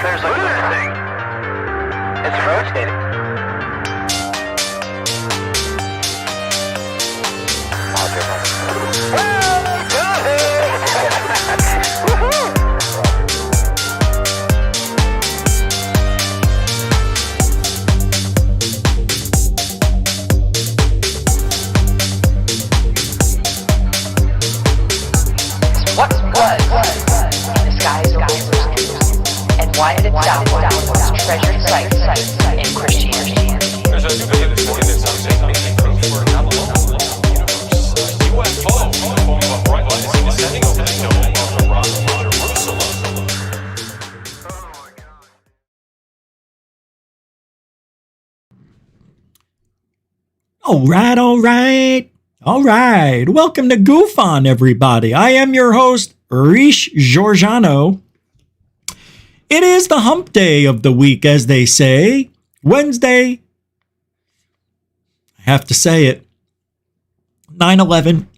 There's look at this thing. It's rotating. Why did it down one of the most treasured sites in Christianity? There's a debate in this making proof for an unlockable universe. UFO, forming a bright line is descending over the dome of the rock of Jerusalem. All right. Welcome to GUFON, everybody. I am your host, Rish Giorgiano. It is the hump day of the week, as they say. Wednesday. I have to say it. 9/11,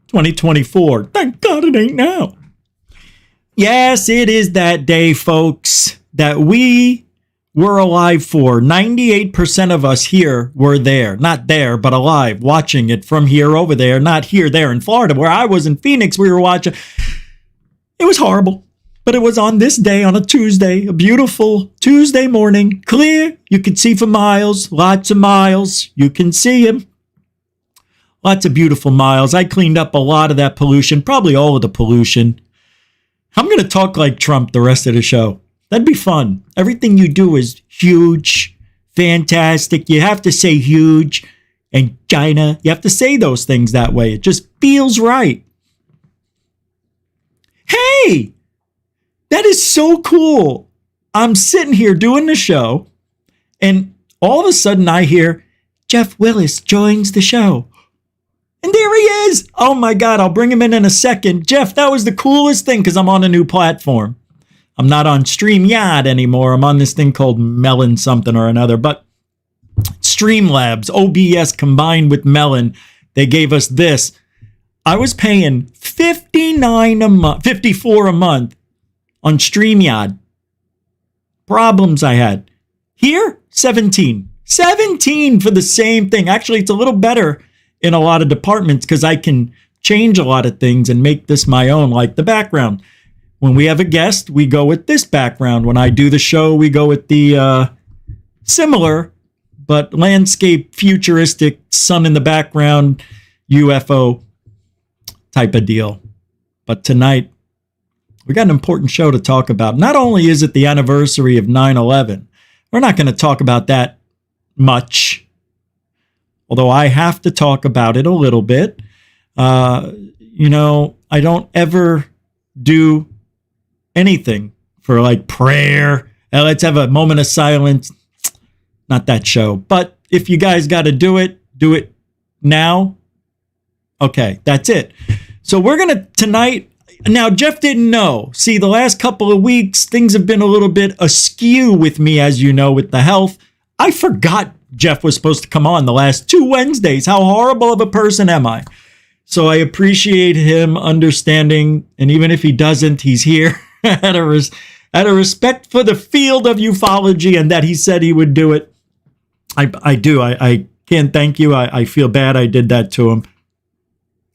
2024. Thank God it ain't now. Yes, it is that day, folks, that we were alive for. 98% of us here were there. Not there, but alive, watching it from here over there. Not here, there in Florida, where I was in Phoenix. We were watching. It was horrible. But it was on this day, on a Tuesday, a beautiful Tuesday morning, clear. You could see for miles, lots of miles. You can see him. Lots of beautiful miles. I cleaned up a lot of that pollution, probably all of the pollution. I'm going to talk like Trump the rest of the show. That'd be fun. Everything you do is huge, fantastic. You have to say huge and China. You have to say those things that way. It just feels right. Hey! That is so cool. I'm sitting here doing the show, and all of a sudden I hear Jeff Willis joins the show. And there he is. Oh my God, I'll bring him in a second. Jeff, that was the coolest thing because I'm on a new platform. I'm not on StreamYard anymore. I'm on this thing called Melon something or another, but Streamlabs, OBS combined with Melon, they gave us this. I was paying $54 a month. On StreamYard. Problems I had. Here, 17. 17 for the same thing. Actually, it's a little better in a lot of departments because I can change a lot of things and make this my own, like the background. When we have a guest, we go with this background. When I do the show, we go with the similar, but landscape, futuristic, sun in the background, UFO type of deal. But tonight, we got an important show to talk about. Not only is it the anniversary of 9/11, we're not going to talk about that much, although I have to talk about it a little bit. I don't ever do anything for like prayer. Let's have a moment of silence. Not that show. But if you guys got to do it now. Okay, that's it. So we're going to tonight. Now, Jeff didn't know. See, the last couple of weeks, things have been a little bit askew with me, as you know, with the health. I forgot Jeff was supposed to come on the last 2 Wednesdays. How horrible of a person am I? So I appreciate him understanding. And even if he doesn't, he's here out of respect for the field of ufology and that he said he would do it. I do. I can't thank you. I feel bad I did that to him.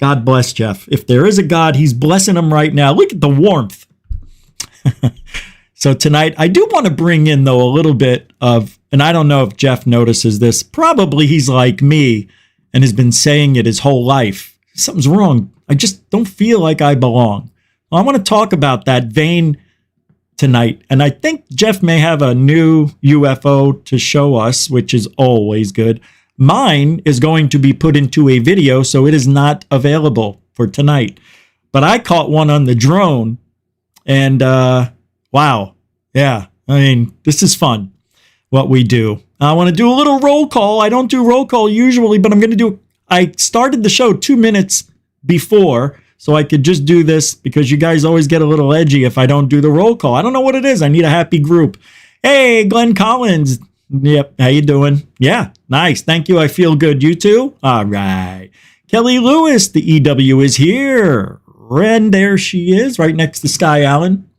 God bless Jeff. If there is a God, he's blessing him right now. Look at the warmth. So tonight, I do want to bring in, though, a little bit of, and I don't know if Jeff notices this, probably he's like me and has been saying it his whole life. Something's wrong. I just don't feel like I belong. Well, I want to talk about that vein tonight. And I think Jeff may have a new UFO to show us, which is always good. Mine is going to be put into a video, so it is not available for tonight. But I caught one on the drone, and wow. Yeah, I mean, this is fun, what we do. I want to do a little roll call. I don't do roll call usually, but I started the show 2 minutes before, so I could just do this because you guys always get a little edgy if I don't do the roll call. I don't know what it is. I need a happy group. Hey, Glenn Collins. Yep. How you doing? Yeah. Nice. Thank you. I feel good. You too? All right. Kelly Lewis, the EW is here. And there she is, right next to Sky Allen.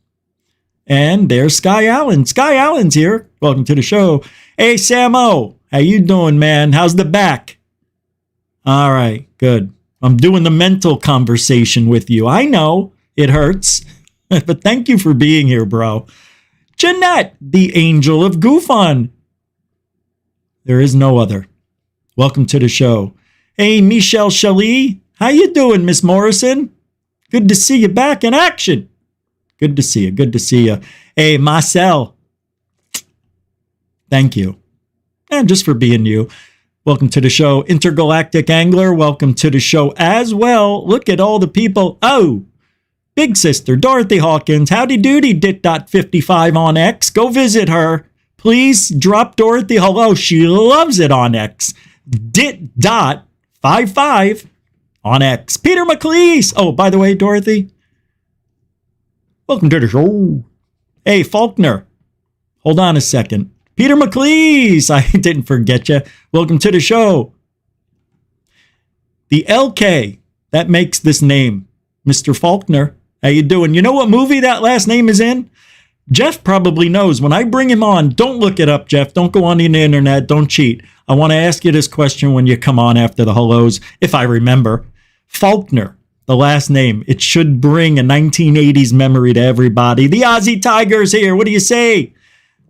And there's Sky Allen. Sky Allen's here. Welcome to the show. Hey, Samo. How you doing, man? How's the back? All right, good. I'm doing the mental conversation with you. I know it hurts, but thank you for being here, bro. Jeanette, the angel of GUFON. There is no other. Welcome to the show. Hey, Michelle Chalie. How you doing, Miss Morrison? Good to see you back in action. Good to see you. Good to see you. Hey, Marcel. Thank you. And just for being you. Welcome to the show. Intergalactic Angler, welcome to the show as well. Look at all the people. Oh, Big Sister, Dorothy Hawkins. Howdy doody, dit.55 on X. Go visit her. Please drop Dorothy hello. She loves it on X. Dit.55 on X. Peter McLeese. Oh, by the way, Dorothy, welcome to the show. Hey, Faulkner. Hold on a second. Peter McLeese. I didn't forget you. Welcome to the show. The LK, that makes this name. Mr. Faulkner. How you doing? You know what movie that last name is in? Jeff probably knows. When I bring him on, don't look it up, Jeff. Don't go on the internet. Don't cheat. I want to ask you this question when you come on after the hellos, if I remember. Faulkner, the last name. It should bring a 1980s memory to everybody. The Aussie Tiger's here. What do you say?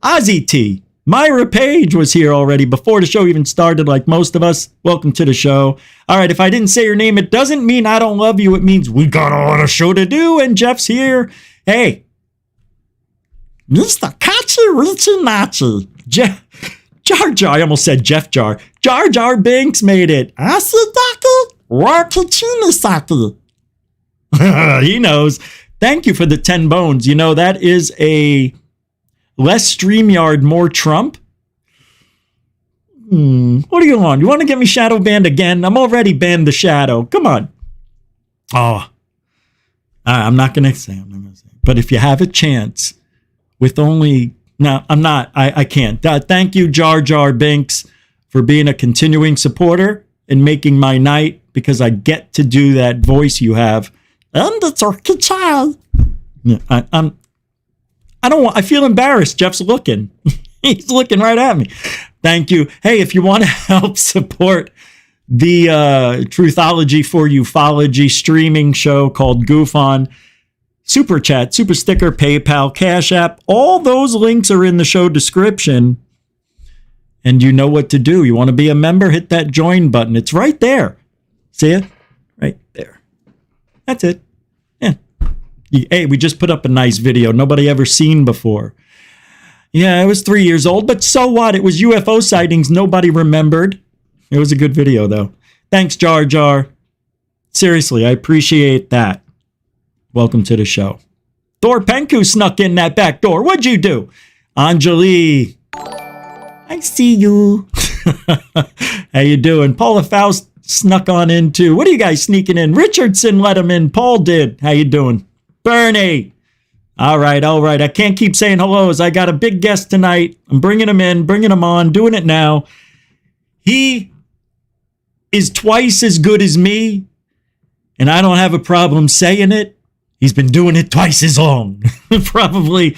Aussie T. Myra Page was here already before the show even started, like most of us. Welcome to the show. All right, if I didn't say your name, it doesn't mean I don't love you. It means we got a lot of show to do, and Jeff's here. Hey, Mr. Kachi Richie Nachi. Jar Jar, I almost said Jeff Jar. Jar Jar Binks made it. Asidaki Wakichinisaki. He knows. Thank you for the 10 bones. You know, that is a less StreamYard, more Trump. What are you on? You want to get me shadow banned again? I'm already banned the shadow. Come on. Oh, I'm not going to say. But if you have a chance with only... No, I'm not. I can't. Thank you, Jar Jar Binks, for being a continuing supporter and making my night, because I get to do that voice you have. And the turkey child. I feel embarrassed. Jeff's looking. He's looking right at me. Thank you. Hey, if you want to help support the Truthology for Ufology streaming show called GUFON, Super Chat, Super Sticker, PayPal, Cash App, all those links are in the show description. And you know what to do. You want to be a member? Hit that join button. It's right there. See it? Right there. That's it. Yeah. Hey, we just put up a nice video nobody ever seen before. Yeah, it was 3 years old, but so what? It was UFO sightings nobody remembered. It was a good video, though. Thanks, Jar Jar. Seriously, I appreciate that. Welcome to the show. Thor Penku snuck in that back door. What'd you do? Anjali. I see you. How you doing? Paula Faust snuck on in, too. What are you guys sneaking in? Richardson let him in. Paul did. How you doing? Bernie. All right. I can't keep saying hellos. I got a big guest tonight. I'm bringing him in, bringing him on, doing it now. He is twice as good as me, and I don't have a problem saying it. He's been doing it twice as long, probably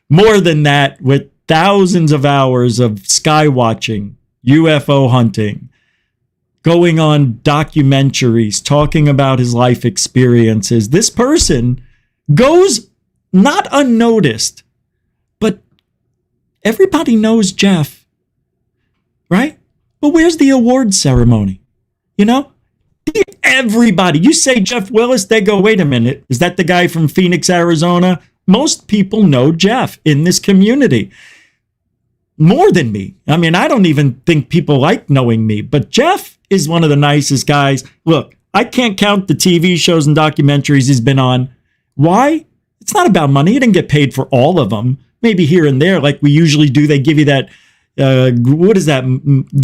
more than that, with thousands of hours of sky watching, UFO hunting, going on documentaries, talking about his life experiences. This person goes not unnoticed, but everybody knows Jeff, right? But where's the awards ceremony? You know? Everybody. You say Jeff Willis, they go, wait a minute. Is that the guy from Phoenix, Arizona? Most people know Jeff in this community. More than me. I mean, I don't even think people like knowing me, but Jeff is one of the nicest guys. Look, I can't count the TV shows and documentaries he's been on. Why? It's not about money. He didn't get paid for all of them. Maybe here and there, like we usually do. They give you that, what is that?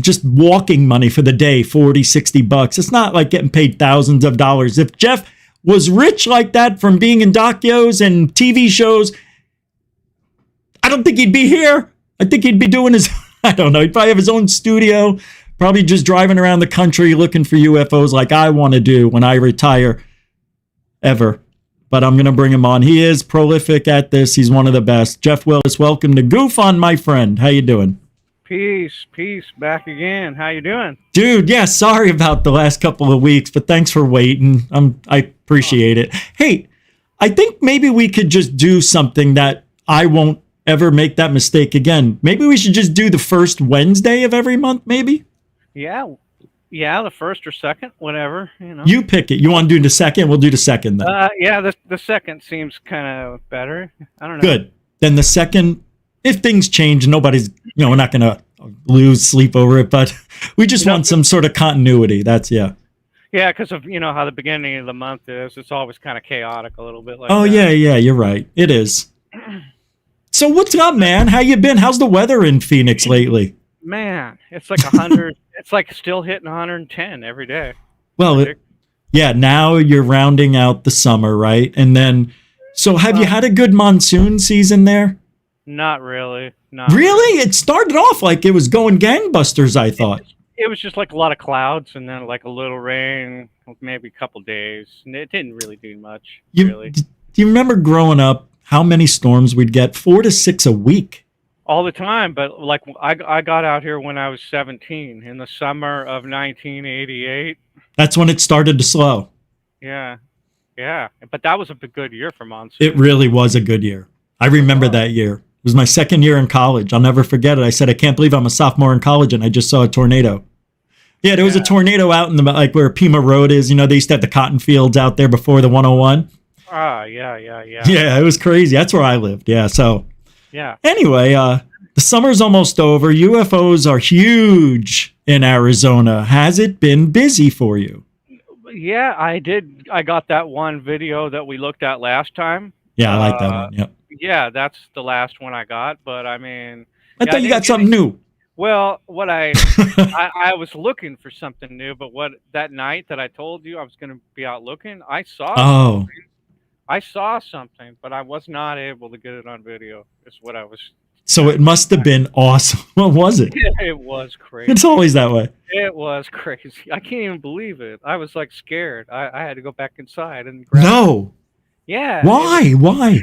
Just walking money for the day, $40, $60. It's not like getting paid thousands of dollars. If Jeff was rich like that from being in docos and TV shows, I don't think he'd be here. I think he'd be doing his, I don't know, he'd probably have his own studio, probably just driving around the country looking for UFOs like I want to do when I retire, ever. but I'm going to bring him on. He is prolific at this. He's one of the best. Jeff Willis, welcome to GUFON, my friend. How you doing? Peace, back again. How you doing? Dude, yeah, sorry about the last couple of weeks, but thanks for waiting. I appreciate it. Hey, I think maybe we could just do something that I won't ever make that mistake again. Maybe we should just do the first Wednesday of every month, maybe? Yeah, the first or second, whatever, you know. You pick it. You want to do the second? We'll do the second then. Yeah, the second seems kind of better. I don't know. Good. Then the second, if things change, nobody's, we're not going to lose sleep over it, but we just want some sort of continuity. That's, yeah. Yeah, because of, how the beginning of the month is. It's always kind of chaotic a little bit like that. Yeah, you're right. It is. So what's up, man? How you been? How's the weather in Phoenix lately? Man, it's like 100. It's like still hitting 110 every day. Well, now you're rounding out the summer, right? And then, so have you had a good monsoon season there? Not really. Really? It started off like it was going gangbusters, I thought. It was just like a lot of clouds and then like a little rain, maybe a couple days. And it didn't really do much, really. Do you remember growing up how many storms we'd get? 4 to 6 a week. All the time, but like I got out here when I was 17 in the summer of 1988. That's when it started to slow. Yeah. But that was a good year for monsoon. It really was a good year. I remember that year. It was my second year in college. I'll never forget it. I said, I can't believe I'm a sophomore in college and I just saw a tornado. Yeah, there was a tornado out in the where Pima Road is. They used to have the cotton fields out there before the 101. Yeah. Yeah, it was crazy. That's where I lived. Yeah, so. Yeah. Anyway, the summer's almost over. UFOs are huge in Arizona. Has it been busy for you? Yeah, I did. I got that one video that we looked at last time. Yeah, I like that one. Yep. Yeah, that's the last one I got. But I mean, I thought you got something new. Well, what I was looking for something new, but that night that I told you I was going to be out looking, I saw. Oh. I saw something, but I was not able to get it on video. Is what I was. So it must have been awesome. What was it? It was crazy. It's always that way. It was crazy. I can't even believe it. I was like scared. I had to go back inside and grab No. It. Yeah. Why?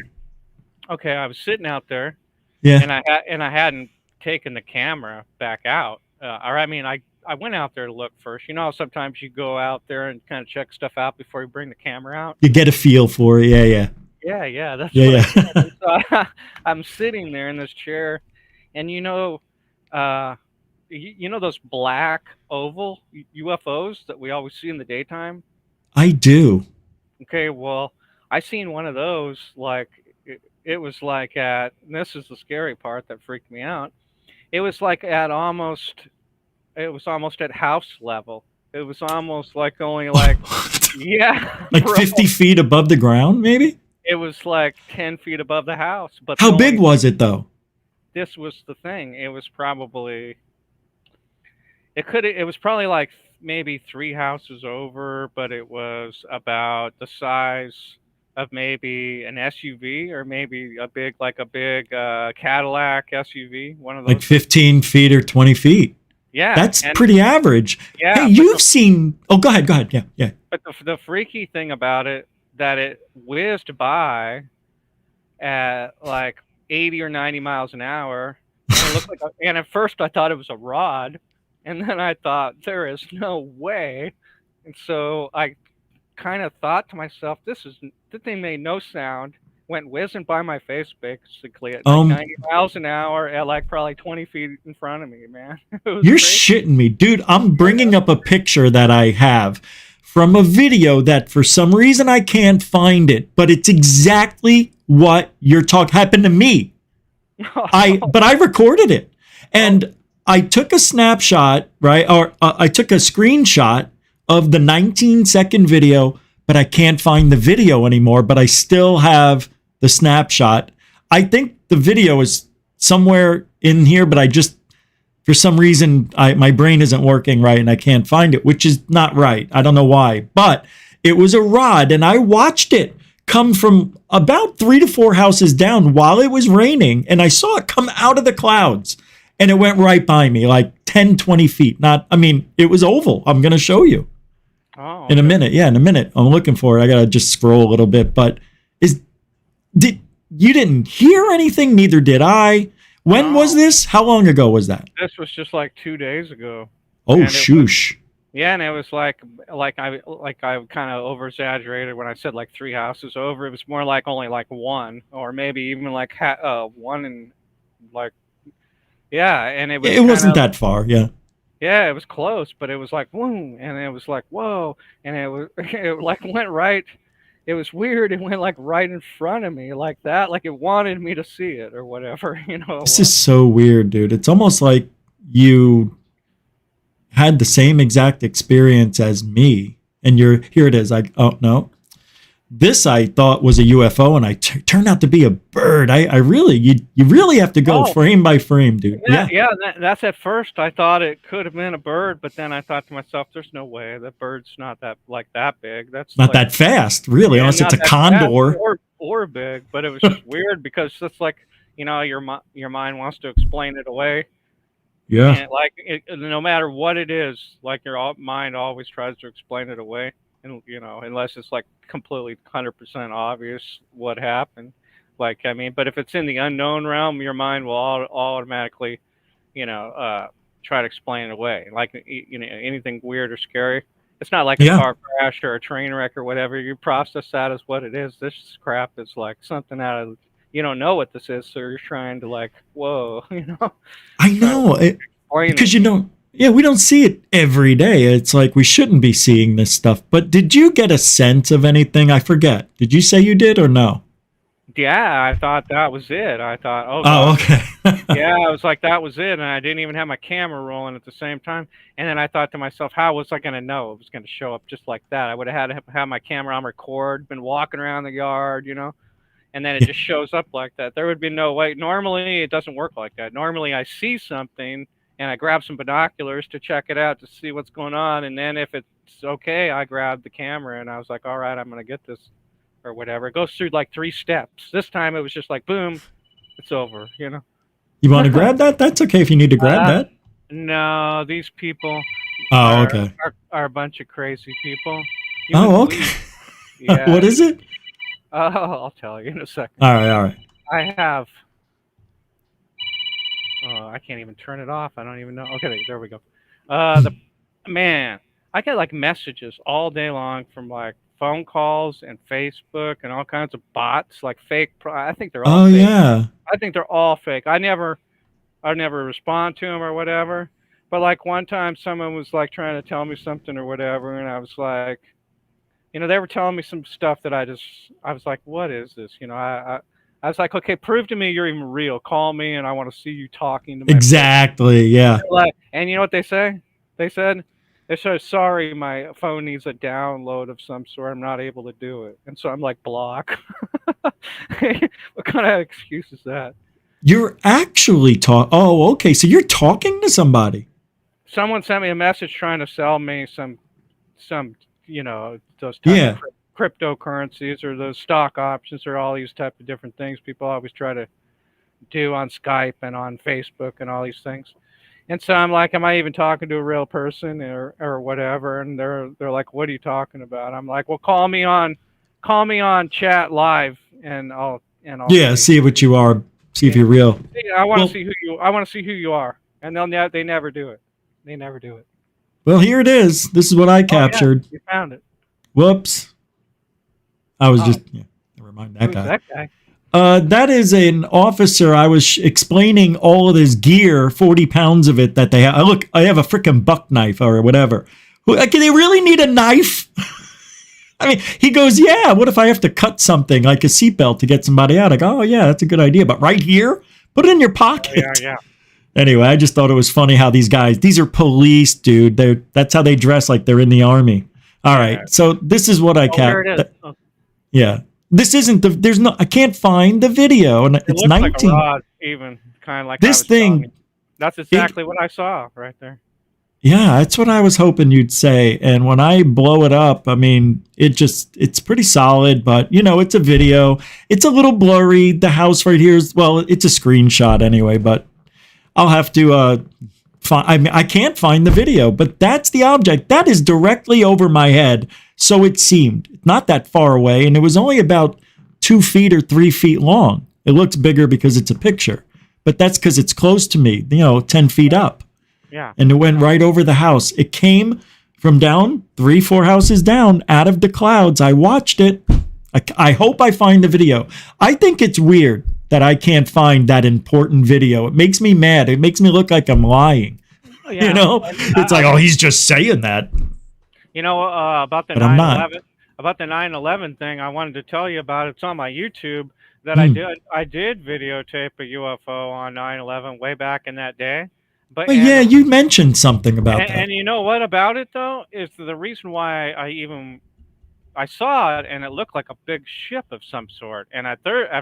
Okay, I was sitting out there. Yeah. And I hadn't taken the camera back out. I went out there to look first. Sometimes you go out there and kind of check stuff out before you bring the camera out. You get a feel for it. Yeah. Yeah. That's yeah. So I'm sitting there in this chair, and those black oval UFOs that we always see in the daytime. I do. Okay, well, I seen one of those. Like it was like and this is the scary part that freaked me out. It was like almost at house level. It was almost like only like, yeah. Like 50 feet above the ground, maybe? It was like 10 feet above the house. But how big was it, though? This was the thing. It was probably, it was probably like maybe 3 houses over, but it was about the size of maybe an SUV or maybe a big Cadillac SUV. One of those. Like 15 feet or 20 feet. Yeah. That's pretty average. Yeah. Hey, you've seen... Oh, go ahead. Yeah. But the freaky thing about it, that it whizzed by at like 80 or 90 miles an hour. And it looked like and at first I thought it was a rod. And then I thought, there is no way. And so I kind of thought to myself, this thing made no sound. Went whizzing by my face basically at 90 miles an hour at like probably 20 feet in front of me, man. You're shitting me. Dude, I'm bringing up a picture that I have from a video that for some reason I can't find it, but it's exactly what you're talking happened to me. But I recorded it. And I took a snapshot, right? Or I took a screenshot of the 19-second video, but I can't find the video anymore, but I still have the snapshot. I think the video is somewhere in here, but I just, for some reason, my brain isn't working right and I can't find it, which is not right. I don't know why, but it was a rod and I watched it come from about 3 to 4 houses down while it was raining. And I saw it come out of the clouds and it went right by me, like 10, 20 feet. It was oval. I'm going to show you in a minute. Yeah, in a minute. I'm looking for it. I got to just scroll a little bit, but You didn't hear anything? Neither did I. When was this? How long ago was that? This was just like 2 days ago. Oh, And it shoosh. Yeah, and it was like I kind of over exaggerated when I said like 3 houses over. It was more like only like one, or maybe even like one and like yeah, and it was It wasn't kinda, that far, yeah. yeah, it was close, but it was like whoa, and it was like whoa, and it was it like went right. It was weird. It went like right in front of me like that, like it wanted me to see it or whatever, you know. It This was. is so weird, dude. It's almost like you had the same exact experience as me. And here it is. Oh, no. This I thought was a UFO, and turned out to be a bird. I really, you really have to go Oh, frame by frame, dude. yeah, Yeah. yeah. That's at first I thought it could have been a bird, but then I thought to myself, "There's no way that bird's not that big. That's Not like that fast, really, yeah, unless it's not a that fast condor. or big." But it was just weird because it's like your mind wants to explain it away, Yeah. and like no matter what it is, like mind always tries to explain it away, and unless it's like completely 100% obvious what happened. Like I mean, but if it's in the unknown realm, your mind will automatically, try to explain it away. Like anything weird or scary. It's not like a Yeah. car crash or a train wreck or whatever. You process that as what it is. This crap is like something out of you don't know what this is, so you're trying to like, whoa, I try to know. explain Because it. we don't see it every day. It's like we shouldn't be seeing this stuff. But did you get a sense of anything? I forget. Did you say you did or no? Yeah, I thought that was it. I thought, oh Oh, god, okay. yeah, I was like, that was it, and I didn't even have my camera rolling at the same time. And then I thought to myself, how was I going to know it was going to show up just like that? I would have had to have my camera on record, been walking around the yard, and then it just shows up like that. There would be no way. Normally, it doesn't work like that. Normally, I see something and I grab some binoculars to check it out to see what's going on, and then if it's okay, I grab the camera and I was like, all right, I'm going to get this or whatever. It goes through like 3 steps. This time it was just like, boom, it's over. You want to grab that? That's okay if you need to grab Uh, that. No, these people Oh, are okay. are a bunch of crazy people. You Oh, wouldn't okay. believe. Yeah. What is it? Oh, I'll tell you in a second. All right, all right. I have. Oh, I can't even turn it off. I don't even know. Okay, there we go. The man, I get like messages all day long from like phone calls and Facebook and all kinds of bots, like fake. I think they're all Oh, fake. yeah. I think they're all fake. I never respond to them or whatever. But like one time, someone was like trying to tell me something or whatever, and I was like, they were telling me some stuff that I was like, what is this? I was like, okay, prove to me you're even real. Call me, and I want to see you talking to my Exactly. Yeah. like, and you know what they say? They said, sorry, my phone needs a download of some sort. I'm not able to do it. And so I'm like, block. What kind of excuse is that? You're actually Oh, okay. So you're talking to somebody. Someone sent me a message trying to sell me some those type Yeah. of cryptocurrencies or those stock options or all these type of different things people always try to do on Skype and on Facebook and all these things. And so I'm like, am I even talking to a real person or whatever? And they're like, what are you talking about? I'm like, well, call me on chat live and I'll Yeah. See what you are. See if you're real. I want to Well, see who you are. And they never do it. They never do it. well, here it is. This is what I Oh, yeah, captured. you found it. Whoops. I was Oh, just, never mind that who's guy. that guy? That is an officer. I was explaining all of this gear, 40 pounds of it that they have. Look, I have a freaking buck knife or whatever. Like, do they really need a knife? I mean, he goes, yeah, what if I have to cut something like a seatbelt to get somebody out? I go, oh, yeah, that's a good idea. But right here, put it in your pocket. Yeah. Anyway, I just thought it was funny how these are police, dude. That's how they dress, like they're in the army. All right. So this is what I There it is. Oh, Yeah. This isn't I can't find the video, and it it's looks 19. like a rod, even kind of like This I was telling thing- you. That's exactly what I saw right there. Yeah, that's what I was hoping you'd say. And when I blow it up, I mean, it's pretty solid, but it's a video. It's a little blurry. The house right here it's a screenshot anyway, but I'll have to I can't find the video, but that's the object. That is directly over my head. So it seemed not that far away. And it was only about 2 feet or 3 feet long. It looks bigger because it's a picture, but that's because it's close to me, 10 feet up. Yeah. And it went right over the house. It came from down 3-4 houses down out of the clouds. I watched it. I hope I find the video. I think it's weird that I can't find that important video. It makes me mad. It makes me look like I'm lying. Yeah. It's like, oh, he's just saying that. About the But I'm not. 9/11, about the 9/11 thing, I wanted to tell you about. It's on my YouTube that I did videotape a UFO on 9/11 way back in that day. But yeah, you mentioned something about that. And you know what about it though is the reason why I saw it and it looked like a big ship of some sort. And at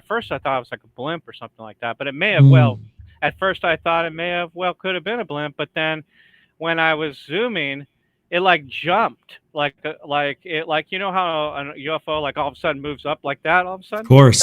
first I thought it was like a blimp or something like that. But it may have at first I thought it may have could have been a blimp. But then when I was zooming, it like jumped like how a UFO like all of a sudden moves up like that all of a sudden. Of course,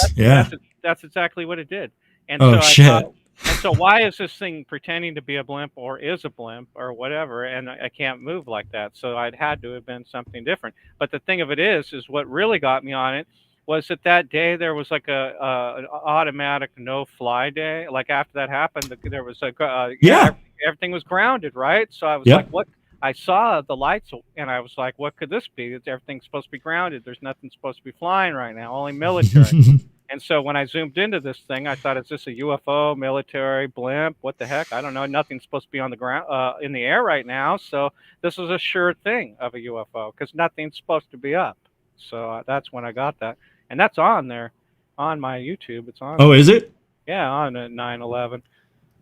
that's exactly what it did. And oh shit. And so why is this thing pretending to be a blimp or is a blimp or whatever? And I can't move like that. So I'd had to have been something different. But the thing of it is what really got me on it was that day there was like an automatic no fly day. Like after that happened, there was everything was grounded, right? So I was like, what? I saw the lights and I was like, what could this be? Everything's supposed to be grounded. There's nothing supposed to be flying right now, only military. And so when I zoomed into this thing, I thought, is this a UFO, military, blimp? What the heck? I don't know. Nothing's supposed to be on the ground, in the air right now. So this is a sure thing of a UFO because nothing's supposed to be up. So that's when I got that. And that's on there on my YouTube. It's on. Oh, is it? Yeah, on 9/11.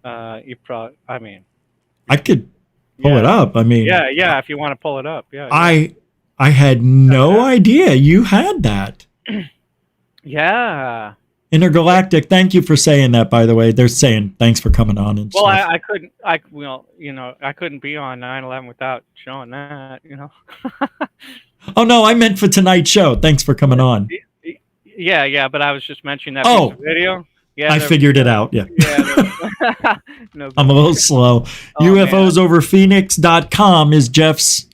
I could pull it up. I mean, yeah. If you want to pull it up, yeah. I had no idea you had that. Yeah. Intergalactic. Thank you for saying that. By the way, they're saying thanks for coming on and well, stuff. I couldn't be on 9/11 without showing that. Oh no, I meant for tonight's show. Thanks for coming on. Yeah. But I was just mentioning that piece of video. Yeah, I figured it out. Yeah. No, I'm a little slow. UFOsoverphoenix.com is Jeff's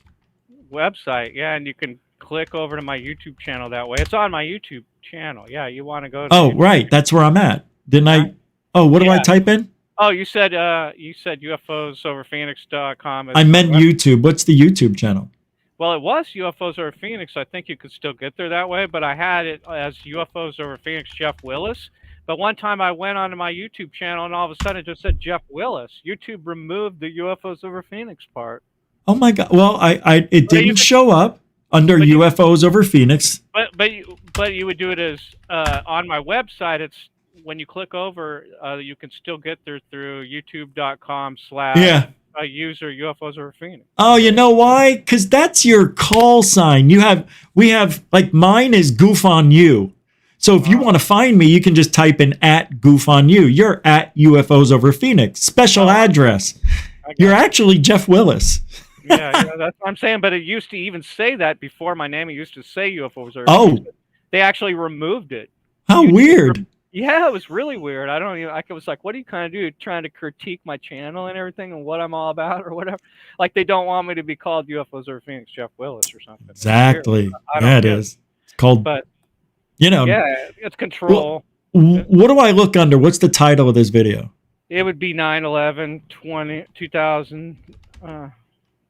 website. Yeah, and you can click over to my YouTube channel that way. It's on my YouTube channel. Yeah, you want to go to Oh, right. That's where I'm at. Didn't I? Oh, what do I type in? Oh, you said UFOsoverphoenix.com. I meant YouTube. What's the YouTube channel? Well, it was UFOs Over Phoenix. I think you could still get there that way, but I had it as UFOs Over Phoenix Jeff Willis. But one time I went onto my YouTube channel and all of a sudden it just said Jeff Willis. YouTube removed the UFOs Over Phoenix part. Oh my God. Well, it didn't show up under UFOs Over Phoenix. But you would do it as on my website. It's when you click over, you can still get there through youtube.com/ user UFOs Over Phoenix. Oh, you know why? Because that's your call sign. We have like mine is GUFON you. So if you want to find me, you can just type in @GUFON you. You're at UFOs Over Phoenix. Special address. You're actually Jeff Willis. Yeah, that's what I'm saying. But it used to even say that before my name. It used to say UFOs Over Phoenix. They actually removed it. How weird. Yeah, it was really weird. I was like, what do you kind of do? Trying to critique my channel and everything and what I'm all about or whatever. Like they don't want me to be called UFOs Over Phoenix Jeff Willis or something. Exactly. That is. It's called, yeah, it's control. What do I look under? What's the title of this video? It would be 9/11 2000.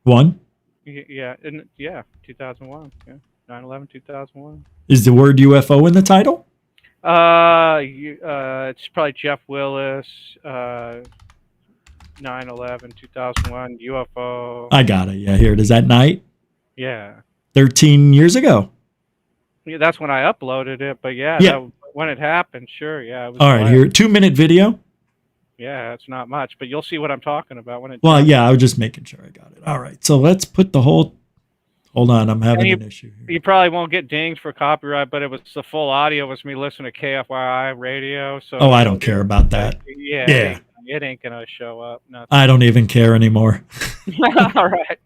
One? Yeah, 2001. Yeah, 9/11 2001. Is the word UFO in the title? It's probably Jeff Willis. 9/11 2001 UFO. I got it. Yeah, here it is. At night. Yeah. 13 years ago. Yeah, that's when I uploaded it. But when it happened, sure. Yeah. It was all right, here 2-minute video. Yeah, it's not much, but you'll see what I'm talking about when it. Well, yeah, I was just making sure I got it. All right, so let's put the whole. Hold on, I'm having an issue here. You probably won't get dinged for copyright, but it was the full audio was me listening to KFYI radio. So. Oh, I don't care about that. Yeah. It ain't gonna show up. Nothing. I don't even care anymore. All right.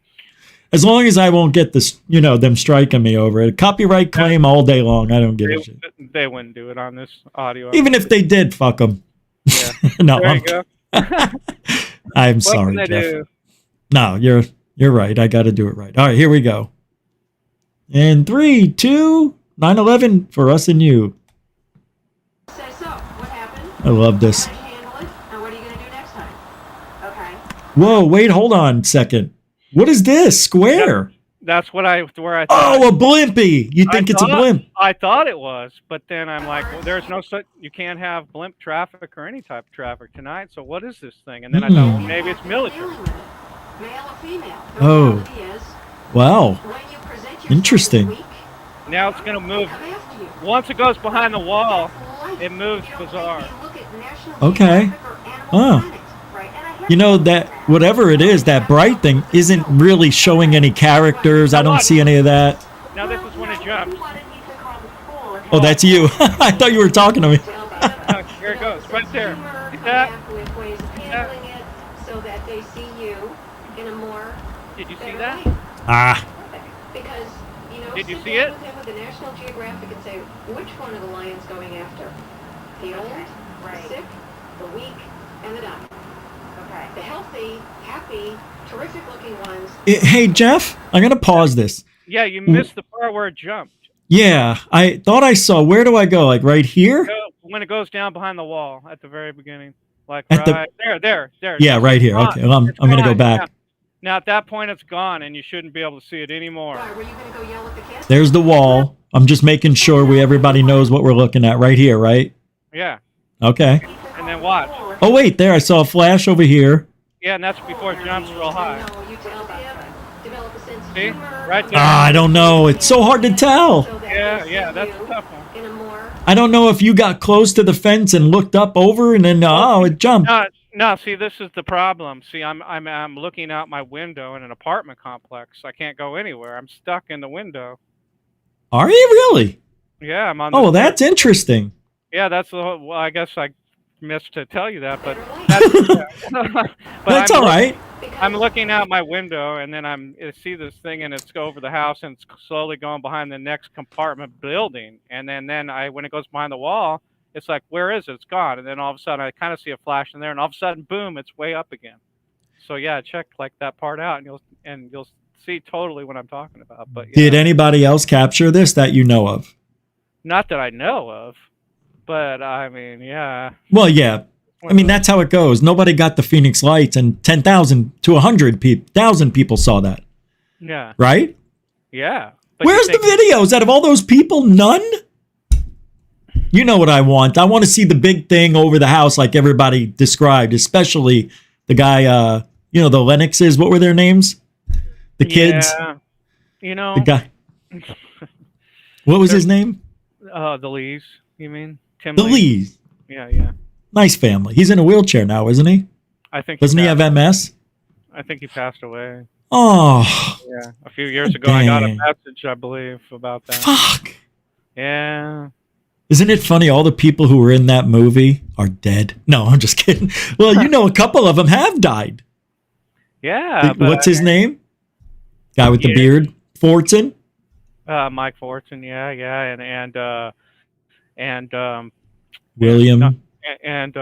As long as I won't get this, them striking me over it. Copyright claim all day long. I don't give a shit. They wouldn't do it on this audio. Even if they did, fuck them. Yeah. No, there you go. I'm sorry, Jeff. No, you're right. I got to do it right. All right, here we go. And 3, 2, 9/11 for us and you. I love this. How'd you handle it? And what are you going to do next time? Okay. Whoa, wait, hold on a second. What is this? Square. That's where I thought. Oh, a blimpy. You think it's a blimp? I thought it was, but then I'm like, well, there's no such. You can't have blimp traffic or any type of traffic tonight. So what is this thing? And then I thought, well, maybe it's military. Dealing with it. Male or female. The Oh. reality is, Wow. when you present yourself Interesting. weak, Now it's gonna move. come after you. Once it goes behind the wall, Life. it moves You know, bizarre. maybe look at National Okay. Geographic or Animal Huh. Planet, right? And I have You know that whatever it is, that bright thing isn't really showing any characters. I don't see any of that. Now this is when it jumps. Oh, that's you. I thought you were talking to me. Here it goes, right there. See that? With ways of handling it so that they see you in a more Did you see better that? way. Ah, Because, you know, Did you sit see down it? with him with the National Geographic and say, which one are the lions going after? The old, the sick, the weak, and the dying. Okay. The healthy, happy, terrific-looking ones. hey Jeff, I'm gonna pause this. Yeah, you missed the part where it jumped. Yeah, I thought I saw. Where do I go? Like right here? When it goes down behind the wall at the very beginning, like At the- right there. Yeah, right here. Gone. Okay, well, It's I'm gonna go gone. back. Now at that point, it's gone, and you shouldn't be able to see it anymore. Why, were you going to go yell at the kids? There's the wall. I'm just making sure everybody knows what we're looking at right here, right? Yeah, Okay. and then watch. Oh wait, there I saw a flash over here. Yeah, and that's before it jumps real high. No, you tell him, develop a sense of See? humor, Right there. Ah, I don't know. It's so hard to tell. so that Yeah, they yeah, see that's you a tough one. in a more I don't know if you got close to the fence and looked up over and then it jumped. No, see, this is the problem. See, I'm looking out my window in an apartment complex. I can't go anywhere. I'm stuck in the window. Are you really? Yeah, I'm on. Oh, the that's interesting. Yeah, that's the whole. Well, I guess I missed to tell you that, but but That's I'm all right. I'm looking out my window, and then I see this thing, and it's over the house, and it's slowly going behind the next compartment building, and then when it goes behind the wall, it's like, where is it? It's gone, and then all of a sudden, I kind of see a flash in there, and all of a sudden, boom, it's way up again. So yeah, check like that part out, and you'll see totally what I'm talking about. But yeah, Did anybody else capture this that you know of? not that I know of, but I mean, yeah. Well, yeah. I mean, that's how it goes. Nobody got the Phoenix Lights, and 10,000 to 100,000 people saw that, Yeah, right? yeah. But Where's you the videos? Out of all those people, none? You know what I want. I want to see the big thing over the house like everybody described, especially the guy, the Lennoxes. What were their names? The kids? Yeah. You know, The guy. What was his name? the Lees, you mean? Tim The Lee? Lees. Yeah. Nice family. He's in a wheelchair now, isn't he? I think Doesn't he have MS? I think he passed away. Oh, Yeah, a few years ago, I got a Dang. message, I believe, about that. fuck. Yeah. Isn't it funny? All the people who were in that movie are dead. No, I'm just kidding. Well, a couple of them have died. Yeah. But What's his name? Guy with the Yeah. beard? Fortson? Mike Fortson. Yeah, and William? and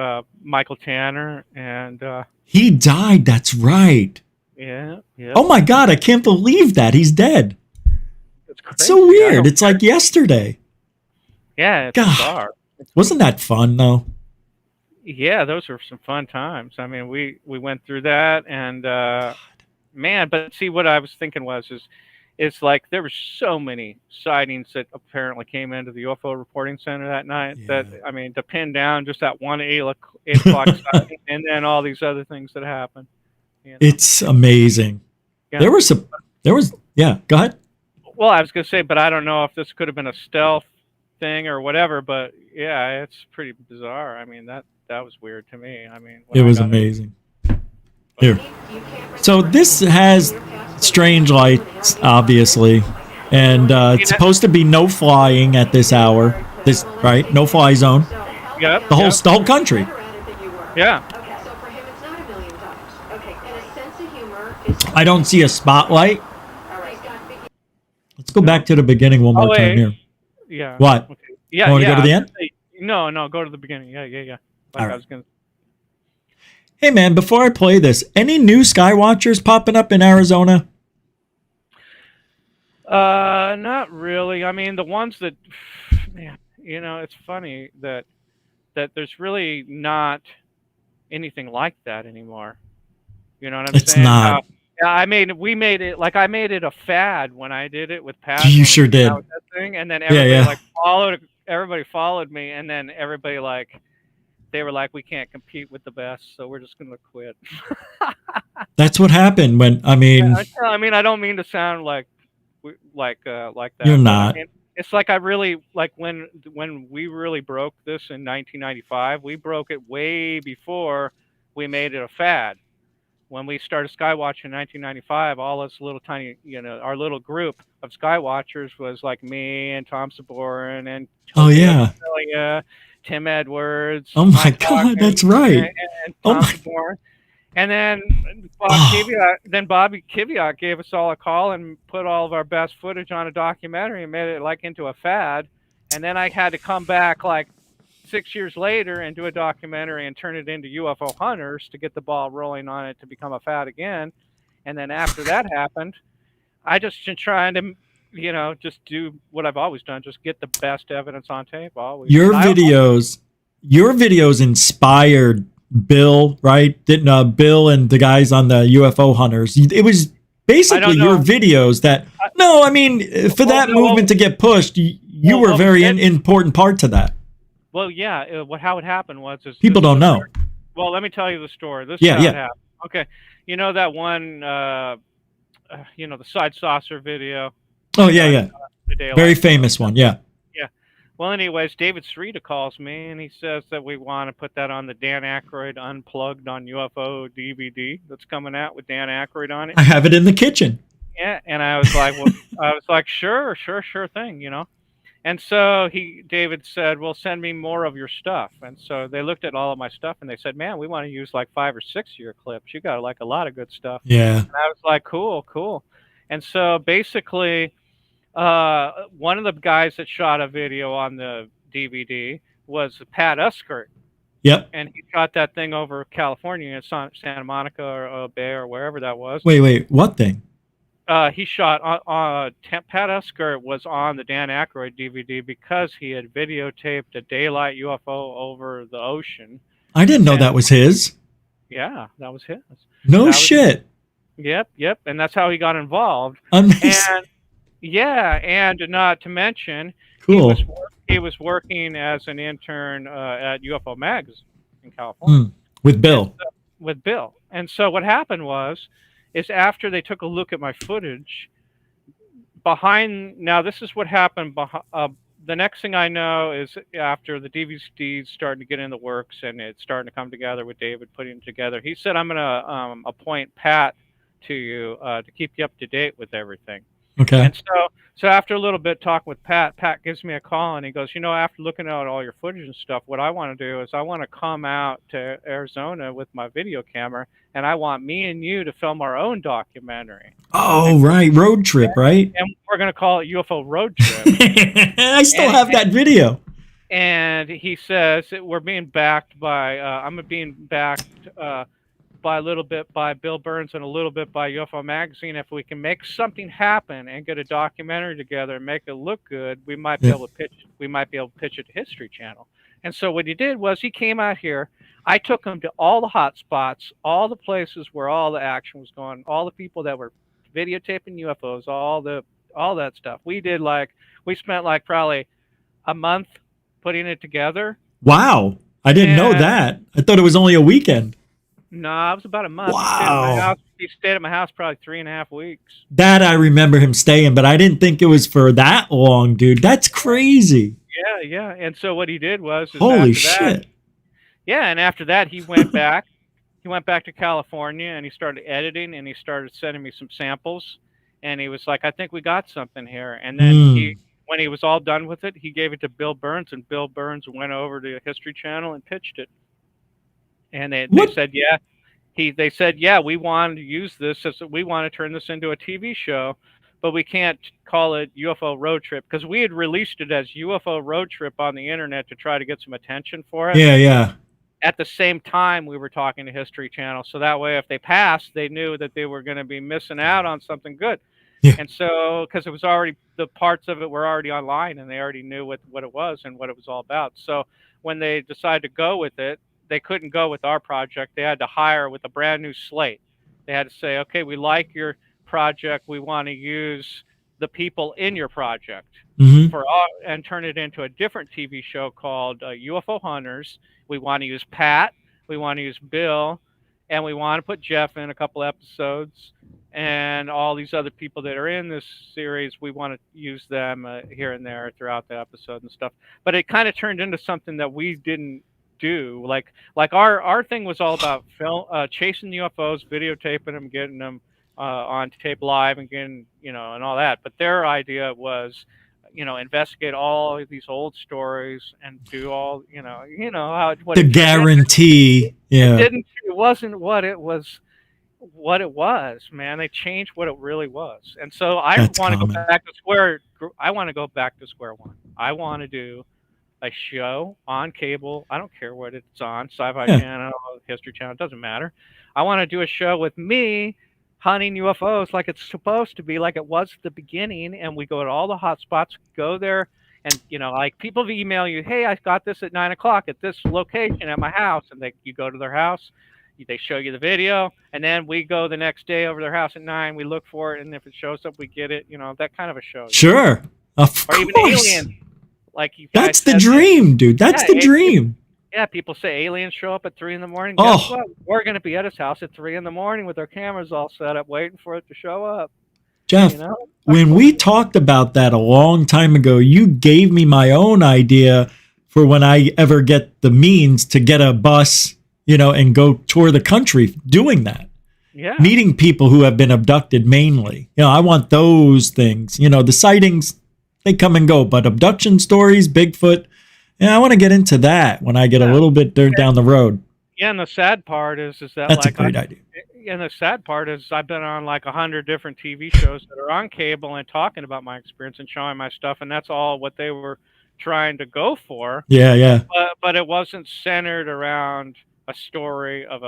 Michael Tanner, and He died. That's right. yeah. Oh my God. I can't believe that. He's dead. It's It's so crazy. I weird. don't- It's like yesterday. yeah, it's God. bizarre. Wasn't that fun, though? Yeah, those were some fun times. I mean, we went through that, and man, but see, what I was thinking was it's like there were so many sightings that apparently came into the UFO reporting center that night. Yeah. That I mean, to pin down just that one 8 o'clock sighting, and then all these other things that happened. You know? It's amazing. Yeah. There was, yeah, go ahead. Well, I was gonna say, but I don't know if this could have been a stealth thing or whatever. But yeah, it's pretty bizarre. I mean, that was weird to me. I mean, when It I was got amazing. Here. So this has strange lights, obviously, and it's supposed to be no flying at this hour. This right, no fly zone. Yep. The whole country. Yeah. Okay, so for him, it's not $1 million. Okay, and a sense of humor is. I don't see a spotlight. All right, he's got big. Let's go back to the beginning one more Oh, time wait. here. Yeah. What? Okay. Yeah. You wanna go to the I was end? gonna say- No, go to the beginning. Yeah. Like All I right. was gonna. Hey man, before I play this, any new Skywatchers popping up in Arizona? Not really. I mean, the ones that, man, it's funny that that there's really not anything like that anymore. You know what I'm It's saying? not. Yeah, we made it like I made it a fad when I did it with Pat. You When we sure came out did. with that thing, and then Yeah, yeah. everybody followed me, and then everybody like they were like, we can't compete with the best, so we're just gonna quit. That's what happened when, Yeah, I mean, I don't mean to sound like like you're that, but I not. mean, it's like I really like when we really broke this in 1995. We broke it way before we made it a fad. When we started Skywatch in 1995, all us little tiny, our little group of Skywatchers was like me and Tom Saborin and Oh, Jose yeah. Australia, Tim Edwards, Oh, my Mike God. That's Hawkins, right. and Oh, Tom my. Saborin. And then Oh, Bobby Kiviat gave us all a call and put all of our best footage on a documentary and made it like into a fad. And then I had to come back like 6 years later and do a documentary and turn it into UFO Hunters to get the ball rolling on it to become a fad again. And then after that happened, I just been trying to, just do what I've always done, just get the best evidence on tape always. your And your videos inspired Bill, right? Didn't Bill and the guys on the UFO Hunters? It was I basically don't your know. videos that. No, I mean, for that movement to get pushed, you were a very important part to that. Well, yeah. How it happened was People don't know. Well, let me tell you the story. This is Yeah, how it yeah. happened. Okay, you know that one, the side saucer video. Oh, yeah, yeah. The daylight. Very famous one. Yeah. Yeah. Well, anyways, David Sreda calls me and he says that we want to put that on the Dan Aykroyd Unplugged on UFO DVD that's coming out with Dan Aykroyd on it. I have it in the kitchen. Yeah, and I was like, well, sure thing, And so David said, well, send me more of your stuff. And so they looked at all of my stuff and they said, man, we want to use like 5 or 6 of your clips. You got like a lot of good stuff. Yeah. And I was like, cool. And so basically, one of the guys that shot a video on the DVD was Pat Uskert. Yep. And he shot that thing over California in Santa Monica or Bay or wherever that was. Wait, what thing? He shot Pat Uskert was on the Dan Aykroyd DVD because he had videotaped a daylight UFO over the ocean. I didn't know that was his. Yeah, that was his. No shit. Yep, and that's how he got involved. Amazing. And not to mention, cool. He was working as an intern at UFO Magazine in California with Bill. And so what happened is after they took a look at my footage, now this is what happened. The next thing I know is after the DVD's starting to get in the works and it's starting to come together with David putting it together, he said, I'm going to appoint Pat to you to keep you up to date with everything. Okay. And so after a little bit talking with Pat gives me a call and he goes, after looking at all your footage and stuff, what I want to do is I want to come out to Arizona with my video camera and I want me and you to film our own documentary. Oh, right. Road trip, right? And we're going to call it UFO Road Trip. I still have that video. And he says that we're being backed by, I'm being backed by a little bit by Bill Burns and a little bit by UFO Magazine. If we can make something happen and get a documentary together and make it look good, we might be able to pitch. We might be able to pitch it to History Channel. And so what he did was he came out here. I took him to all the hot spots, all the places where all the action was going, all the people that were videotaping UFOs, all that stuff. We spent like probably a month putting it together. Wow. I didn't know that. I thought it was only a weekend. No, it was about a month. Wow. He stayed at my house probably 3.5 weeks. That I remember him staying, but I didn't think it was for that long, dude. That's crazy. Yeah. And so what he did was holy shit. And after that he went back. He went back to California and he started editing and he started sending me some samples. And he was like, I think we got something here. And then when he was all done with it, he gave it to Bill Burns and Bill Burns went over to History Channel and pitched it. And they said, yeah. They said, yeah, we want to use this. We want to turn this into a TV show, but we can't call it UFO Road Trip because we had released it as UFO Road Trip on the internet to try to get some attention for it. Yeah. At the same time, we were talking to History Channel. So that way, if they passed, they knew that they were going to be missing out on something good. Yeah. And so, because it was already, the parts of it were already online, and they already knew what it was and what it was all about. So when they decided to go with it, they couldn't go with our project. They had to hire with a brand new slate. They had to say, okay, we like your project. We want to use the people in your project Hmm. for our, and turn it into a different TV show called UFO Hunters. We want to use Pat. We want to use Bill, and we want to put Jeff in a couple episodes, and all these other people that are in this series. We want to use them here and there throughout the episode and stuff. But it kind of turned into something that we didn't do. Like our thing was all about film, chasing UFOs, videotaping them, getting them on tape live, and getting, and all that. But their idea was, investigate all of these old stories and do all, how what The it turned into. guarantee. It Yeah. didn't. It wasn't what it was. What it was, man. They changed what it really was, and so I That's want to go common. back to square. I want to go back to square one. I want to do a show on cable. I don't care what it's on, Sci-Fi Yeah. Channel, History Channel, it doesn't matter. I want to do a show with me hunting UFOs like it's supposed to be, like it was at the beginning, and we go to all the hot spots, go there, and like people email you, hey, I got this at 9 o'clock at this location at my house, and you go to their house, they show you the video, and then we go the next day over to their house at 9. We look for it, and if it shows up, we get it. That kind of a show. Sure. Of Or even course. Alien. Like you guys That's the said, dream, dude. That's Yeah, the dream. yeah, people say aliens show up at 3 in the morning. Oh. Guess what? We're going to be at his house at 3 in the morning with our cameras all set up, waiting for it to show up. Jeff, when we talked about that a long time ago, you gave me my own idea for when I ever get the means to get a bus, and go tour the country doing that. Yeah. Meeting people who have been abducted mainly. I want those things. The sightings, they come and go, but abduction stories, Bigfoot, I want to get into that when I get a little bit down the road. Yeah, and the sad part is that That's like a great idea. and the sad part is I've been on like 100 different TV shows that are on cable and talking about my experience and showing my stuff, and that's all what they were trying to go for. Yeah, yeah. But it wasn't centered around a story of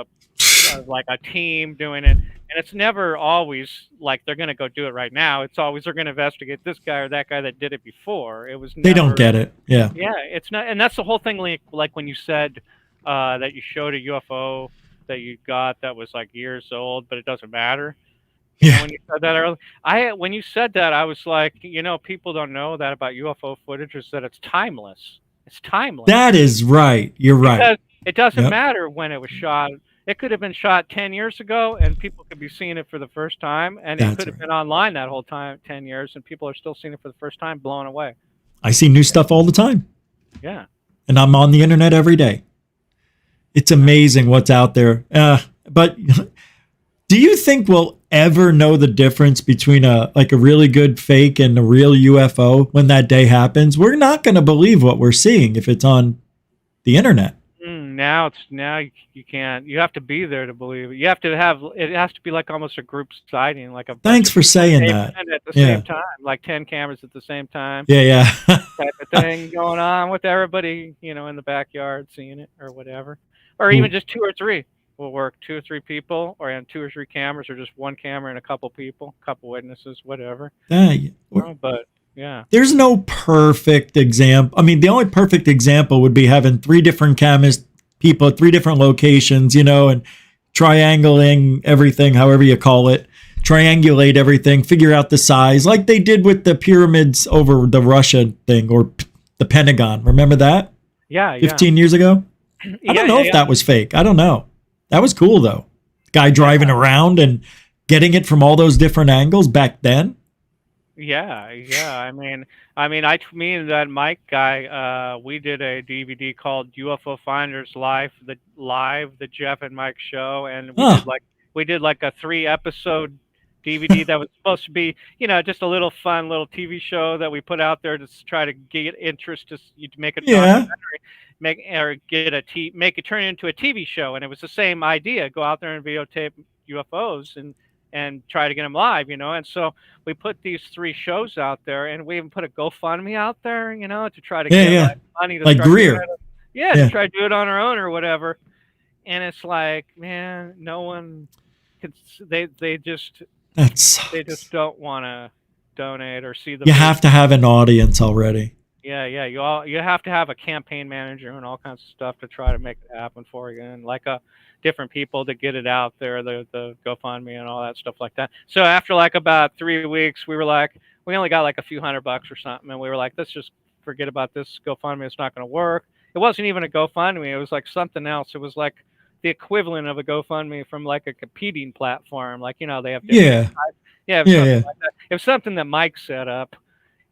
like a team doing it, and it's never always like they're going to go do it right now. It's always they're going to investigate this guy or that guy that did it before. It was never, They don't get it. Yeah. Yeah, it's not, and that's the whole thing. Like when you said that you showed a UFO that you got that was like years old, but it doesn't matter. Yeah. When you said that earlier, when you said that, I was like, people don't know that about UFO footage is that it's timeless. It's timeless. That is right. You're right. Because it doesn't Yep. matter when it was shot. It could have been shot 10 years ago, and people could be seeing it for the first time, and it That's could have right. been online that whole time, 10 years, and people are still seeing it for the first time, blown away. I see new stuff all the time, Yeah. and I'm on the internet every day. It's amazing what's out there. But do you think we'll ever know the difference between a really good fake and a real UFO when that day happens? We're not going to believe what we're seeing if it's on the internet. Now you can't. You have to be there to believe it. You have to have. It has to be like almost a group sighting, like a. Thanks for saying that. And at the Yeah. same time, like 10 cameras at the same time, Yeah, yeah. type of thing going on with everybody, in the backyard seeing it or whatever, or even just 2 or 3 will work. 2 or 3 people, or 2 or 3 cameras, or just 1 camera and a couple people, couple witnesses, whatever. But yeah. There's no perfect example. I mean, the only perfect example would be having 3 different cameras, people at 3 different locations, and triangling everything, however you call it, triangulate everything, figure out the size, like they did with the pyramids over the Russia thing or the Pentagon. Remember that? Yeah. 15 years ago? I don't know if that was fake. I don't know. That was cool, though. Guy driving around and getting it from all those different angles back then. Yeah. Me and that Mike guy, we did a DVD called UFO Finders Live, the Jeff and Mike show, and we did like a 3-episode DVD that was supposed to be, just a little fun little TV show that we put out there to try to get interest to make a documentary, make it turn into a TV show, and it was the same idea: go out there and videotape UFOs and try to get them live, and so we put these 3 shows out there, and we even put a GoFundMe out there, to try to get money to like Greer. to try to do it on our own or whatever. And it's like, man, no one could. They just That sucks. They just don't want to donate or see the. You have to have an audience already. Yeah. You have to have a campaign manager and all kinds of stuff to try to make it happen for you, and like different people to get it out there, the GoFundMe and all that stuff like that. So after like about 3 weeks, we were like, we only got like a few $100 or something, and we were like, let's just forget about this GoFundMe. It's not going to work. It wasn't even a GoFundMe. It was like something else. It was like the equivalent of a GoFundMe from like a competing platform. Like, you know, they have Yeah. Like that. It was something that Mike set up,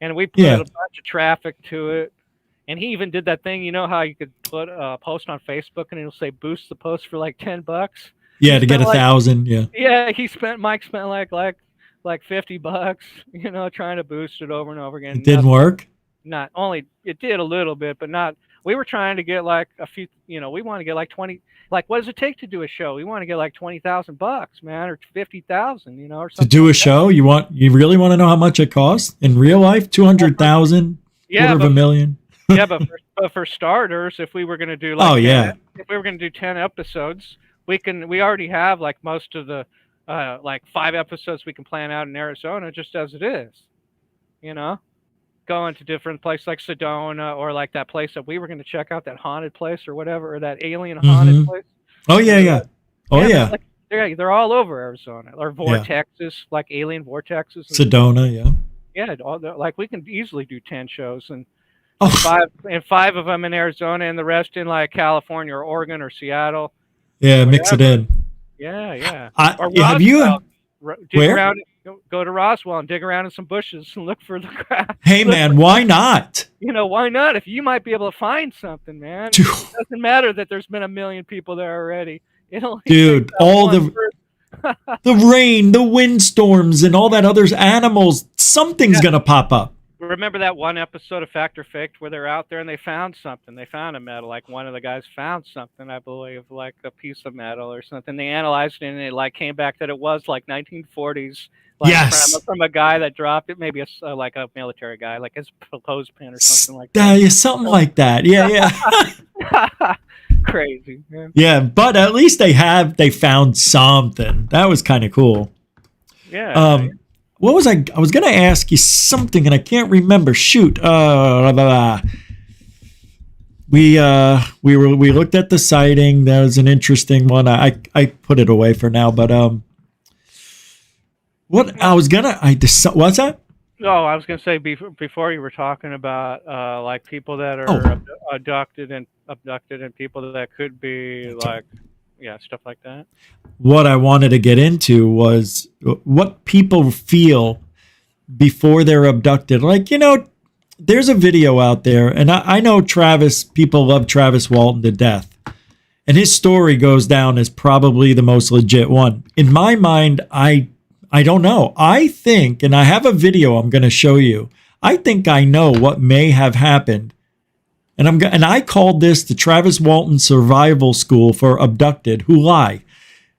and we put a bunch of traffic to it. And he even did that thing. You know how you could put a post on Facebook and it'll say boost the post for like $10. Yeah, to get 1,000. Yeah. Yeah, Mike spent like $50, you know, trying to boost it over and over again. It didn't work. Not only it did a little bit, but not. We were trying to get like a few. You know, we want to get like 20. Like, what does it take to do a show? We want to get like $20,000, man, or 50,000. You know, or something. To do a show, you really want to know how much it costs in real life? 200,000, $250,000. Yeah, but for starters, if we were going to do like if we were going to do 10 episodes, we already have like most of the like 5 episodes we can plan out in Arizona just as it is. You know, going to different places like Sedona or like that place that we were going to check out, that haunted place or whatever, or that alien haunted place. Oh yeah. Like, they're all over Arizona, or vortexes, like alien vortexes. Sedona, yeah, like we can easily do 10 shows and. Five of them in Arizona and the rest in like California or Oregon or Seattle. Yeah, mix it in. Yeah. Or have you go to Roswell and dig around in some bushes and look for the crap. Hey man, why not? You know, why not? If you might be able to find something, man. It doesn't matter that there's been 1 million people there already. Dude, all the rain, the windstorms, and all that other animals, something's gonna pop up. Remember that one episode of Fact or Faked where they're out there and they found something? They found a metal. Like one of the guys found something, I believe, like a piece of metal or something. They analyzed it and it like came back that it was like 1940s. Like from a guy that dropped it, maybe like a military guy, like his clothespin or something like that. Yeah, something like that. Yeah. Crazy. Man. Yeah, but at least they found something. That was kind of cool. Yeah. What was I was going to ask you something and I can't remember. Shoot. We looked at the sighting. That was an interesting one. I put it away for now, but what's that? Oh, I was going to say before you were talking about like people that are abducted and people that could be like stuff like that. What I wanted to get into was what people feel before they're abducted. Like, you know, there's a video out there, and I know people love Travis Walton to death. And his story goes down as probably the most legit one. In my mind, I don't know. I think, and I have a video I'm going to show you, I think I know what may have happened. And I called this the Travis Walton Survival School for Abducted Who Lie.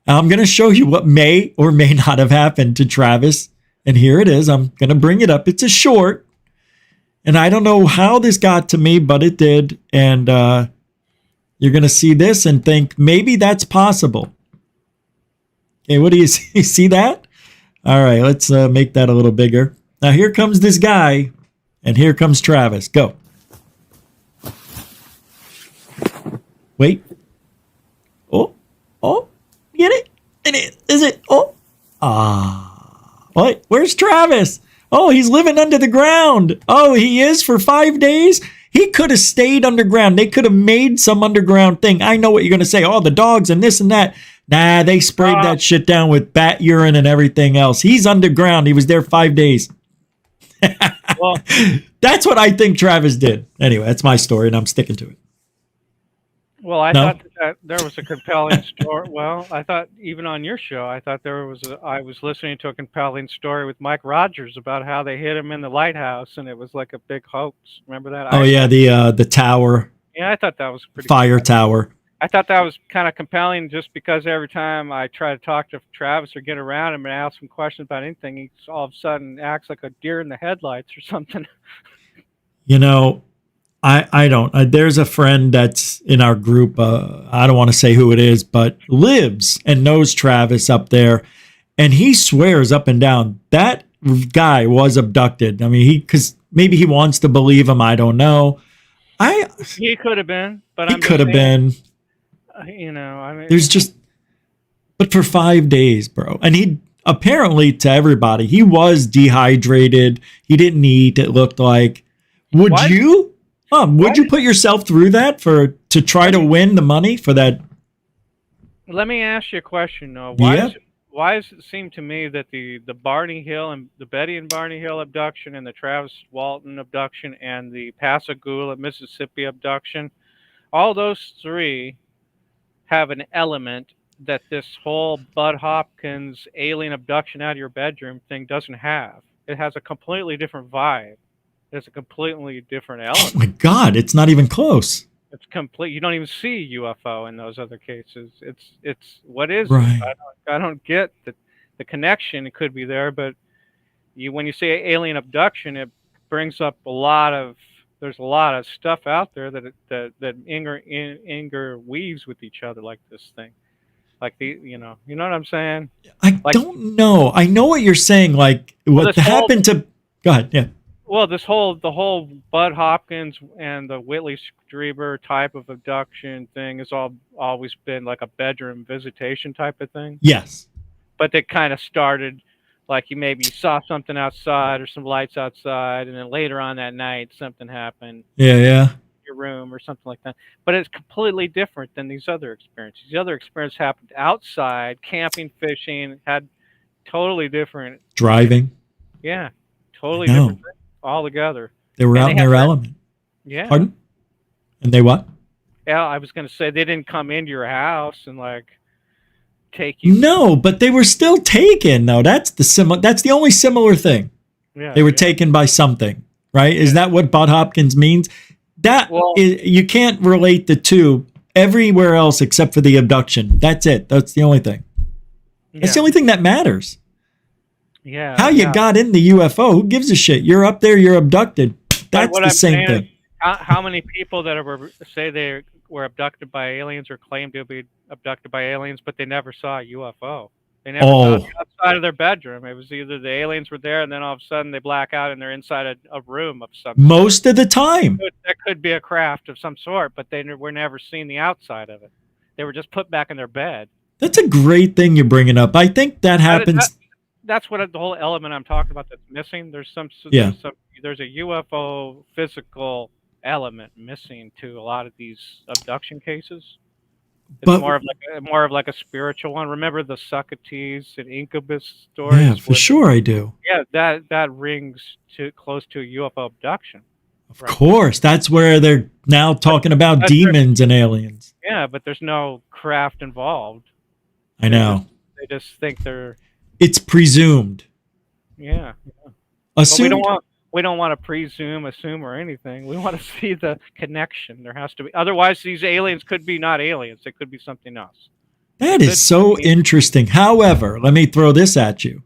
I'm going to show you what may or may not have happened to Travis. And here it is. I'm going to bring it up. It's a short. And I don't know how this got to me, but it did. And you're going to see this and think, maybe that's possible. Okay, what do you see? See that? All right, let's make that a little bigger. Now here comes this guy, and here comes Travis. Go. Wait. Oh, get it? Is it? What? Where's Travis? Oh, he's living under the ground. Oh, he is for 5 days? He could have stayed underground. They could have made some underground thing. I know what you're going to say. Oh, the dogs and this and that. Nah, they sprayed that shit down with bat urine and everything else. He's underground. He was there 5 days. Well, that's what I think Travis did. Anyway, that's my story, and I'm sticking to it. Well, I thought that there was a compelling story. Well, I thought even on your show, I thought I was listening to a compelling story with Mike Rogers about how they hit him in the lighthouse, and it was like a big hoax. Remember that? Oh, yeah, the tower. Yeah, I thought that was pretty fire tower. I thought that was kind of compelling just because every time I try to talk to Travis or get around him and ask him questions about anything, he all of a sudden acts like a deer in the headlights or something. You know, I don't. There's a friend that's in our group. I don't want to say who it is, but lives and knows Travis up there. And he swears up and down that guy was abducted. I mean, because maybe he wants to believe him. I don't know. He could have been, but He I'm could just have saying, been. I mean, There's just, but for 5 days, bro. And he apparently, to everybody, he was dehydrated. He didn't eat. It looked like. Would What? you? Would you put yourself through that to try to win the money for that? let me ask you a question, though. Yeah. Why does it seem to me that the Barney Hill and the Betty and Barney Hill abduction and the Travis Walton abduction and the Pascagoula, Mississippi abduction, all those three have an element that this whole Bud Hopkins alien abduction out of your bedroom thing doesn't have. It has a completely different vibe. It's a completely different Oh element. my God, it's not even close. It's complete. You don't even see UFO in those other cases. It's what is Right. it? I don't get the connection. It could be there, but when you say alien abduction, it brings up there's a lot of stuff out there that interweaves with each other like this thing, like you know what I'm saying? I Like- don't know. I know what you're saying. Like what this whole- happened to. Go ahead. Yeah. Well, the whole Bud Hopkins and the Whitley Strieber type of abduction thing has always been like a bedroom visitation type of thing. Yes. But they kind of started like you maybe saw something outside or some lights outside, and then later on that night something happened Yeah. Yeah. in your room or something like that. But it's completely different than these other experiences. The other experience happened outside, camping, fishing, had totally different. Driving. Yeah, totally I know. different thing altogether. They were And out they in have their that- element. Yeah. Pardon? And they what? Yeah, I was going to say they didn't come into your house and like take you. No, but they were still taken though. That's the only similar thing. Yeah, They were yeah. taken by something, right? Is that what Bud Hopkins means? Well- You can't relate the two everywhere else except for the abduction. That's it. That's the only thing. That's the Yeah. only thing that matters. Yeah. How you yeah. got in the UFO? Who gives a shit? You're up there. You're abducted. That's what the I'm same saying is, thing. How many people that say they were abducted by aliens or claim to be abducted by aliens, but they never saw a UFO? They never saw it outside of their bedroom. It was either the aliens were there, and then all of a sudden they black out and they're inside a room of some Most of the time. That could be a craft of some sort, but they were never seen the outside of it. They were just put back in their bed. That's a great thing you're bringing up. I think that happens. That's what the whole element I'm talking about that's missing. There's Yeah. there's a UFO physical element missing to a lot of these abduction cases. It's But- more of like a spiritual one. Remember the Socrates and Incubus stories? Yeah, for where- sure I do. Yeah, that rings too close to a UFO abduction. Of course. That's where they're now talking about That's where- demons and aliens. Yeah, but there's no craft involved. I know. They just think they're It's presumed. yeah. But we Assumed. don't want to assume or anything. We want to see the connection. There has to be. Otherwise, these aliens could be not aliens. They could be something else. That is so interesting. However, let me throw this at you.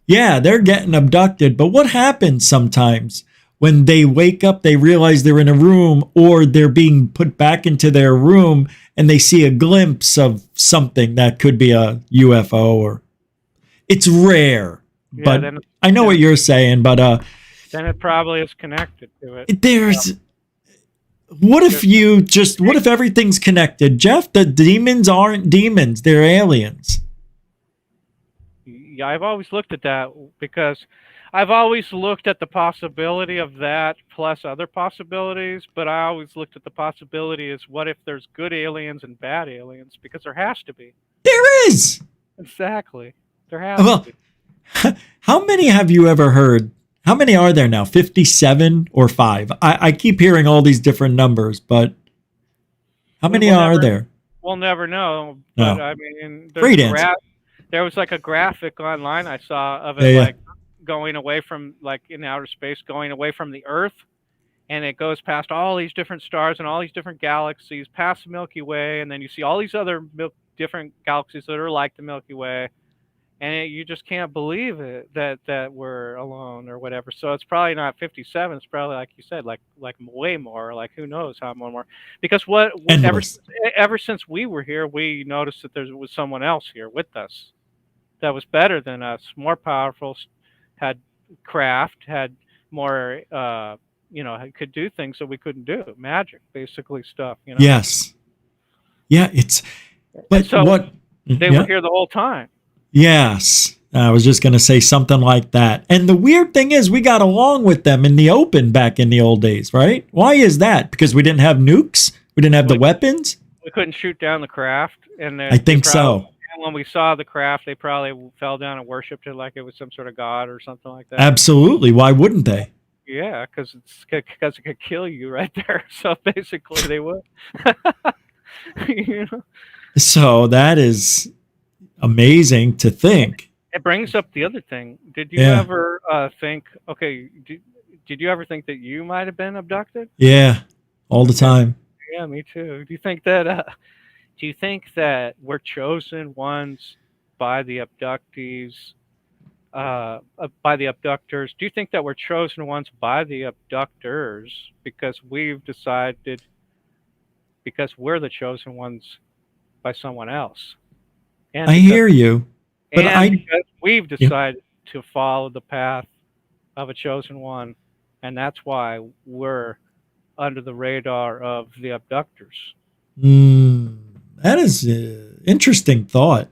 Yeah, they're getting abducted, but what happens sometimes when they wake up, they realize they're in a room or they're being put back into their room and they see a glimpse of something that could be a UFO or it's rare. Yeah, But then- I know what you're saying, but Then it probably is connected to it. there's what if everything's connected? Jeff, the demons aren't demons, they're aliens. Yeah, I've always looked at that because I've always looked at the possibility of that plus other possibilities, but I always looked at the possibility as what if there's good aliens and bad aliens, because there has to be. There is. Exactly. There has Well, to be. how many have you ever heard? How many are there now? 57 or 5? I keep hearing all these different numbers, but how many will are never- there? We'll never know. But No. I mean, Great answer. there was like a graphic online I saw of it, Yeah, yeah. like going away from, like in outer space, going away from the Earth, and it goes past all these different stars and all these different galaxies, past the Milky Way, and then you see all these other different galaxies that are like the Milky Way, and you just can't believe it that we're alone or whatever. So it's probably not 57. It's probably, like you said, like way more. Like who knows how more? Because Endless. ever since we were here, we noticed that there was someone else here with us. that was better than us, more powerful, had craft, had more, could do things that we couldn't do. Magic, basically stuff, Yes. Yeah, but so what? They yeah. were here the whole time. Yes. I was just going to say something like that. And the weird thing is, we got along with them in the open back in the old days, right? Why is that? Because we didn't have nukes? We didn't have the weapons? We couldn't shoot down the craft. And I think so. And when we saw the craft, they probably fell down and worshipped it like it was some sort of god or something like that. Absolutely. Why wouldn't they? Yeah, because it could kill you right there. So basically, they would. So that is amazing to think. It brings up the other thing. Did you ever think? Okay, did you ever think that you might have been abducted? Yeah, all the time. Yeah, me too. Do you think that? Do you think that we're chosen ones by the abductees? By the abductors? Do you think that we're chosen ones by the abductors because we've decided? Because we're the chosen ones by someone else. And I hear you, but because we've decided to follow the path of a chosen one, and that's why we're under the radar of the abductors. That is an interesting thought.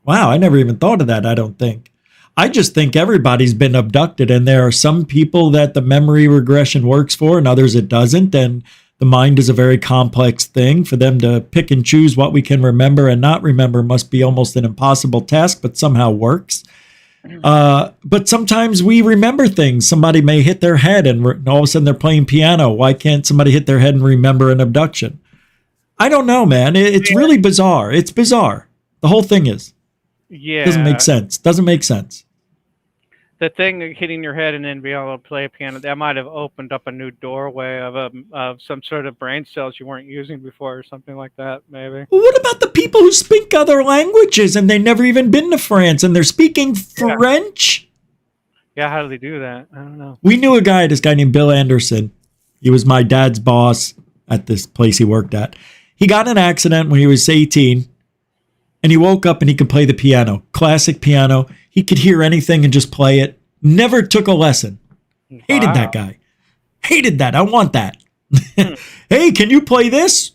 Wow, I never even thought of that, I don't think. I just think everybody's been abducted, and there are some people that the memory regression works for and others it doesn't, and the mind is a very complex thing. For them to pick and choose what we can remember and not remember must be almost an impossible task, but somehow works. But sometimes we remember things. Somebody may hit their head and all of a sudden they're playing piano. Why can't somebody hit their head and remember an abduction? I don't know, man. It's really bizarre. It's bizarre. The whole thing is. Yeah. Doesn't make sense. Doesn't make sense. The thing hitting your head and then being able to play a piano, that might have opened up a new doorway of some sort of brain cells you weren't using before or something like that, maybe. Well, what about the people who speak other languages and they never even been to France and they're speaking French? Yeah, how do they do that? I don't know. We knew this guy named Bill Anderson. He was my dad's boss at this place he worked at. He got in an accident when he was 18 and he woke up and he could play the piano, classic piano. He could hear anything and just play it. Never took a lesson. Hated that guy. Hated that. I want that. Hey, can you play this?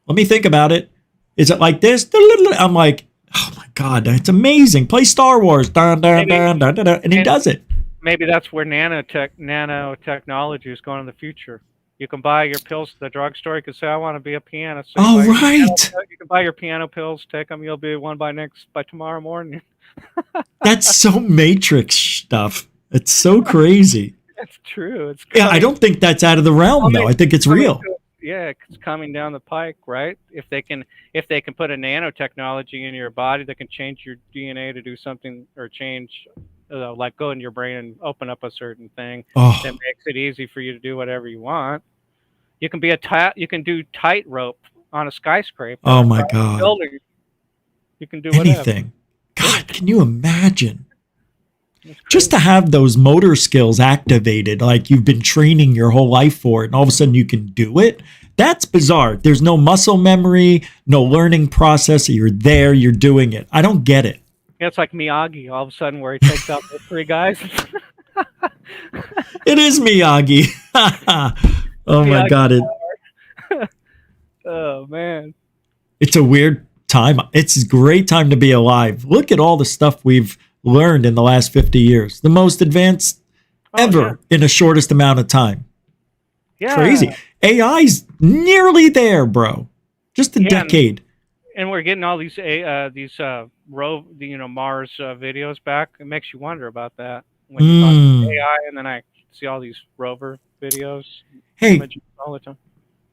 Let me think about it. Is it like this? I'm like, oh my God, that's amazing. Play Star Wars. Dun, dun, dun, dun, dun, dun, and he does it. Maybe that's where nanotechnology is going in the future. You can buy your pills at the drugstore. You can say, I want to be a pianist. So right. You can buy your piano pills, take them. You'll be one by tomorrow morning. That's so Matrix stuff. It's so crazy. That's true. I don't think that's out of the realm, though. I think it's real. It's coming down the pike, right? If they can put a nanotechnology in your body that can change your DNA to do something or change, like go in your brain and open up a certain thing that makes it easy for you to do whatever you want. You can you can do tightrope on a skyscraper. Oh my God! Building. You can do whatever. Anything. God, can you imagine? Just to have those motor skills activated, like you've been training your whole life for it, and all of a sudden you can do it. That's bizarre. There's no muscle memory, no learning process. You're there, you're doing it. I don't get it. Yeah, it's like Miyagi all of a sudden where he takes out the three guys. It is Miyagi. Oh my God. Oh man. It's a weird time. It's a great time to be alive. Look at all the stuff we've learned in the last 50 years. The most advanced ever in the shortest amount of time. Yeah. Crazy. AI's nearly there, bro. Just a decade. And we're getting all these Mars videos back. It makes you wonder about that when you talk about AI, and then I see all these rover videos. Images all the time.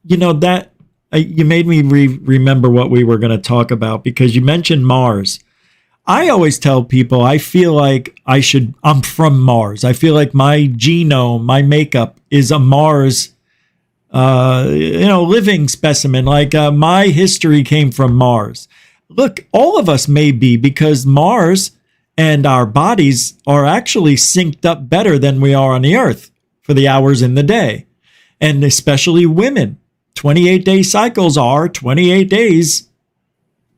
You know that you made me remember what we were going to talk about because you mentioned Mars. I always tell people I feel like I'm from Mars. I feel like my genome, my makeup is a Mars, living specimen. Like my history came from Mars. Look, all of us may be because Mars and our bodies are actually synced up better than we are on the Earth for the hours in the day. And especially women. 28-day cycles are 28 days,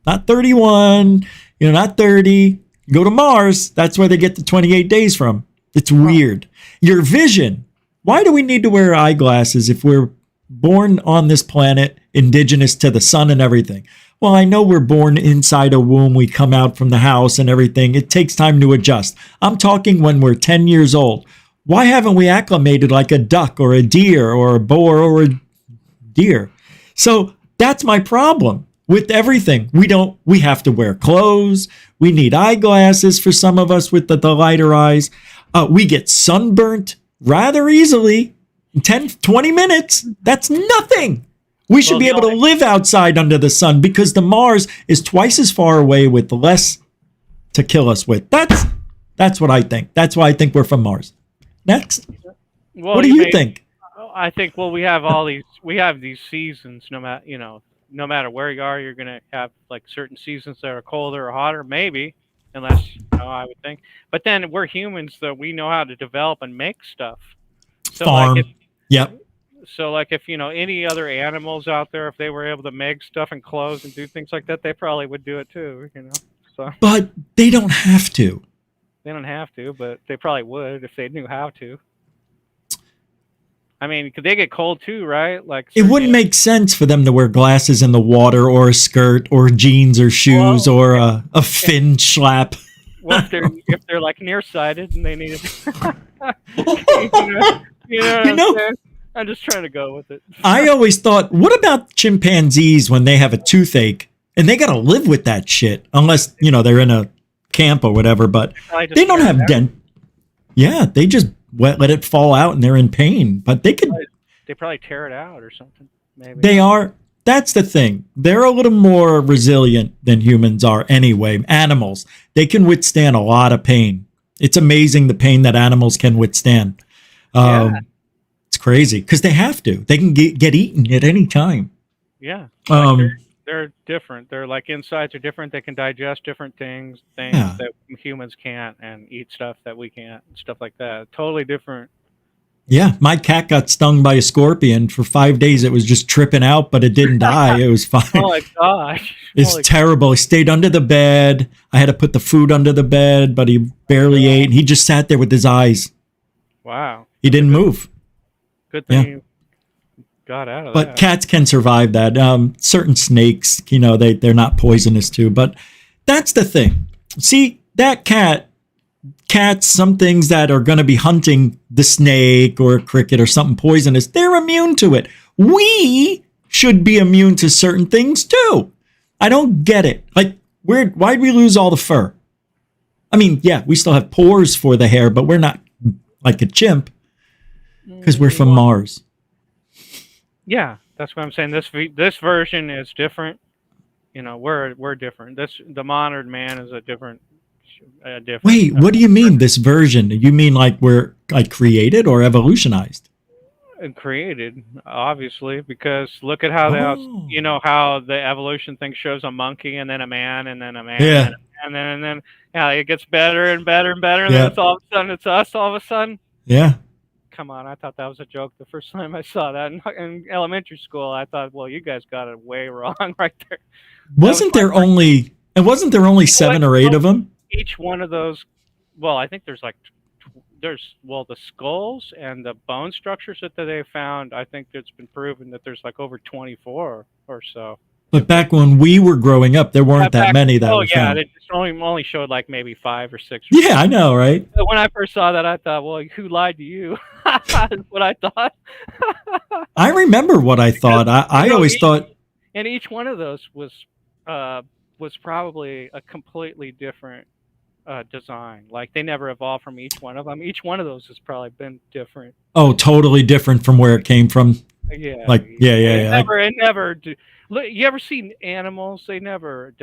not 31. Not 30, Go to Mars, that's where they get the 28 days from. It's weird. Your vision. Why do we need to wear eyeglasses if we're born on this planet, indigenous to the sun and everything? Well, I know we're born inside a womb. We come out from the house and everything. It takes time to adjust. I'm talking when we're 10 years old. Why haven't we acclimated like a duck or a deer or a boar or a deer? So that's my problem with everything. We have to wear clothes. We need eyeglasses for some of us with the lighter eyes. We get sunburnt rather easily. 10, 20 minutes. That's nothing. We should be able to live outside under the sun because the Mars is twice as far away with less to kill us with. That's what I think. That's why I think we're from Mars. Next. Well, what do you think? I think, well, we have these seasons, no matter where you are, you're going to have like certain seasons that are colder or hotter, maybe, unless, I would think. But then we're humans, though, we know how to develop and make stuff. So Farm. Yep. So like if, any other animals out there, if they were able to make stuff and clothes and do things like that, they probably would do it too, So But they don't have to. They don't have to, but they probably would if they knew how to. I mean, could they get cold too, right? Like it wouldn't make sense for them to wear glasses in the water or a skirt or jeans or shoes or a fin schlap. Well, if they're like nearsighted and they need I'm just trying to go with it. I always thought, what about chimpanzees when they have a toothache and they got to live with that shit unless, they're in a camp or whatever, but they don't have Yeah, they just let it fall out and they're in pain, but they probably tear it out or something. Maybe. They are. That's the thing. They're a little more resilient than humans are anyway. Animals, they can withstand a lot of pain. It's amazing the pain that animals can withstand. It's crazy because they have to. They can get eaten at any time. Yeah. They're different. They're like insides are different. They can digest different things that humans can't, and eat stuff that we can't, and stuff like that. Totally different. Yeah, my cat got stung by a scorpion. For 5 days, it was just tripping out, but it didn't die. It was fine. Oh my gosh. It's terrible. He stayed under the bed. I had to put the food under the bed, but he barely ate. And he just sat there with his eyes. Wow. He didn't move. Good thing you got out of that. But cats can survive that. Certain snakes, they're not poisonous too. But that's the thing. See, that cats, some things that are going to be hunting the snake or a cricket or something poisonous, they're immune to it. We should be immune to certain things too. I don't get it. Like, why'd we lose all the fur? I mean, yeah, we still have pores for the hair, but we're not like a chimp because we're from Mars. Yeah, that's what I'm saying. This version is different. We're different. The modern man is a different. Wait, what do you mean this version? You mean like we're like created or evolutionized? Created, obviously, because look at how how the evolution thing shows a monkey and then a man and then a man and then it gets better and better and better and then it's all of a sudden it's us all of a sudden. Yeah. Come on, I thought that was a joke the first time I saw that in elementary school. I thought, well, you guys got it way wrong right there. Wasn't there only 7 or 8 of them? Each one of those, well, I think there's the skulls and the bone structures that they found. I think it's been proven that there's like over 24 or so. But back when we were growing up, there weren't that many that were found. It just only showed like maybe 5 or 6. Yeah, I know, right? When I first saw that, I thought, well, who lied to you? That's what I thought. I remember what I thought. I always thought. And each one of those was probably a completely different design. Like they never evolved from each one of them. Each one of those has probably been different. Oh, totally different from where it came from. Yeah. Like yeah. It never. Look, you ever seen animals? They never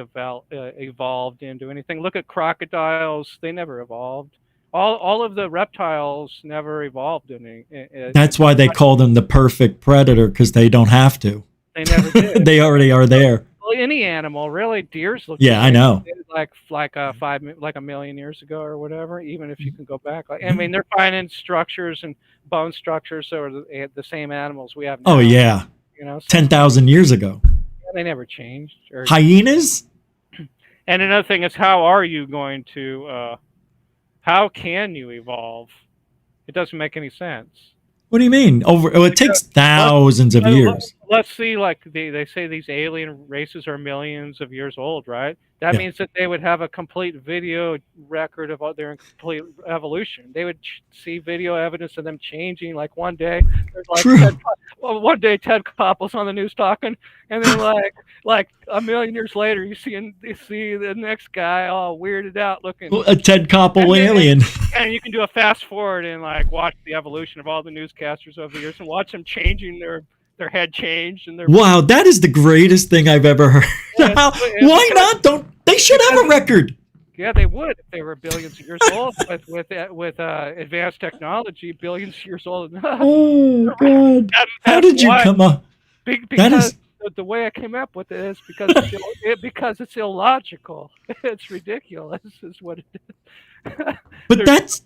evolved into anything. Look at crocodiles. They never evolved. All of the reptiles never evolved in That's why they call them the perfect predator, because they don't have to. They never did. They already are there. Well, any animal, really. Deers look. Yeah, I know. Like a million years ago or whatever. Even if you can go back, I mean, they're finding structures and bone structures that are the same animals we have now. Oh yeah. So 10,000 years ago. They never changed. Hyenas? And another thing is, how are you going to? How can you evolve? It doesn't make any sense. What do you mean? It takes thousands of years. Let's see, like they say these alien races are millions of years old, right? That Yeah. means that they would have a complete video record of their complete evolution. They would see video evidence of them changing. Like one day, there's like True. one day Ted Koppel's on the news talking, and then like a million years later, you see the next guy all weirded out looking. A Ted Koppel alien. And you can do a fast forward and like watch the evolution of all the newscasters over the years and watch them changing their head change and their Wow, that is the greatest thing I've ever heard. Why not? They should have a record. Yeah, they would if they were billions of years old with advanced technology, billions of years old. Oh God! How did you come up? Because the way I came up with it is because it's illogical. It's ridiculous, is what it is. But that's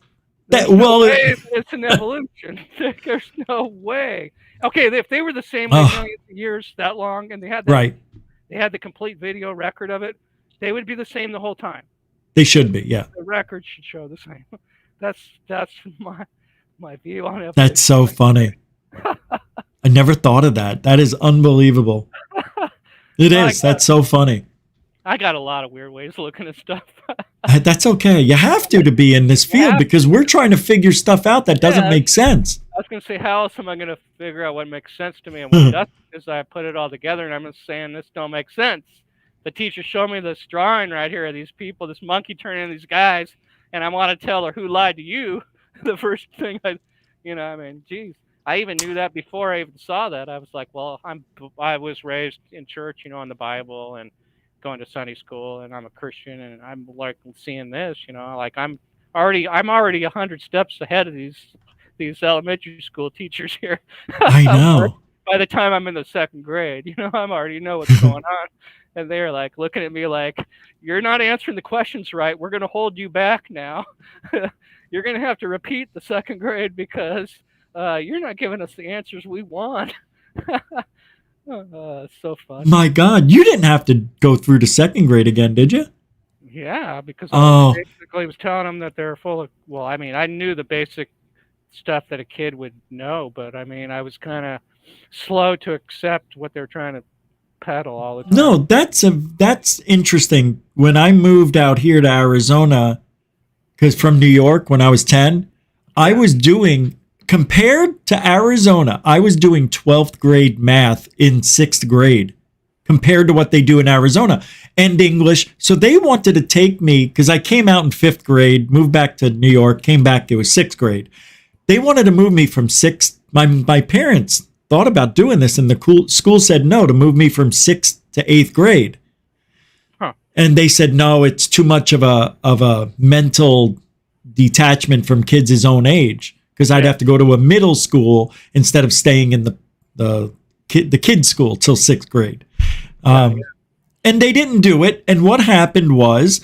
that. No Well, way it's an evolution. There's no way. Okay, if they were the same way millions of years that long, and they had they had the complete video record of it, they would be the same the whole time. They should be, yeah. The record should show the same. That's my view on it. That's so funny. I never thought of that. That is unbelievable. It is. That's so funny. I got a lot of weird ways of looking at stuff. That's okay. You have to be in this field because we're trying to figure stuff out that doesn't make sense. I was going to say, how else am I going to figure out what makes sense to me? And what doesn't is I put it all together, and I'm just saying this don't make sense. The teacher showed me this drawing right here of these people, this monkey turning these guys, and I want to tell her who lied to you. The first thing geez. I even knew that before I even saw that. I was like, well, I was raised in church, in the Bible and going to Sunday school, and I'm a Christian, and I'm like seeing this, like I'm already 100 steps ahead of these elementary school teachers here. I know. By the time I'm in the second grade, I already know what's going on. And they're like looking at me like, you're not answering the questions right. We're going to hold you back now. You're going to have to repeat the second grade because you're not giving us the answers we want. So fun. My God, you didn't have to go through to second grade again, did you? Yeah, because I basically was telling them that they're full of, well, I mean, I knew the basic stuff that a kid would know, but I mean, I was kind of slow to accept what they're trying to peddle all the time. No, that's interesting. When I moved out here to Arizona, because from New York when I was 10, I was doing, compared to Arizona, I was doing 12th grade math in 6th grade compared to what they do in Arizona, and English. So they wanted to take me, because I came out in 5th grade, moved back to New York, came back, it was 6th grade. They wanted to move me from 6th, my parents thought about doing this, and the school said no, to move me from 6th to 8th grade. Huh. And they said, no, it's too much of a mental detachment from kids his own age, because I'd have to go to a middle school instead of staying in the kids school till 6th grade. And they didn't do it. And what happened was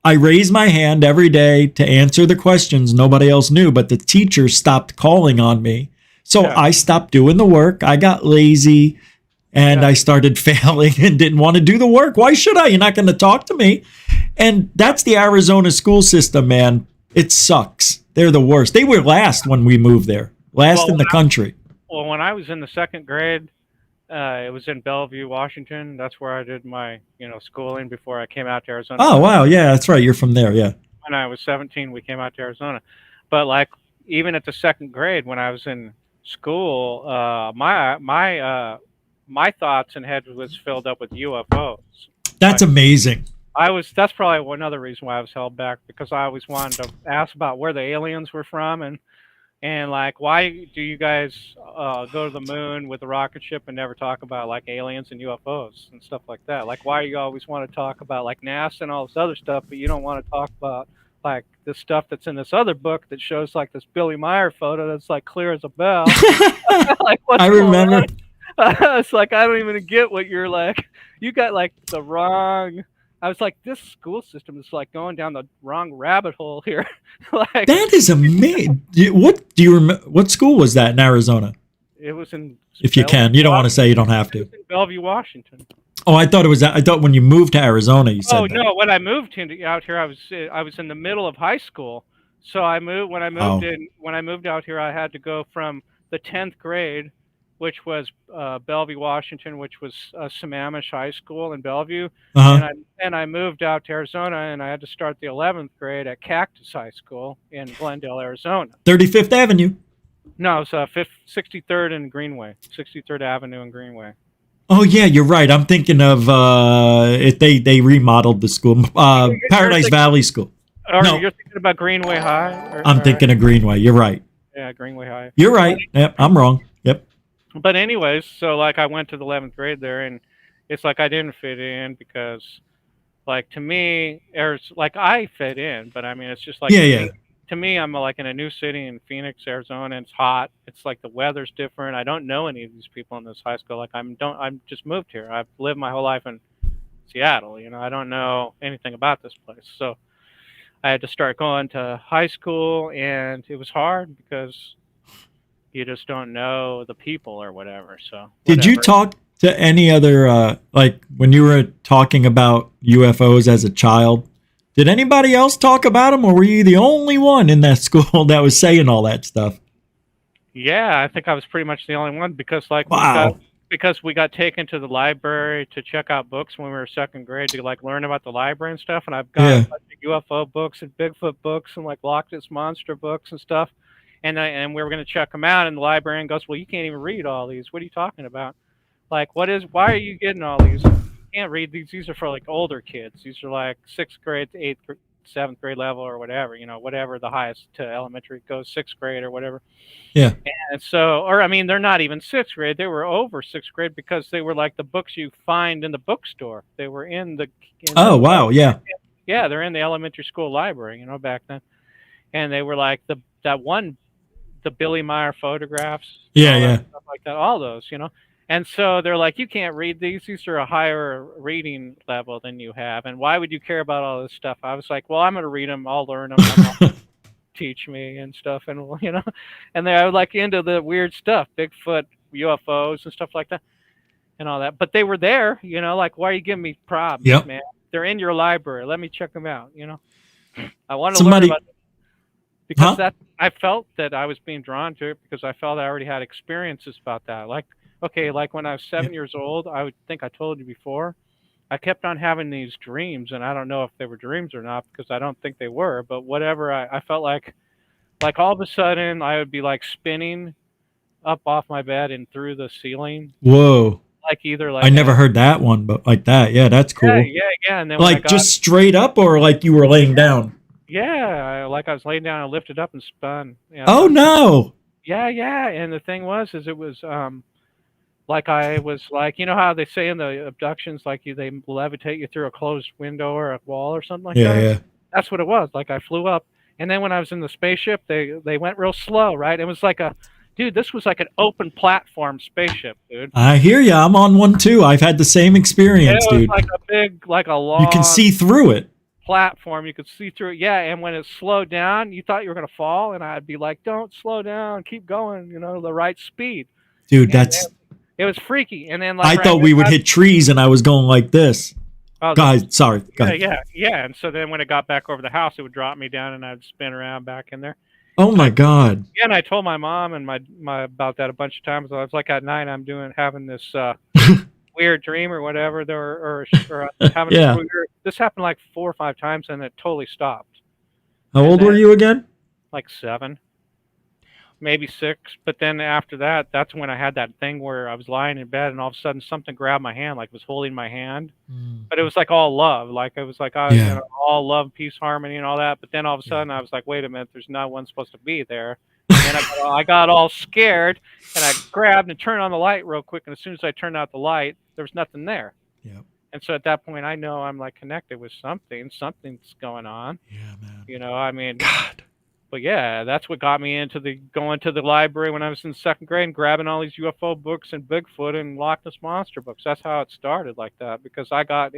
I raised my hand every day to answer the questions. Nobody else knew, but the teacher stopped calling on me. So I stopped doing the work. I got lazy and I started failing and didn't want to do the work. Why should I? You're not going to talk to me. And that's the Arizona school system, man. It sucks. They're the worst. They were last when we moved there, last in the country. Well, when I was in the second grade, it was in Bellevue, Washington. That's where I did my, schooling before I came out to Arizona. Oh, wow. Yeah, that's right. You're from there. Yeah. When I was 17, we came out to Arizona. But like, even at the second grade, when I was in school, my thoughts and head was filled up with UFOs. That's amazing. That's probably one other reason why I was held back, because I always wanted to ask about where the aliens were from and like, why do you guys go to the moon with a rocket ship and never talk about like aliens and UFOs and stuff like that? Like, why do you always want to talk about like NASA and all this other stuff, but you don't want to talk about like this stuff that's in this other book that shows like this Billy Meyer photo that's like clear as a bell. Like, I remember. It's like, I don't even get what you're like. You got like the wrong. I was like, this school system is like going down the wrong rabbit hole here. Like, that is amazing. What do you remember? What school was that in Arizona? It was in. If you can, you don't want to say, you don't have to. It was in Bellevue, Washington. Oh, I thought when you moved to Arizona, you said Oh that. no, when I moved out here, I was in the middle of high school. So I moved when I moved Oh. when I moved out here, I had to go from the 10th grade, which was Bellevue, Washington, which was Sammamish High School in Bellevue, Uh-huh. and I moved out to Arizona, and I had to start the 11th grade at Cactus High School in Glendale, Arizona. 35th Avenue. No, it's 63rd and Greenway, 63rd Avenue and Greenway. Oh yeah, you're right. I'm thinking of they remodeled the school, Paradise Valley School. Or No. you're thinking about Greenway High? I'm thinking of Greenway. You're right. Yeah, Greenway High. You're right. Yep, I'm wrong. Yep. But anyways, so like I went to the 11th grade there, and it's like I didn't fit in because, like, to me, there's like I fit in, but I mean it's just like Yeah. to me, I'm like in a new city in Phoenix, Arizona, and it's hot. It's like the weather's different. I don't know any of these people in this high school. Like I'm just moved here. I've lived my whole life in Seattle. You know, I don't know anything about this place. So I had to start going to high school, and it was hard because you just don't know the people or whatever. So Did you whatever. talk to any other like when you were talking about UFOs as a child? Did anybody else talk about them, or were you the only one in that school that was saying all that stuff? Yeah, I think I was pretty much the only one because like Wow. we got taken to the library to check out books when we were second grade to like learn about the library and stuff. And I've got Yeah. a bunch of UFO books and Bigfoot books and like Loch Ness Monster books and stuff. And we were going to check them out, and the librarian goes, "Well, you can't even read all these. What are you talking about? Like, why are you getting all these? You can't read these. These are for like older kids. These are like sixth grade to seventh grade level or whatever, you know, whatever the highest to elementary goes, sixth grade or whatever." Yeah. And so, or I mean, they're not even sixth grade. They were over sixth grade because they were like the books you find in the bookstore. They were Oh wow. Yeah. yeah, they're in the elementary school library, you know, back then. And they were like the Billy Meyer photographs, Yeah. all that Yeah. stuff like that, all those, you know. And so they're like, you can't read these. These are a higher reading level than you have. And why would you care about all this stuff? I was like, well, I'm going to read them. I'll learn them. Teach me and stuff. And, you know, and they were like into the weird stuff, Bigfoot, UFOs and stuff like that and all that. But they were there, you know, like, why are you giving me problems, Yep. man? They're in your library. Let me check them out, you know. I want to Somebody- learn about because Huh? I felt that I was being drawn to it because I felt I already had experiences about that. Like, okay, like when I was 7 years old, I would think I told you before, I kept on having these dreams, and I don't know if they were dreams or not because I don't think they were, but whatever, I felt like all of a sudden I would be like spinning up off my bed and through the ceiling, Whoa. like either like I never heard that one, but like that. Yeah, that's cool. yeah. And then when I Like got, just straight up, or like you were laying down? like I was laying down and lifted up and spun. Yeah, Oh no. yeah. And the thing was, is it was like I was like, you know how they say in the abductions, like they levitate you through a closed window or a wall or something like Yeah. that. Yeah. That's what it was. Like I flew up, and then when I was in the spaceship, they went real slow, right? It was like this was like an open platform spaceship, dude. I hear you. I'm on one too. I've had the same experience, It was dude. like a big, like a long You can see through it. platform. You could see through it. Yeah, and when it slowed down, you thought you were gonna fall, and I'd be like, "Don't slow down, keep going, you know, the right speed." Dude, And that's it was freaky. And then like I right thought when we it would got- hit trees and I was going like this. oh, Guys, sorry. Go ahead. yeah. And so then when it got back over the house, it would drop me down, and I'd spin around back in there. Oh my God. Yeah, and I told my mom and my about that a bunch of times. I was like, at night, I'm having this weird dream or whatever, or having Yeah. this happened like 4 or 5 times, and it totally stopped. How old were you again? Like 7, maybe 6. But then after that, that's when I had that thing where I was lying in bed, and all of a sudden something grabbed my hand, like it was holding my hand. But it was like all love, like it was like Yeah. you know, all love, peace, harmony, and all that. But then all of a sudden, I was like, wait a minute, there's no one supposed to be there. And then I got all scared, and I grabbed and turned on the light real quick. And as soon as I turned out the light, there was nothing there. Yep. And so at that point, I know I'm like connected with something. Something's going on. Yeah, man. You know, I mean, God. but yeah, that's what got me into going to the library when I was in second grade and grabbing all these UFO books and Bigfoot and Loch Ness Monster books. That's how it started like that, because I got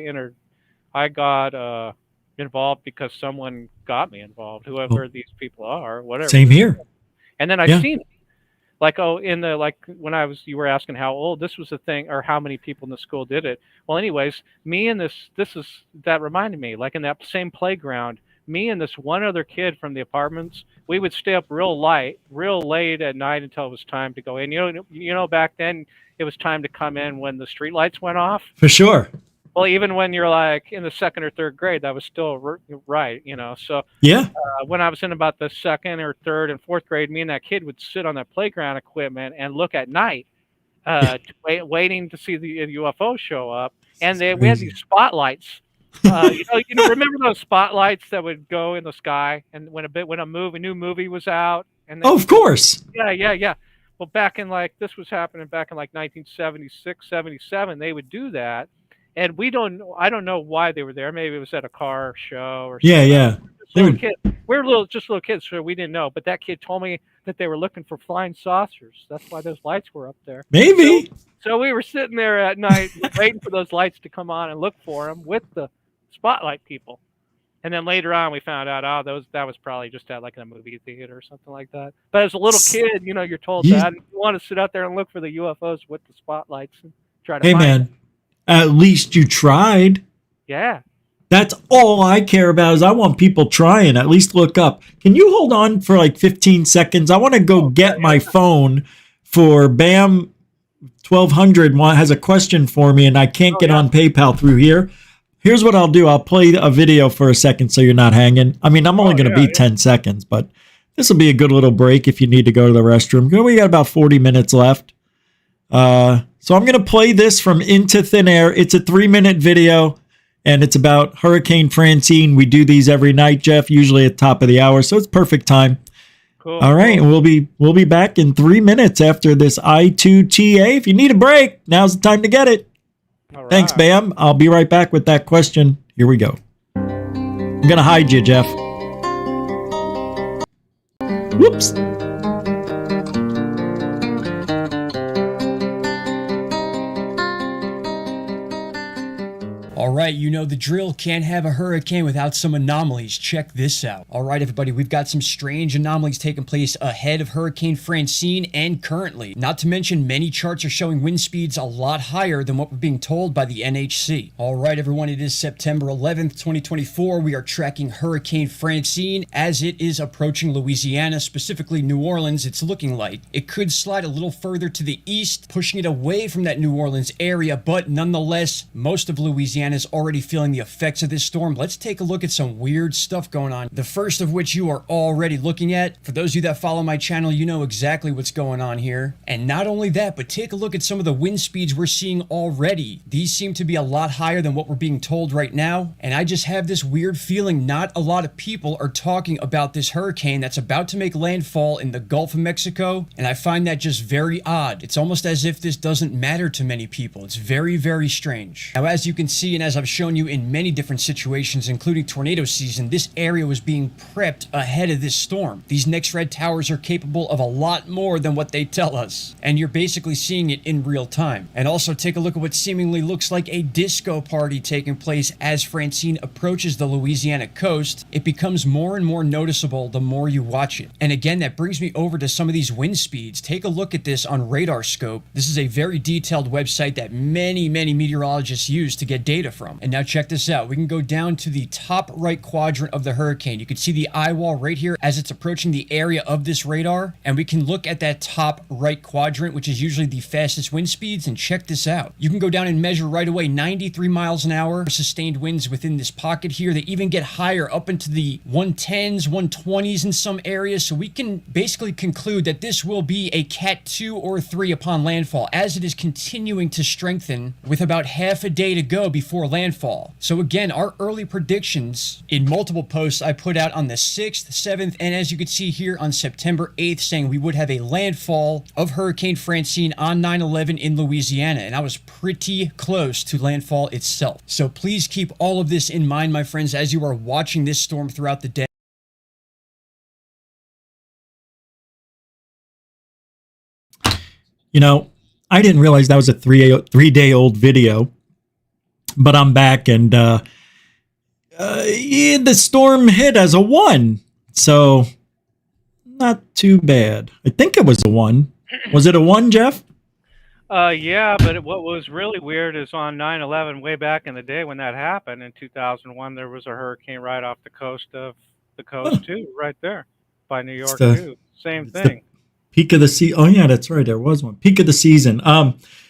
involved because someone got me involved, whoever these people are, whatever. Same here. And then I Yeah. seen it. Like, oh, in the, like, when you were asking how old this was a thing or how many people in the school did it. Well, anyways, me and that reminded me, like in that same playground, me and this one other kid from the apartments, we would stay up real late at night until it was time to go in. Back then it was time to come in when the street lights went off. For sure. Well, even when you're like in the second or third grade, that was still right, So Yeah. when I was in about the second or third and fourth grade, me and that kid would sit on that playground equipment and look at night, waiting to see the UFO show up. And we had these spotlights. Remember those spotlights that would go in the sky, and when a new movie was out, and then, Oh, of course. Yeah. Well, this was happening back in like 1976, 77. They would do that. And I don't know why they were there. Maybe it was at a car show or something. Yeah. We're just little kids, so we didn't know. But that kid told me that they were looking for flying saucers. That's why those lights were up there. Maybe. So we were sitting there at night waiting for those lights to come on and look for them with the spotlight people. And then later on, we found out, that was probably just at like a movie theater or something like that. But as a little kid, you're told that. And you want to sit out there and look for the UFOs with the spotlights and try to find them. At least you tried. Yeah. That's all I care about is I want people trying. At least look up. Can you hold on for like 15 seconds? I want to go get my phone for Bam 1200 has a question for me and I can't get on PayPal through here. Here's what I'll do. I'll play a video for a second so you're not hanging. I mean, I'm only going to be 10 seconds, but this will be a good little break if you need to go to the restroom. We got about 40 minutes left. So I'm going to play this from Into Thin Air. It's a 3-minute video, and it's about Hurricane Francine. We do these every night, Jeff, usually at the top of the hour, so it's perfect time. Cool. All right, and we'll be back in 3 minutes after this I2TA. If you need a break, now's the time to get it. All right. Thanks, Bam. I'll be right back with that question. Here we go. I'm going to hide you, Jeff. Whoops. All right, you know the drill. Can't have a hurricane without some anomalies. Check this out. All right, everybody, we've got some strange anomalies taking place ahead of Hurricane Francine and currently. Not to mention, many charts are showing wind speeds a lot higher than what we're being told by the NHC. All right, everyone, it is September 11th, 2024. We are tracking Hurricane Francine as it is approaching Louisiana, specifically New Orleans. It's looking like it could slide a little further to the east, pushing it away from that New Orleans area, but nonetheless, most of Louisiana is already feeling the effects of this storm. Let's take a look at some weird stuff going on. The first of which you are already looking at. For those of you that follow my channel, you know exactly what's going on here. And not only that, but take a look at some of the wind speeds we're seeing already. These seem to be a lot higher than what we're being told right now. And I just have this weird feeling not a lot of people are talking about this hurricane that's about to make landfall in the Gulf of Mexico. And I find that just very odd. It's almost as if this doesn't matter to many people. It's very, very strange. Now, as you can see, and as I've shown you in many different situations, including tornado season, this area was being prepped ahead of this storm. These next red towers are capable of a lot more than what they tell us, and you're basically seeing it in real time. And also take a look at what seemingly looks like a disco party taking place as Francine approaches the Louisiana coast. It becomes more and more noticeable the more you watch it. And again, that brings me over to some of these wind speeds. Take a look at this on Radar Scope. This is a very detailed website that many meteorologists use to get data from. And now check this out. We can go down to the top right quadrant of the hurricane. You can see the eye wall right here as it's approaching the area of this radar. And we can look at that top right quadrant, which is usually the fastest wind speeds. And check this out. You can go down and measure right away 93 miles an hour sustained winds within this pocket here. They even get higher up into the 110s, 120s in some areas. So we can basically conclude that this will be a Cat 2 or 3 upon landfall, as it is continuing to strengthen with about half a day to go before landfall. So again, our early predictions in multiple posts I put out on the 6th, 7th, and as you can see here on September 8th, saying we would have a landfall of Hurricane Francine on 9/11 in Louisiana, and I was pretty close to landfall itself. So please keep all of this in mind, my friends, as you are watching this storm throughout the day. You know, I didn't realize that was a three-day-old video, but I'm back, and yeah, the storm hit as a 1, so not too bad. I think it was a 1. Was it a 1, Jeff? Yeah, but what was really weird is on 9/11, way back in the day when that happened in 2001, there was a hurricane right off the coast too, right there by New York the- too. Same it's the thing. peak of the season. Oh yeah, that's right. There was one. Peak of the season.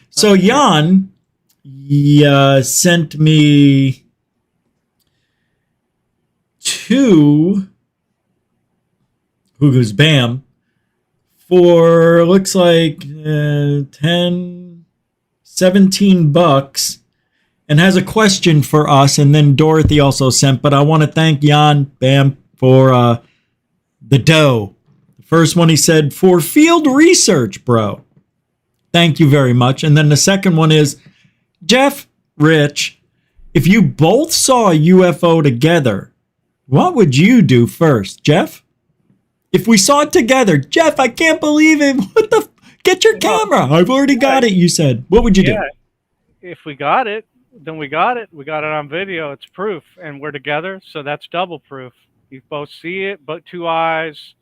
So Jan sent me 2 Hugo's Bam for looks like 10, 17 bucks, and has a question for us. And then Dorothy also sent, but I want to thank Jan Bam for the dough. The first one he said, for field research, bro. Thank you very much. And then the second one is, Jeff, Rich, if you both saw a UFO together, what would you do first? Jeff? If we saw it together, Jeff, I can't believe it. What the? Get your camera. I've already got it, you said. What would you do? If we got it, then we got it. We got it on video. It's proof. And we're together, so that's double proof. You both see it, but 2 eyes.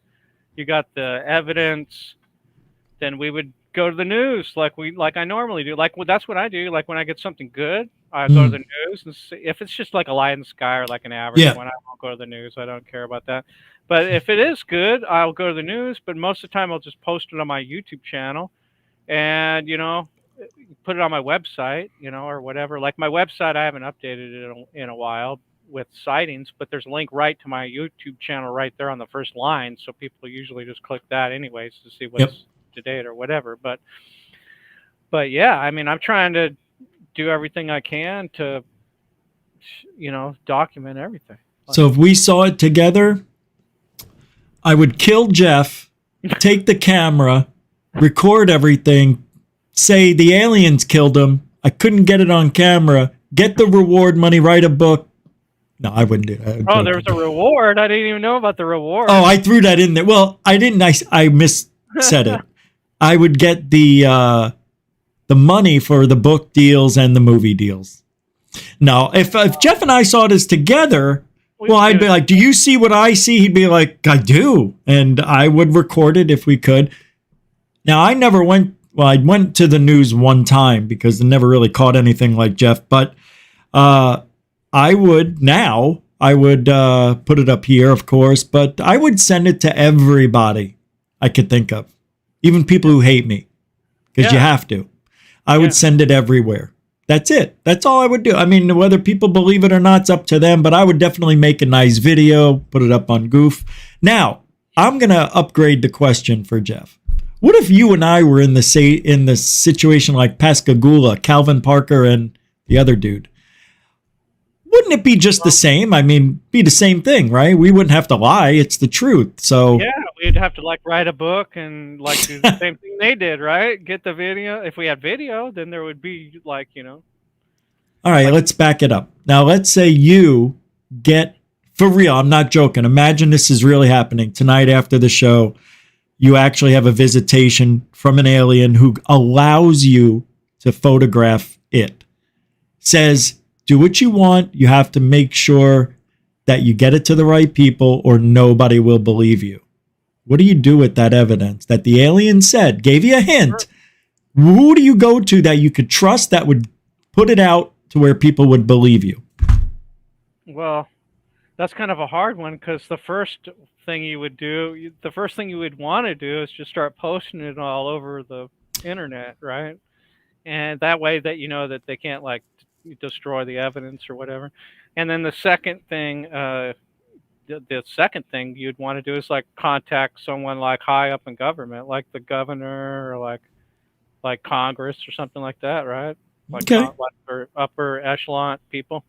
You got the evidence. Then we would go to the news like I normally do. That's what I do. Like when I get something good, I go to the news and see. If it's just like a light in the sky or like an average one, I won't go to the news. I don't care about that. But if it is good, I'll go to the news. But most of the time, I'll just post it on my YouTube channel, and put it on my website, or whatever. Like my website, I haven't updated it in a while with sightings, but there's a link right to my YouTube channel right there on the first line. So people usually just click that anyways to see what's to date or whatever. But yeah, I mean, I'm trying to do everything I can to, document everything. So if we saw it together, I would kill Jeff, take the camera, record everything, say the aliens killed him. I couldn't get it on camera. Get the reward money, write a book. No, I wouldn't do that. Oh, there was a reward. I didn't even know about the reward. Oh, I threw that in there. Well, I didn't. I missaid it. I would get the money for the book deals and the movie deals. No, if Jeff and I saw this together, well, I'd be like, do you see what I see? He'd be like, I do. And I would record it if we could. Now, I never went. Well, I went to the news one time because I never really caught anything like Jeff. But I would put it up here, of course. But I would send it to everybody I could think of, even people who hate me, because you have to. I would send it everywhere. That's it. That's all I would do. I mean, whether people believe it or not, it's up to them. But I would definitely make a nice video, put it up on Goof. Now, I'm going to upgrade the question for Jeff. What if you and I were in the situation like Pascagoula, Calvin Parker, and the other dude? Wouldn't it be just the same? I mean, be the same thing, right? We wouldn't have to lie. It's the truth. So yeah, we'd have to write a book and do the same thing they did, right? Get the video. If we had video, then there would be All right, let's back it up. Now, let's say you get, for real, I'm not joking. Imagine this is really happening tonight after the show. You actually have a visitation from an alien who allows you to photograph it. Says, do what you want. You have to make sure that you get it to the right people or nobody will believe you. What do you do with that evidence that the alien said, gave you a hint? Who do you go to that you could trust that would put it out to where people would believe you? Well, that's kind of a hard one because the first thing you would want to do is just start posting it all over the internet, right? And that way that that they can't destroy the evidence or whatever. And then the second thing, you'd want to do is contact someone high up in government, like the governor or like Congress or something like that, right? Or upper echelon people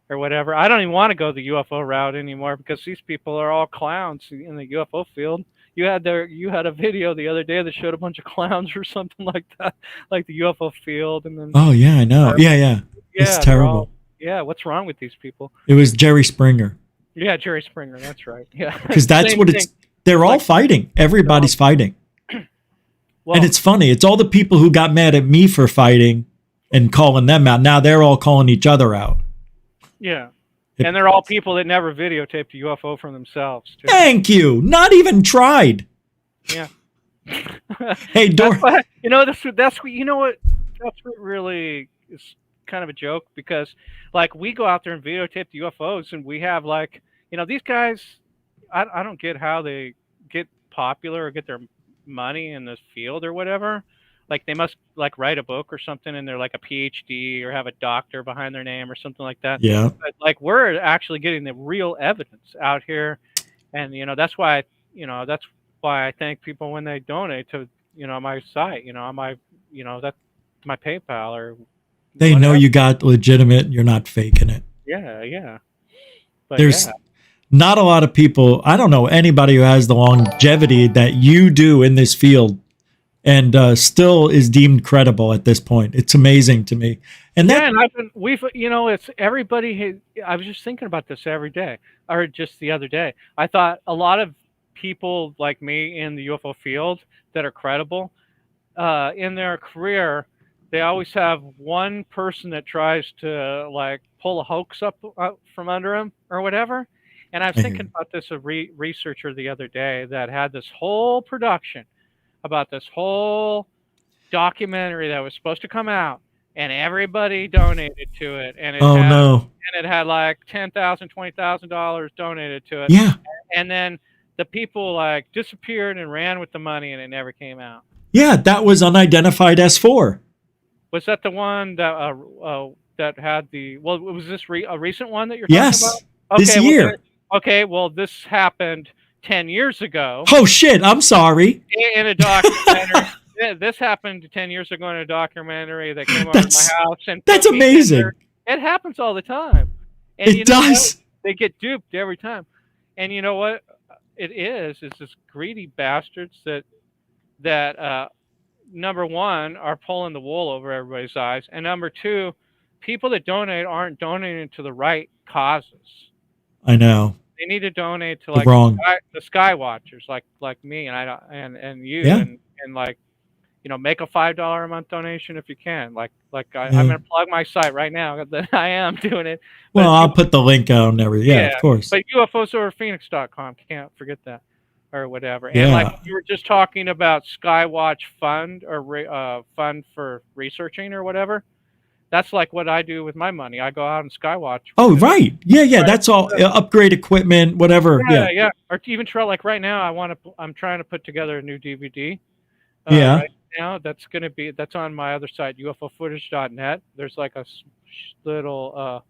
or whatever. I don't even want to go the UFO route anymore because these people are all clowns in the UFO field. You had a video the other day that showed a bunch of clowns or something like that, like the UFO field, and then. Oh yeah, I know. Yeah. It's terrible. What's wrong with these people? It was Jerry Springer. Yeah, Jerry Springer. That's right. Yeah. Because that's what it's. They're all fighting. Everybody's fighting. Well, and it's funny. It's all the people who got mad at me for fighting and calling them out. Now they're all calling each other out. Yeah. And they're all people that never videotaped a UFO from themselves, too. Thank you. Not even tried. Yeah. Hey, Dor. That's what, that's what really is kind of a joke because like we go out there and videotape the UFOs and we have like these guys. I don't get how they get popular or get their money in this field or whatever. Like they must like write a book or something and they're like a PhD or have a doctor behind their name or something like that. Yeah. But like we're actually getting the real evidence out here, and that's why that's why I thank people when they donate to my site, on my that's my PayPal or They know whatever. you got legitimate. You're not faking it. Yeah. But There's yeah. not a lot of people. I don't know anybody who has the longevity that you do in this field and still is deemed credible at this point. It's amazing to me. And Yeah, that, and it's everybody. I was just thinking about this every day, or just the other day. I thought a lot of people like me in the UFO field that are credible, in their career, they always have one person that tries to like pull a hoax up from under them or whatever. And I was I hear thinking you. about this a researcher the other day that had this whole production about this whole documentary that was supposed to come out, and everybody donated to it, and Oh no. it had like $10,000, $20,000 donated to it, Yeah. and then the people like disappeared and ran with the money, and it never came out. Yeah. That was unidentified S4. Was that the one that had the? Well, was this a recent one that you're talking Yes. about? This Well, year. well, this happened 10 years ago Oh shit. I'm sorry. in a documentary. Yeah, this happened 10 years ago in a documentary that came over to That's- my house. And That's put me in amazing. there. It happens all the time. And It you know what? does. They get duped every time. And you know what? It is this greedy bastards that number one are pulling the wool over everybody's eyes, and number two, people that donate aren't donating to the right causes. I know. They need to donate to The like wrong. the sky watchers, like me and I don't and you Yeah. and like make a $5 a month donation if you can. I'm Yeah. gonna plug my site right now that I am doing it. But Well, if I'll you- put the link out and everything. Yeah, Yeah, of course. but UFOsoverphoenix.com, can't forget that, or whatever. And Yeah. like you were just talking about Skywatch Fund or fund for researching or whatever. That's like what I do with my money. I go out and Skywatch. Oh, with it. right. Yeah. Right. That's all. Upgrade equipment, whatever. Yeah. Or even try like right now. I'm trying to put together a new DVD. Yeah. Right now, that's on my other site, UFOfootage.net. There's like a little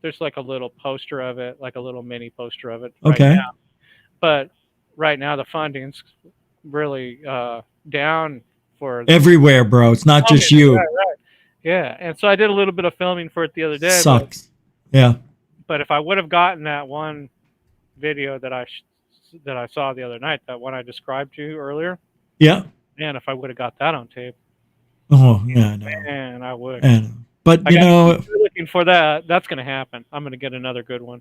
there's like a little poster of it, like a little mini poster of it. Okay. Right now. But right now the funding's really down for Everywhere, bro. It's not just you. Right. Yeah, and so I did a little bit of filming for it the other day. Sucks. Yeah. But if I would have gotten that one video that I saw the other night, that one I described to you earlier, Yeah. man, if I would have got that on tape, Oh, yeah, I know. man, I would. But, I you got- know, if you're looking for that, that's going to happen. I'm going to get another good one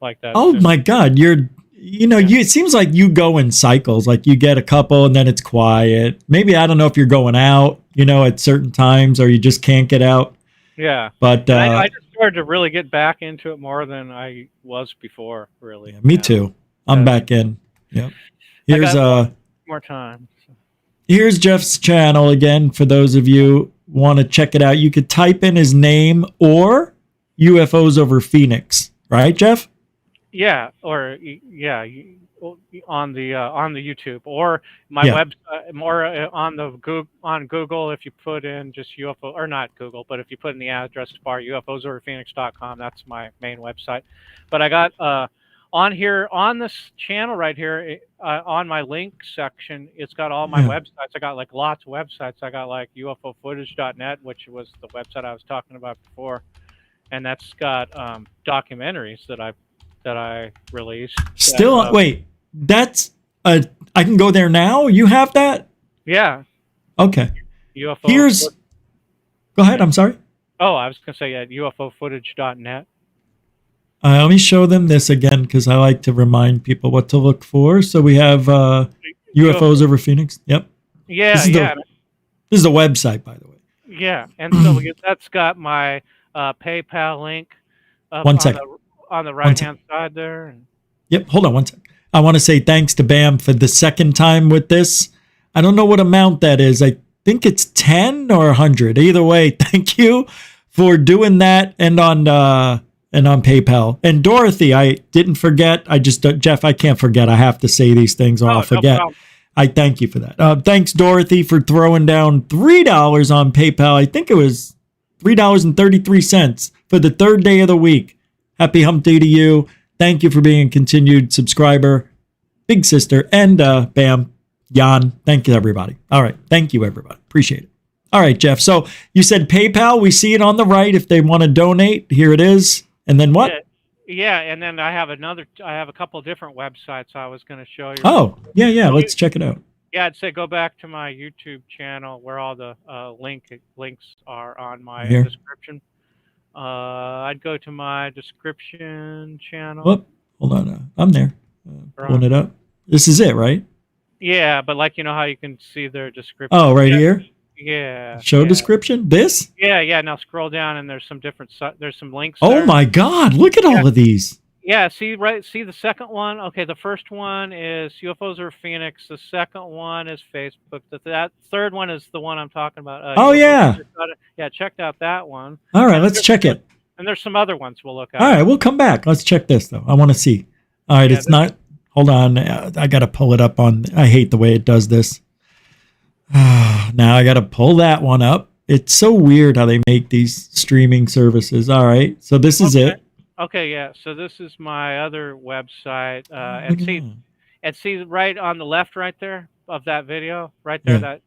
like that. oh soon. my God, it seems like you go in cycles. Like you get a couple and then it's quiet. Maybe, I don't know if you're going out, at certain times or you just can't get out. Yeah. But I just started to really get back into it more than I was before, really. yeah, me too. I'm Yeah. back in. Yep. Here's More time. Here's Jeff's channel again. For those of you who want to check it out, you could type in his name or UFOs over Phoenix, right, Jeff? Yeah, or on the YouTube or my Yeah. website, more on Google. If you put in just UFO, or not Google, but if you put in the address bar UFOsoverphoenix.com, that's my main website. But I got on here on this channel right here on my link section, it's got all my Yeah. websites. I got like lots of websites. I got like UFOfootage.net, which was the website I was talking about before, and that's got documentaries that I released. Still, wait, that's I can go there now. You have that? Yeah, Okay. UFO. Go ahead. I'm sorry. Oh, I was gonna say UFOfootage.net. Let me show them this again because I like to remind people what to look for. So we have UFOs over Phoenix. Yep. Yeah, This is yeah, This is a website, by the way. yeah. And so that's got my PayPal link up One second. on the right hand side there. Yep. Hold on one second. I want to say thanks to Bam for the second time with this. I don't know what amount that is. I think it's 10 or 100. Either way, thank you for doing that, and on PayPal. And Dorothy, I didn't forget. Jeff, I can't forget. I have to say these things or I'll forget. No, I thank you for that. Thanks, Dorothy, for throwing down $3 on PayPal. I think it was $3.33 for the third day of the week. Happy hump day to you. Thank you for being a continued subscriber. Big sister. And Bam, Jan. Thank you, everybody. All right. Thank you, everybody. Appreciate it. All right, Jeff. So you said PayPal. We see it on the right. If they want to donate, here it is. And then what? Yeah, and then I have a couple of different websites I was going to show you. Oh, yeah. Let's check it out. Yeah, I'd say go back to my YouTube channel where all the links are on my description. I'd go to my description channel. Whoop, hold on. I'm there. Pulling it up. This is it, right? Yeah, but like, you know how you can see their description. Oh, right here? Yeah. Show description? This? Yeah. Now scroll down and there's some links. Oh there. My God! Look at all of these. Yeah. See the second one. Okay, the first one is UFOs over Phoenix. The second one is Facebook. That third one is the one I'm talking about. Oh yeah. Yeah. Checked out that one. All right, let's check it. And there's some other ones we'll look at. All right, we'll come back. Let's check this though. I want to see. All right, it's not. Hold on. I got to pull it up on. I hate the way it does this. Now I got to pull that one up. It's so weird how they make these streaming services. All right. So this is it. Okay. Yeah. So this is my other website. And see right on the left right there of that video right there, the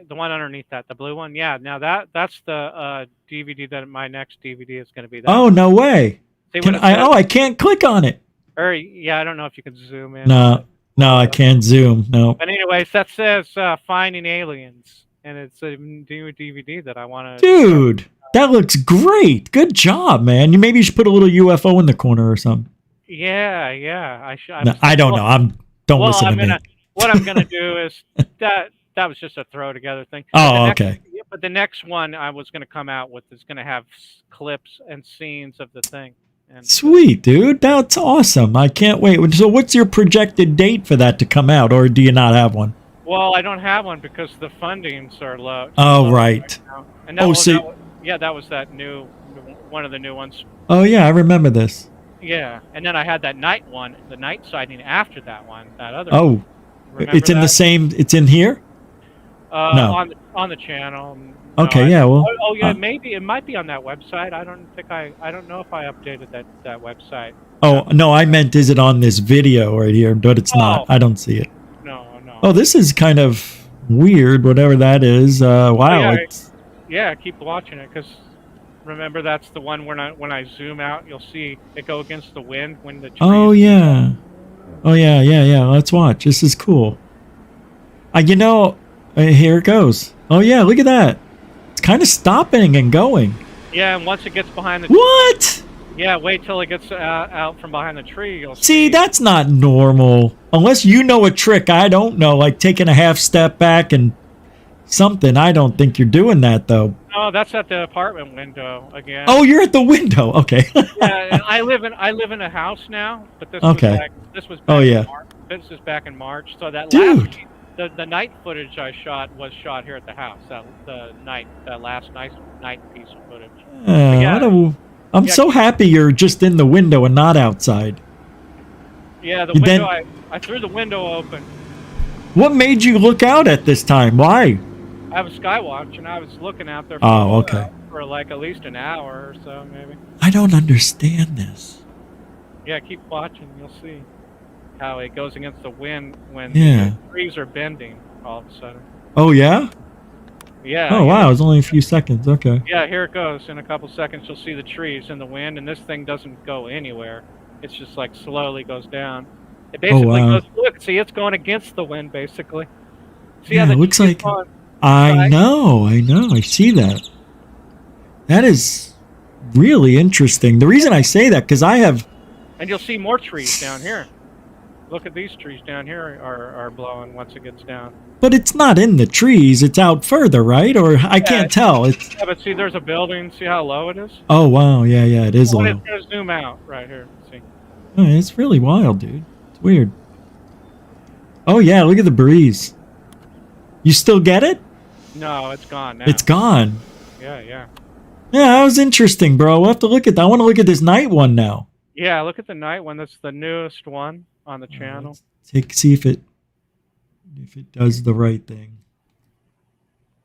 one underneath that, the blue one. Yeah. Now that's the DVD that my next DVD is going to be. Oh, no way. I can't click on it. Or yeah, I don't know if you can zoom in. No, I can't zoom. No. But anyways, that says Finding Aliens, and it's a new DVD that I want to. Dude, that looks great. Good job, man. Maybe you should put a little UFO in the corner or something. Yeah. I don't know. Don't listen to me. What I'm gonna do is that was just a throw together thing. Oh, okay. But the next one I was gonna come out with is gonna have clips and scenes of the thing. Sweet, dude. That's awesome. I can't wait. So what's your projected date for that to come out, or do you not have one? Well, I don't have one because the fundings are low. Oh, right. And that was that new one of the new ones. Oh, yeah, I remember this. Yeah, and then I had that night one, the night sighting after that one, that other one. It's in the same, it's in here? No. On the channel. Okay, yeah, well. Oh, yeah, maybe it might be on that website. I don't know if I updated that website. Oh, no, I meant is it on this video right here, but it's not. I don't see it. No. Oh, this is kind of weird, whatever that is. Wow. Yeah, keep watching it because remember that's the one when I zoom out, you'll see it go against the wind when the trees. Oh, yeah. Oh, yeah. Let's watch. This is cool. Here it goes. Oh, yeah, look at that. It's kind of stopping and going. Yeah, and once it gets behind the What? Yeah, wait till it gets out from behind the tree. You'll see. That's not normal. Unless you know a trick I don't know, like taking a half step back and something. I don't think you're doing that, though. No, that's at the apartment window again. Oh, you're at the window. Okay. Yeah, and I live in a house now, but this was back in March. This is back in March. So that the night footage I shot was shot here at the house. That last night piece of footage. I'm so happy you're just in the window and not outside. Yeah, the window. I threw the window open. What made you look out at this time? Why? I have a skywatch and I was looking out there for like at least an hour or so, maybe. I don't understand this. Yeah, keep watching. You'll see how it goes against the wind when the trees are bending all of a sudden. Oh, yeah? Yeah. Oh, wow. It's only a few seconds. Okay. Yeah, here it goes. In a couple seconds, you'll see the trees in the wind, and this thing doesn't go anywhere. It's just like slowly goes down. It basically goes, look, see, it's going against the wind, basically. See how it looks like... I know. I see that. That is really interesting. The reason I say that, because I have... And you'll see more trees down here. Look at these trees down here are blowing once it gets down. But it's not in the trees. It's out further, right? Or I can't tell. Yeah, but see, there's a building. See how low it is? Oh, wow. Yeah, it is low. It's going to zoom out right here. See? Oh, it's really wild, dude. It's weird. Oh, yeah. Look at the breeze. You still get it? No, it's gone now. It's gone. Yeah, yeah. Yeah, that was interesting, bro. We'll have to look at that. I want to look at this night one now. Yeah, look at the night one. That's the newest one on the channel. See if it does the right thing.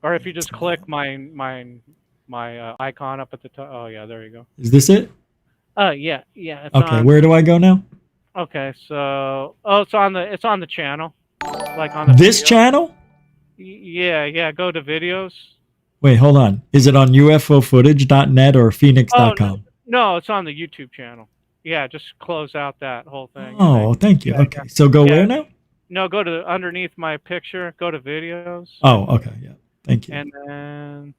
Or if you just click my icon up at the top. Oh yeah, there you go. Is this it? Yeah. It's Okay, on. where do I go now? Okay, so it's on the channel, like on the This video. channel? Yeah. Go to videos. Wait, hold on. Is it on UFOfootage.net or Phoenix.com? No, it's on the YouTube channel. Yeah, just close out that whole thing. Oh, thank you. Yeah, Okay, so go yeah. where now? No, go to underneath my picture. Go to videos. Oh, okay, yeah. Thank you. And then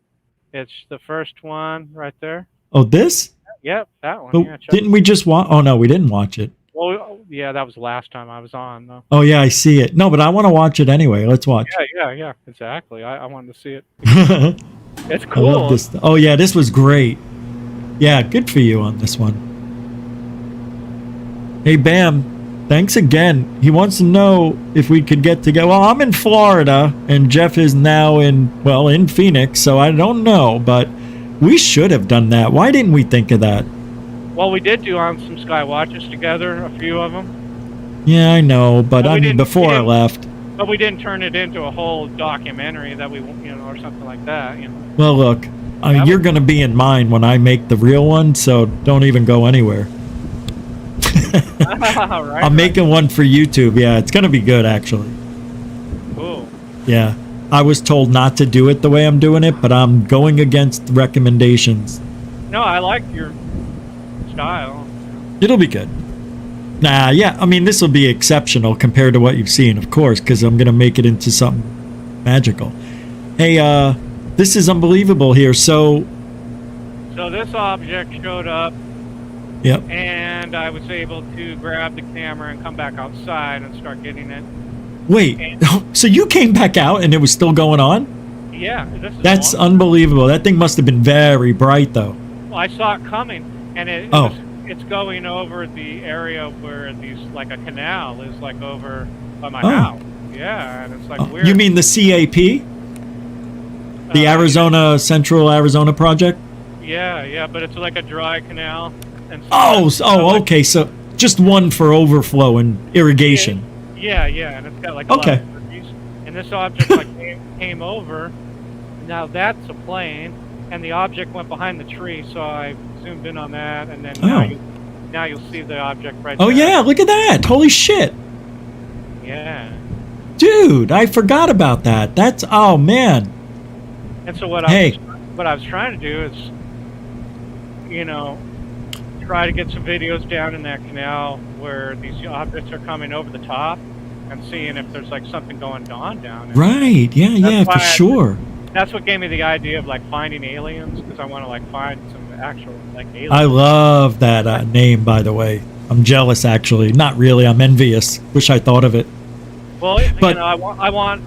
it's the first one right there. Oh, this? Yep, that one. But Yeah, check. didn't we just watch? Oh no, we didn't watch it. Well, yeah, that was the last time I was on, though. Oh yeah, I see it. No, but I want to watch it anyway. Let's watch. Yeah, exactly. I wanted to see it. I It's cool. love this. Oh yeah, this was great. Yeah, good for you on this one. Hey Bam, thanks again. He wants to know if we could get together. Well, I'm in Florida and Jeff is now in Phoenix, so I don't know, but we should have done that. Why didn't we think of that? Well, we did do on some Sky Watches together, a few of them. Yeah, I know, but Well, I we mean, didn't- before we I didn't- left. But we didn't turn it into a whole documentary that we, or something like that, Well, look, you're going to be in mine when I make the real one, so don't even go anywhere. Right, I'm making one for YouTube. Yeah, it's going to be good, actually. Cool. Yeah. I was told not to do it the way I'm doing it, but I'm going against recommendations. No, I like your style. It'll be good. Nah, yeah, I mean, this will be exceptional compared to what you've seen, of course, because I'm going to make it into something magical. Hey, this is unbelievable here. So this object showed up, yep. and I was able to grab the camera and come back outside and start getting it. Wait, so you came back out and it was still going on? Yeah, this is That's long. unbelievable. That thing must have been very bright, though. Well, I saw it coming, and it's going over the area where like a canal is like over by my house. Yeah, and it's like weird. You mean the CAP? The Arizona Central Arizona Project? Yeah, but it's like a dry canal. And Okay. So just one for overflow and irrigation. Yeah, and it's got like a lot of trees. And this object like came over. Now that's a plane, and the object went behind the tree. So I zoomed in on that, and then now you'll see the object right there. Oh yeah, look at that! Holy shit! Yeah. Dude, I forgot about that. That's man. And so what I was trying to do is, try to get some videos down in that canal where these objects are coming over the top, and seeing if there's like something going on down there. Right? Yeah, for sure. That's what gave me the idea of like finding aliens, because I want to like find some actual like aliens. I love that name, by the way. I'm jealous, actually. Not really. I'm envious. Wish I thought of it. Well, but, I want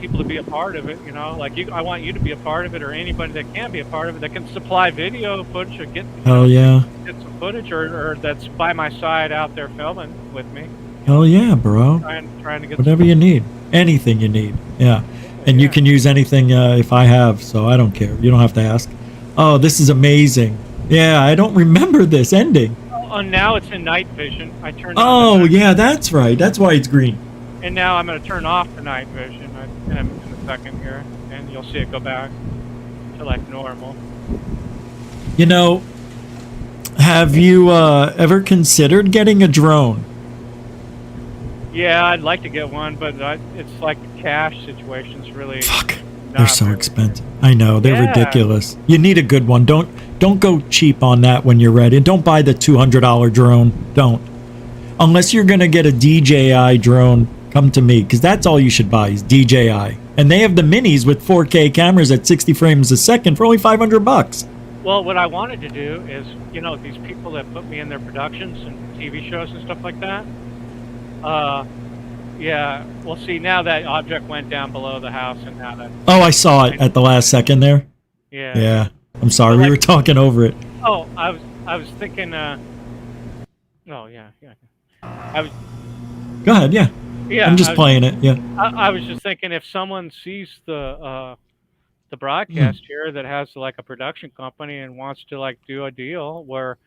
people to be a part of it. I want you to be a part of it, or anybody that can be a part of it that can supply video footage or get some footage, or that's by my side out there filming with me. Hell yeah, bro. Trying to get whatever you need, anything you need. Yeah, and you can use anything if I have, so I don't care. You don't have to ask. Oh, this is amazing. Yeah, I don't remember this ending. Oh, now it's in night vision. I turned. Oh yeah, that's right. That's why it's green. And now I'm going to turn off the night vision in a second here, and you'll see it go back to like normal. Have you ever considered getting a drone? Yeah, I'd like to get one, but it's like the cash situation's really. Fuck, they're so expensive. I know, they're ridiculous. You need a good one. Don't go cheap on that when you're ready. Don't buy the $200 drone. Don't. Unless you're going to get a DJI drone, come to me, because that's all you should buy is DJI. And they have the minis with 4K cameras at 60 frames a second for only $500. Well, what I wanted to do is, these people that put me in their productions and TV shows and stuff like that. Yeah. Well, see, now that object went down below the house, and now that. Oh, I saw it at the last second there. Yeah. Yeah. I'm sorry, we were talking over it. Oh, I was thinking. Oh yeah. I was. Go ahead. Yeah. Yeah, I'm just playing it. Yeah. I was just thinking if someone sees the broadcast here that has like a production company and wants to like do a deal where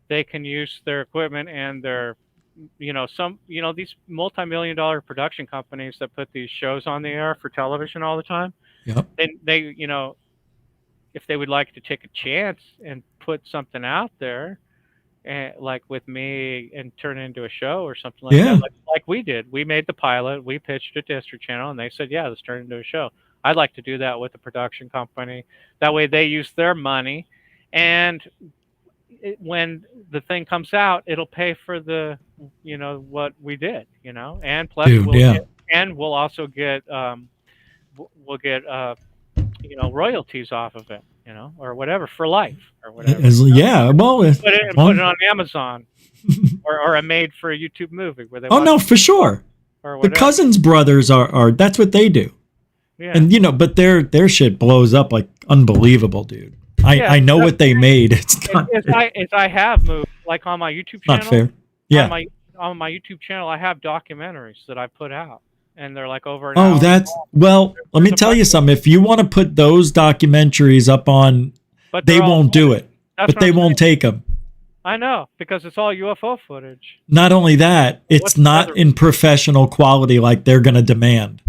they can use their equipment and their these multi-million dollar production companies that put these shows on the air for television all the time, Yep. they if they would like to take a chance and put something out there and like with me and turn it into a show or something like Yeah. that, like we did. We made the pilot, we pitched it to History Channel, and they said, yeah, let's turn it into a show. I'd like to do that with the production company. That way they use their money, and when the thing comes out, it'll pay for the, what we did, and plus Dude, yeah. we'll also get, we'll get, royalties off of it, or whatever for life or whatever. Yeah. Well, Put it on Amazon or a made for a YouTube movie where they. Oh no, for sure. Or The whatever. Cousins brothers are that's what they do. Yeah. And but their shit blows up like unbelievable, dude. I know what they made. It's not I have moved like on my YouTube channel. not fair. Yeah. On my YouTube channel, I have documentaries that I put out, and they're like over an hour That's long. well. Let me There's a tell you bunch of- something. If you want to put those documentaries up on, But they they're all won't do it. That's But what they I'm won't saying. take them. I know because it's all UFO footage. Not only that, it's What's not the other- in professional quality like they're going to demand.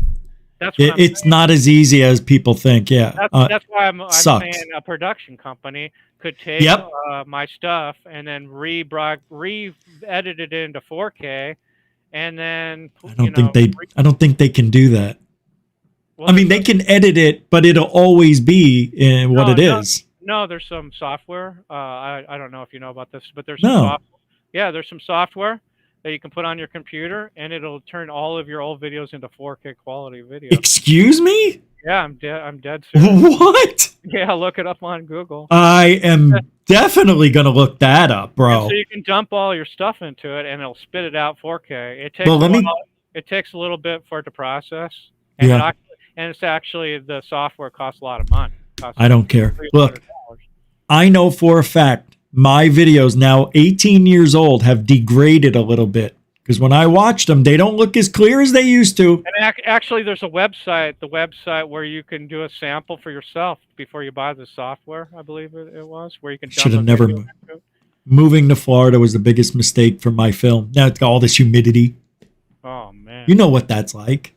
That's what I'm It's saying. not as easy as people think. Yeah. That's why I'm sucks. saying a production company could take Yep. my stuff and then re-edit it into 4K, and then I don't think they can do that. well, I mean, they can edit it, but it'll always be in what it is. No, there's some software. I don't know if you know about this, but there's No. some software. Yeah, there's some software that you can put on your computer, and it'll turn all of your old videos into 4K quality video. Excuse me? Yeah, I'm dead serious. What? Yeah, look it up on Google. I am definitely going to look that up, And bro. so you can dump all your stuff into it, and it'll spit it out 4K. It takes Well, let me- it takes a little bit for it to process, and Yeah. it's actually the software costs a lot of money. I don't care. Look, $300. I know for a fact my videos now 18 years old have degraded a little bit because when I watched them, they don't look as clear as they used to. And actually, there's a website, the website where you can do a sample for yourself before you buy the software. I believe it was where you can. Should have dump a never video moved. into it. Moving to Florida was the biggest mistake for my film. Now it's got all this humidity. Oh man! You know what that's like.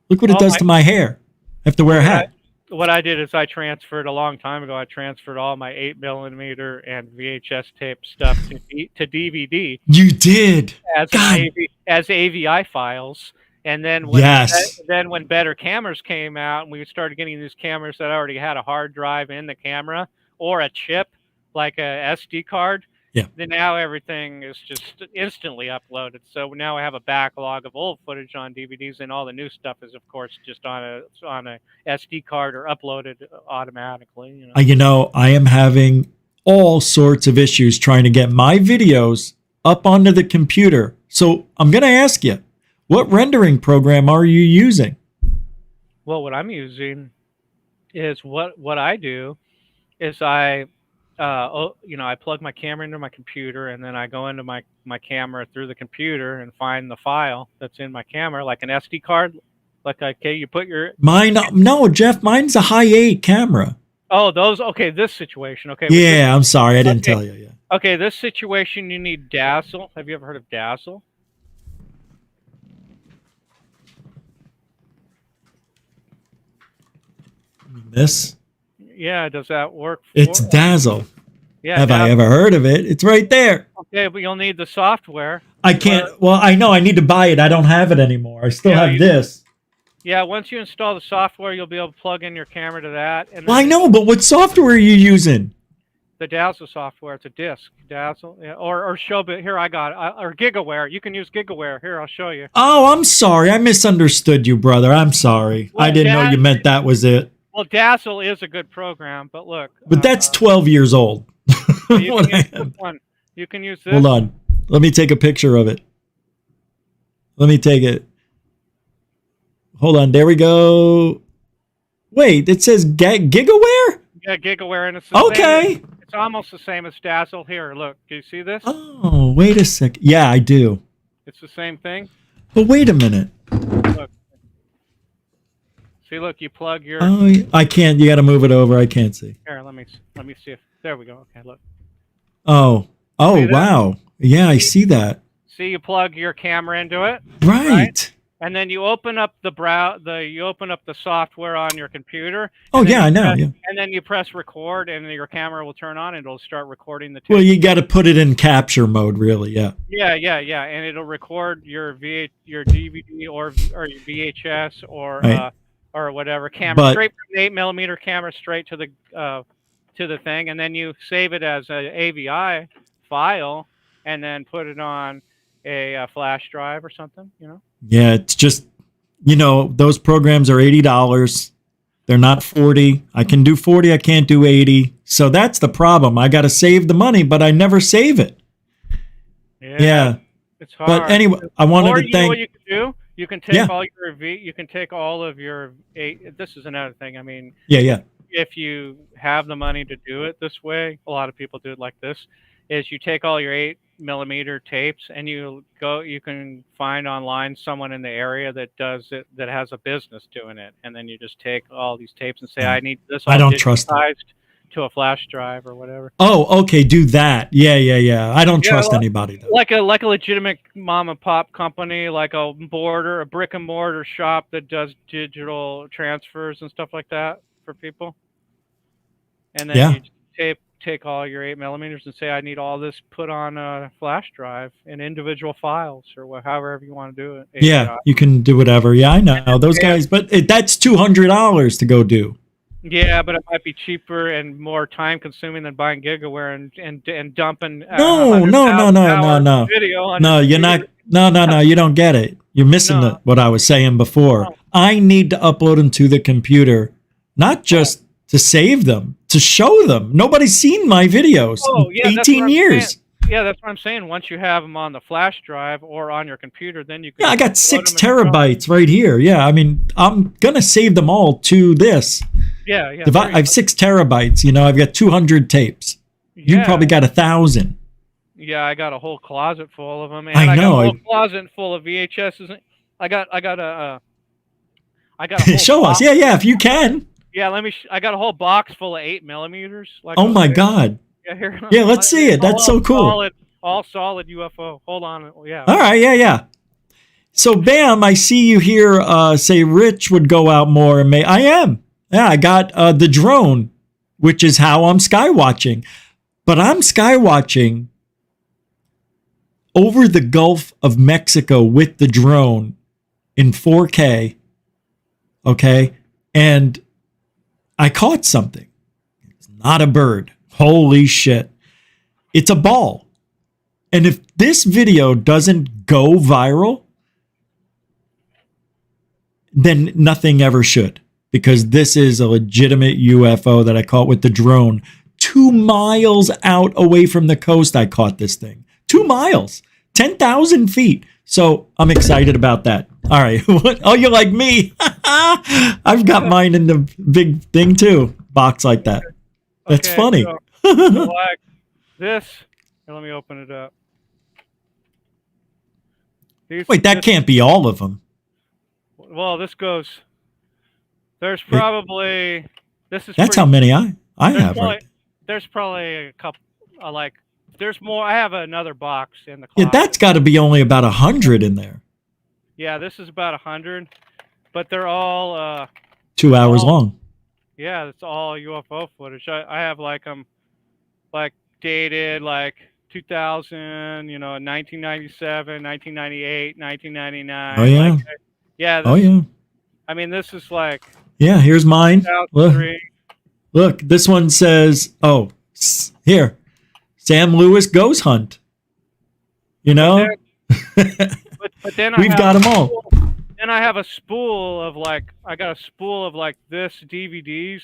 Look what it Oh, does to my hair. I have to wear a hat. What I did is I transferred a long time ago. I transferred all my 8mm and VHS tape stuff to DVD You did. as God. as AVI files. And then when Yes. when better cameras came out, and we started getting these cameras that already had a hard drive in the camera or a chip like a SD card. Yeah. Then now everything is just instantly uploaded. So now I have a backlog of old footage on DVDs, and all the new stuff is, of course, just on a SD card or uploaded automatically. I am having all sorts of issues trying to get my videos up onto the computer. So I'm going to ask you, what rendering program are you using? Well, what I'm using is what I do is I plug my camera into my computer, and then I go into my camera through the computer and find the file that's in my camera, like an SD card. Like, okay, you put your Mine, no, Jeff, mine's a high 8 camera. this situation. Okay. Yeah, I'm sorry. I didn't Okay. tell you. Yeah. Okay, this situation, you need Dazzle. Have you ever heard of Dazzle? This, Yeah, does that work? it's Dazzle. Yeah. Have I Dazzle. ever heard of it? It's right there. Okay, but you'll need the software. I can't. Well, I know I need to buy it. I don't have it anymore. I still Yeah, have you- this. Yeah, once you install the software, you'll be able to plug in your camera to that. And Well, I then know, but what software are you using? the Dazzle software. It's a disk. Dazzle, yeah, or Showbit. Here, I got it. Or GigaWare. You can use GigaWare. Here, I'll show you. Oh, I'm sorry. I misunderstood you, brother. I'm sorry. I Well, didn't know you meant that was it. Well, Dazzle is a good program, but look. But that's 12 years old. You What can I use am. this one. You can use this. Hold on. Let me take a picture of it. Let me take it. Hold on. There we go. Wait, it says GigaWare? Yeah, GigaWare, and it's the Okay. same. It's almost the same as Dazzle. Here, look. Do you see this? Oh, wait a sec. Yeah, I do. It's the same thing. But wait a minute. Look. See, look, you plug your. Oh, I can't. You got to move it over. I can't see. Here, let me see if. There we go. Okay, look. Oh, See that? wow. Yeah, I see that. See, you plug your camera into it, Right. and then you open up the software on your computer. Oh, and then yeah, you I know. press- Yeah. And then you press record, and your camera will turn on, and it'll start recording the tape. Well, you got to put it in capture mode, really. Yeah. Yeah, and it'll record your DVD or your VHS or whatever camera, But- straight from the 8mm camera straight to the thing, and then you save it as an AVI file, and then put it on a flash drive or something. Yeah, it's just, those programs are $80. They're not 40. I can do 40. I can't do 80. So that's the problem. I got to save the money, but I never save it. Yeah. It's hard. But anyway, I wanted Or to you know thank. what you can do? You can take Yeah. all of your this is another thing. I mean, Yeah. if you have the money to do it this way, a lot of people do it like this, is you take all your 8mm tapes and you can find online someone in the area that does it, that has a business doing it. And then you just take all these tapes and say, I need this all I don't trust them. digitized to a flash drive or whatever. Oh, okay. Do that. Yeah. I don't trust well, anybody, though. Like a legitimate mom and pop company, like a brick and mortar shop that does digital transfers and stuff like that for people. And then Yeah. you take all your 8mm and say, I need all this put on a flash drive in individual files or however you want to do it. Yeah, you can do whatever. Yeah, I know those guys, but that's $200 to go do. Yeah, but it might be cheaper and more time consuming than buying GigaWare and dumping. No. Video on No, your you're not. computer. No. You don't get it. You're missing No. what I was saying before. No. I need to upload them to the computer, not just to save them, to show them. Nobody's seen my videos in that's 18 what I'm years. saying. Yeah, that's what I'm saying. Once you have them on the flash drive or on your computer, then you can. Yeah, I got upload 6 them and show them. terabytes right here. Yeah, I mean, I'm gonna save them all to this. Yeah. I have 6 terabytes. I've got 200 tapes. You Yeah. probably got 1,000. Yeah, I got a whole closet full of them, and I I know, got a whole closet full of VHSs. I got a whole Show box. us. Yeah, if you can. Yeah, let me. I got a whole box full of 8mm. Like Oh my God. Yeah, here. Yeah, let's see it. That's so cool. All solid UFO. Hold on. Yeah. All right, yeah. So, Bam, I see you here say Rich would go out more. And I am. Yeah, I got the drone, which is how I'm skywatching. But I'm skywatching over the Gulf of Mexico with the drone in 4K. Okay? And I caught something. It's not a bird. Holy shit. It's a ball. And if this video doesn't go viral, then nothing ever should. Because this is a legitimate UFO that I caught with the drone. 2 miles out away from the coast, I caught this thing. 2 miles. 10,000 feet. So I'm excited about that. All right. Oh, you're like me. I've got mine in the big thing too. Box like that. That's Okay, funny. so, like this. Here, let me open it up. Wait, that can't be all of them. Well, this goes. There's probably. This is. That's how many I have. Probably, Right. There's probably a couple. There's more. I have another box in the Yeah, closet. that's got to be only about 100 in there. Yeah, this is about 100, but they're all. 2 hours long. Yeah, it's all UFO footage. I have dated 2000, 1997, 1998, 1999. Oh, yeah. Yeah. Oh, yeah. I mean, this is Yeah, here's mine. 2003. Look, this one says, here, Sam Lewis Ghost Hunt. But then We've got them all. Then I have a spool of this DVDs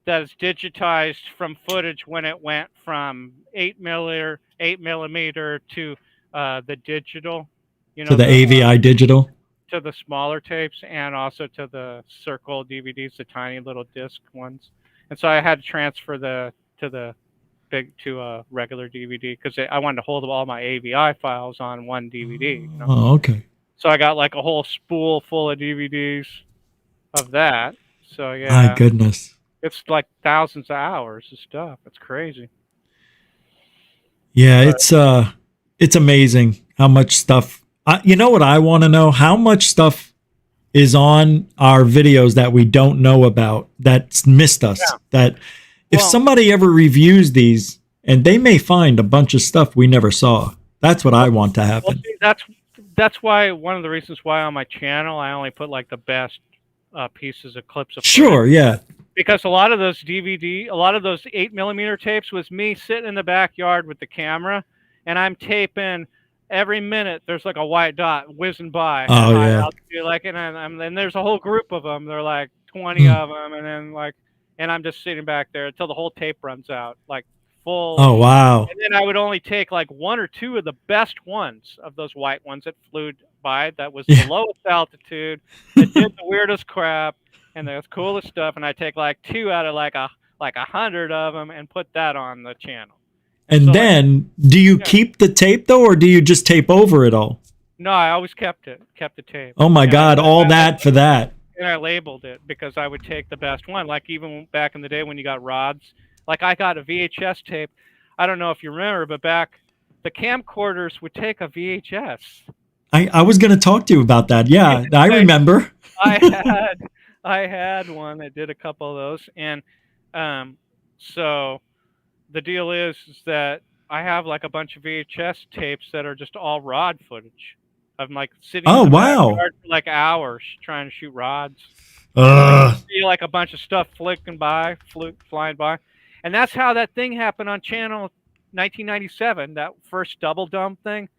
that is digitized from footage when it went from 8mm to the digital, To the AVI digital. to the smaller tapes, and also to the circle DVDs, the tiny little disc ones. And so I had to transfer to a regular DVD because I wanted to hold all my AVI files on one DVD. Oh, okay. So I got like a whole spool full of DVDs of that. So yeah, My goodness. it's like thousands of hours of stuff. It's crazy. Yeah, But- it's amazing how much stuff. You know what I want to know? How much stuff is on our videos that we don't know about, that's missed us? Yeah. That if Well- somebody ever reviews these, and they may find a bunch of stuff we never saw. That's what I want to Well, happen. see, that's why one of the reasons why on my channel I only put like the best pieces of clips of footage. Sure, yeah. Because a lot of those a lot of those 8mm tapes was me sitting in the backyard with the camera, and I'm taping every minute. There's like a white dot whizzing by. Oh, And yeah. I'll do like, and there's a whole group of them. They're like 20 of them, and then like, and I'm just sitting back there until the whole tape runs out, like full. Oh, wow. And then I would only take like one or two of the best ones of those white ones that flew by. That was Yeah. the lowest altitude. That did the weirdest crap and the coolest stuff. And I take like two out of like 100 of them and put that on the channel. And So, then, do you Yeah. keep the tape though, or do you just tape over it all? No, I always kept the tape. Oh my And God, all that for that. And I labeled it because I would take the best one. Like even back in the day when you got rods, like I got a VHS tape. I don't know if you remember, but back the camcorders would take a VHS. I was going to talk to you about that. Yeah, I remember. I had one that did a couple of those, and so the deal is that I have like a bunch of VHS tapes that are just all rod footage. I'm like sitting Oh, in the wow. backyard for like hours trying to shoot rods. See like a bunch of stuff flying by, and that's how that thing happened on channel 1997. That first double dome thing.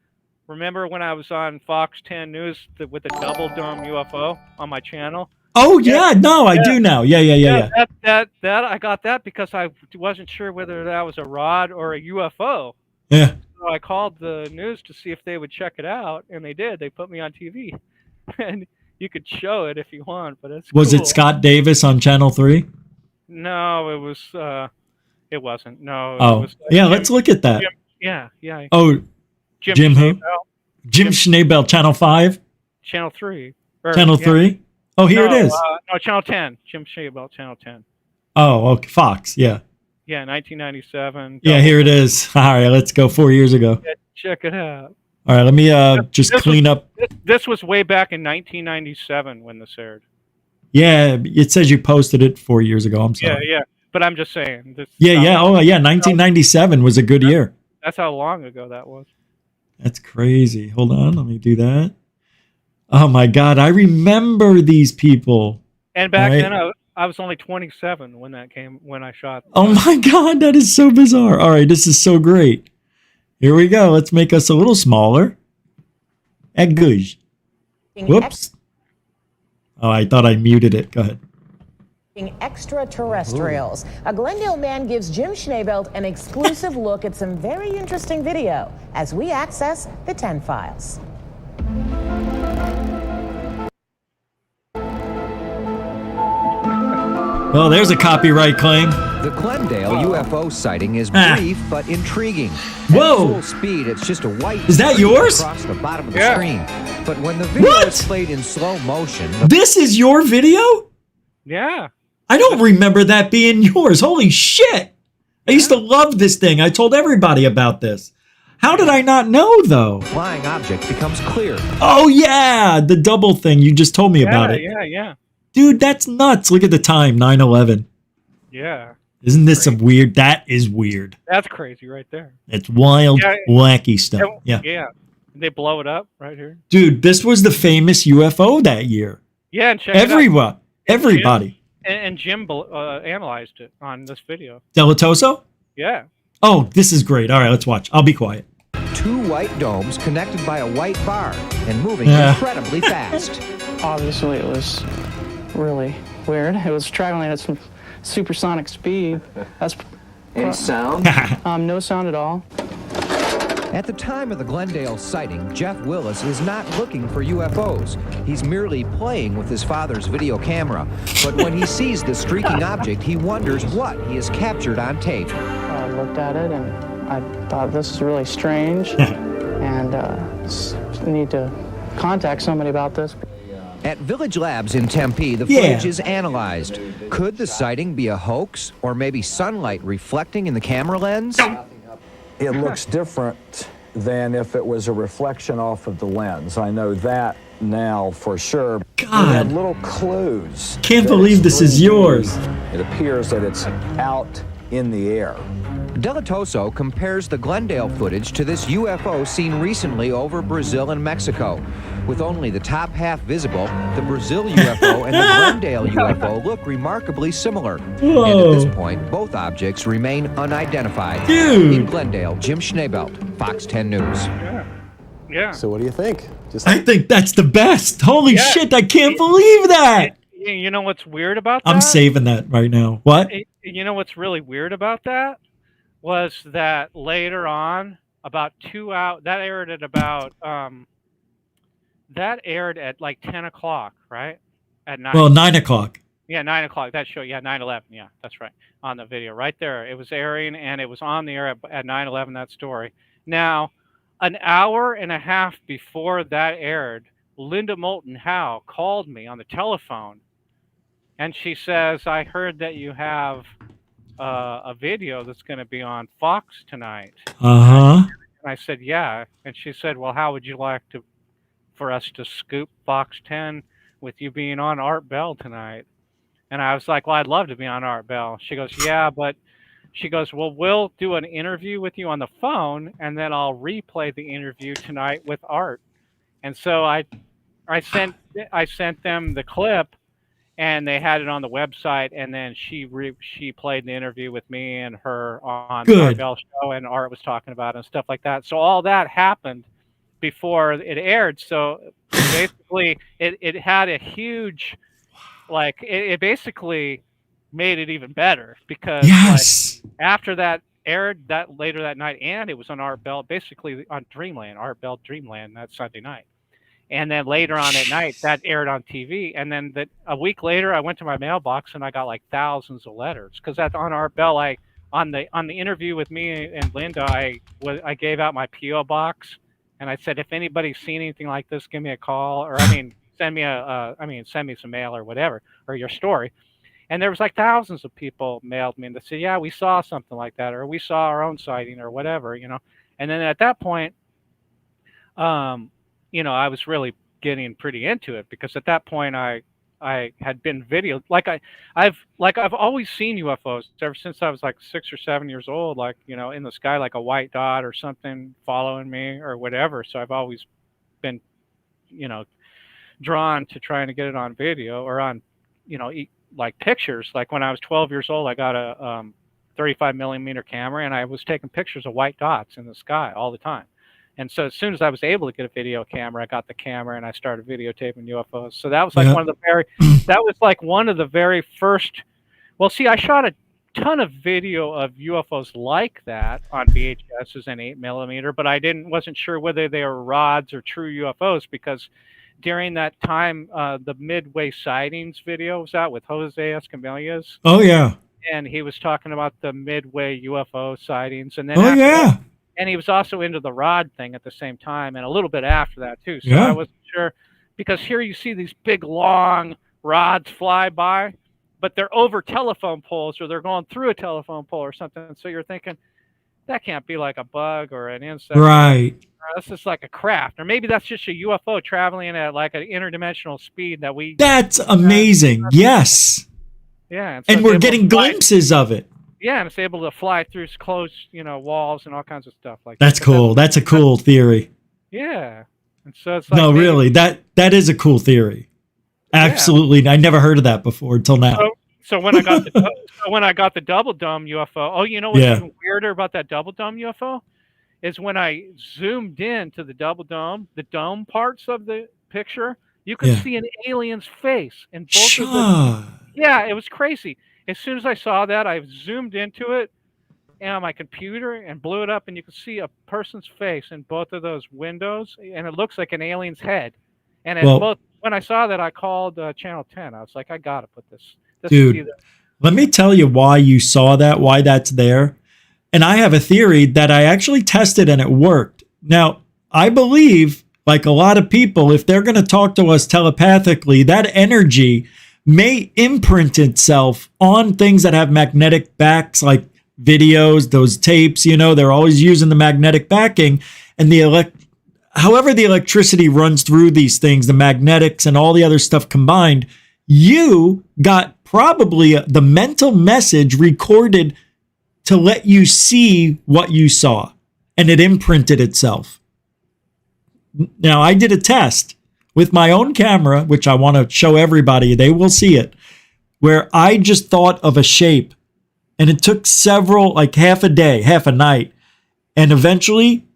Remember when I was on Fox 10 News with the double dome UFO on my channel? Oh yeah, no, I do now. Yeah. That I got that because I wasn't sure whether that was a rod or a UFO. Yeah. So I called the news to see if they would check it out, and they did. They put me on TV, and you could show it if you want. But it's Was cool. it Scott Davis on Channel 3? No, it was. It wasn't. No. Oh, it was, yeah. Jim- Let's look at that. Jim- yeah. Oh, Jim who? Schnabel, Jim Schnabel, Channel 5, Channel 3. Or, Channel yeah. 3. Oh, here no, it is. No, Channel 10. Jim Schnabel, Channel 10. Oh, okay, Fox. Yeah. Yeah, 1997. Yeah, here it is. All right, let's go 4 years ago. Yeah, check it out. All right, let me just This clean up. This was way back in 1997 when this aired. Yeah, it says you posted it 4 years ago. I'm sorry. Yeah. But I'm just saying. This Yeah. Oh, yeah. 1997 was a good year. That's how long ago that was. That's crazy. Hold on, let me do that. Oh my God, I remember these people. And back Right. then, I was only 27 when I shot. Oh my God, that is so bizarre. All right, this is so great. Here we go. Let's make us a little smaller. Good. Whoops. Oh, I thought I muted it. Go ahead. Extraterrestrials. A Glendale man gives Jim Schnabel an exclusive look at some very interesting video as we access the 10 files. Well, there's a copyright claim. The Glendale UFO sighting is brief but intriguing. Whoa. At full speed, it's just a white Is that streak yours? across the bottom of the Yeah. screen. But when the video What? is played in slow motion, the This is your video? Yeah. I don't remember that being yours. Holy shit. I used to love this thing. I told everybody about this. How did I not know, though? flying object becomes clear. Oh, yeah. The double thing. You just told me about it. Yeah. Dude, that's nuts. Look at the time, 9/11. Yeah. Isn't this some weird? That is weird. That's crazy right there. It's wild, Yeah. wacky stuff. Yeah. Yeah. They blow it up right here. Dude, this was the famous UFO that year. Yeah, and check it out. Everyone, everybody. And Jim analyzed it on this video. Delatoso? Yeah. Oh, this is great. All right, let's watch. I'll be quiet. Two white domes connected by a white bar and moving Yeah. incredibly fast. Obviously, it was really weird. It was traveling at some supersonic speed. That's Any sound? no sound at all. At the time of the Glendale sighting, Jeff Willis is not looking for UFOs. He's merely playing with his father's video camera. But when he sees the streaking object, he wonders what he has captured on tape. I looked at it and I thought this is really strange, and need to contact somebody about this. At Village Labs in Tempe, the Yeah. footage is analyzed. Could the sighting be a hoax, or maybe sunlight reflecting in the camera lens? It looks different than if it was a reflection off of the lens. I know that now for sure. God. We have little clues. Can't that believe it's this is 3D. yours. It appears that it's out in the air. Delatoso compares the Glendale footage to this UFO seen recently over Brazil and Mexico. With only the top half visible, the Brazil UFO and the Glendale UFO look remarkably similar. Whoa. And at this point, both objects remain unidentified. Dude. In Glendale, Jim Schneebelt, Fox 10 News. Yeah. So what do you think? Just I think that's the best. Holy Yeah. shit, I can't believe that. You know what's weird about that? I'm saving that right now. What? You know what's really weird about that? Was that later on, about 2 hours, that aired at like 10 o'clock, right? At night. Well, 9 o'clock. Yeah, 9 o'clock. That show, yeah, 9/11. Yeah, that's right. On the video, right there. It was airing, and it was on the air at 9/11. That story. Now, an hour and a half before that aired, Linda Moulton Howe called me on the telephone, and she says, "I heard that you have a video that's going to be on Fox tonight." Uh-huh. And I said, "Yeah." And she said, "Well, how would you like for us to scoop Fox 10 with you being on Art Bell tonight?" And I was like, "Well, I'd love to be on Art Bell." She goes, "Yeah, but," she goes, "well, we'll do an interview with you on the phone, and then I'll replay the interview tonight with Art." And so I sent them the clip, and they had it on the website, and then she played the interview with me and her on the Art Bell show, and Art was talking about it and stuff like that. So all that happened before it aired. So basically, it had a huge, like, it basically made it even better because Yes. like, after that aired that later that night, and it was on Art Bell, basically on Dreamland, Art Bell Dreamland that Sunday night. And then later on at night, that aired on TV. And then a week later, I went to my mailbox and I got like thousands of letters because that's on Art Bell. On the interview with me and Linda, I gave out my PO box, and I said, if anybody's seen anything like this, give me a call, or send me some mail or whatever, or your story. And there was like thousands of people mailed me and they said, yeah, we saw something like that, or we saw our own sighting, or whatever, you know. And then at that point, you know, I was really getting pretty into it because at that point I had been videoed. Like I've always seen UFOs ever since I was like 6 or 7 years old, like, you know, in the sky, like a white dot or something following me or whatever. So I've always been, you know, drawn to trying to get it on video or on, you know, like pictures. Like when I was 12 years old, I got a 35 millimeter camera, and I was taking pictures of white dots in the sky all the time. And so as soon as I was able to get a video camera, I got the camera and I started videotaping UFOs. So that was like one of the very first. Well, see, I shot a ton of video of UFOs like that on VHSs and 8mm, but I wasn't sure whether they were rods or true UFOs because during that time, the Midway sightings video was out with Jose Escamillas. Oh yeah. And he was talking about the Midway UFO sightings, and then and he was also into the rod thing at the same time, and a little bit after that too. So I wasn't sure, because here you see these big long rods fly by, but they're over telephone poles or they're going through a telephone pole or something. So you're thinking that can't be like a bug or an insect, right? That's just like a craft, or maybe that's just a UFO traveling at like an interdimensional speed that we. That's amazing. Yes. Yeah, and we're getting glimpses of it. Yeah, and it's able to fly through closed, you know, walls and all kinds of stuff like that's that. Cool. That's a cool theory. Yeah, and so it's like no, really, that is a cool theory. Absolutely, yeah. I never heard of that before until now. So when I got the double dome UFO, oh, you know what's even weirder about that double dome UFO is when I zoomed in to the double dome, the dome parts of the picture, you could see an alien's face in both of them. Yeah, it was crazy. As soon as I saw that, I zoomed into it on my computer and blew it up, and you could see a person's face in both of those windows, and it looks like an alien's head. And when I saw that, I called Channel 10. I was like, I gotta put this. Dude, let me tell you why you saw that, why that's there. And I have a theory that I actually tested and it worked. Now, I believe like a lot of people, if they're going to talk to us telepathically, that energy may imprint itself on things that have magnetic backs, like videos, those tapes, they're always using the magnetic backing, and however the electricity runs through these things, the magnetics and all the other stuff combined, you got probably the mental message recorded to let you see what you saw, and it imprinted itself. Now, I did a test with my own camera, which I want to show everybody. They will see it, where I just thought of a shape, and it took several, like half a day, half a night, and eventually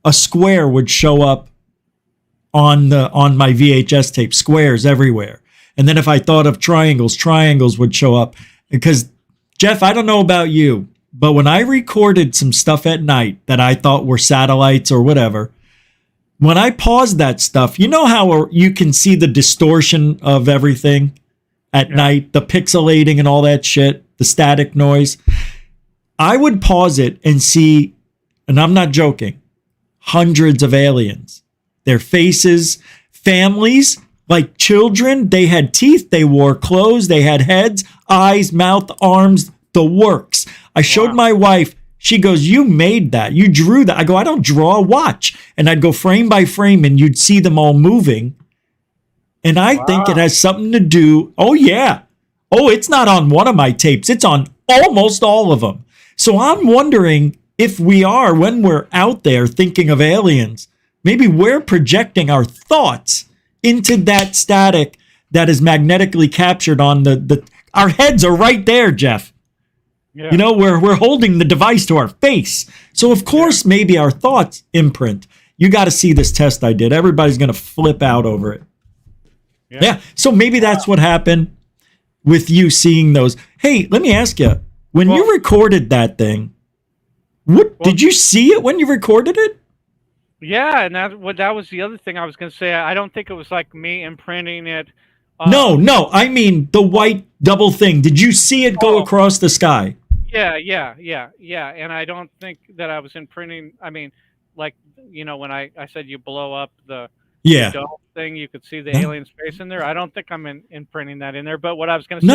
a square would show up on my VHS tape, squares everywhere. And then if I thought of triangles would show up. Because, Jeff, I don't know about you, but when I recorded some stuff at night that I thought were satellites or whatever, when I paused that stuff, you know how you can see the distortion of everything at night, the pixelating and all that shit, the static noise? I would pause it and see, and I'm not joking, hundreds of aliens. Their faces, families, like children. They had teeth, they wore clothes, they had heads, eyes, mouth, arms, the works. I showed my wife. She goes, "You made that. You drew that." I go, "I don't draw. Watch." And I'd go frame by frame, and you'd see them all moving. And I think it has something to do. Oh, yeah. Oh, it's not on one of my tapes. It's on almost all of them. So I'm wondering if we are, when we're out there thinking of aliens, maybe we're projecting our thoughts into that static that is magnetically captured on our heads are right there, Jeff. Yeah. We're holding the device to our face. So, of course, maybe our thoughts imprint. You got to see this test I did. Everybody's going to flip out over it. Yeah. So maybe that's what happened with you seeing those. Hey, let me ask you, when you recorded that thing, did you see it when you recorded it? Yeah, and that was the other thing I was going to say. I don't think it was like me imprinting it. No. I mean, the white double thing. Did you see it go across the sky? Yeah. And I don't think that I was imprinting. I mean, like, when I said you blow up the dome thing, you could see the alien space in there. I don't think I'm imprinting that in there. But what I was going to say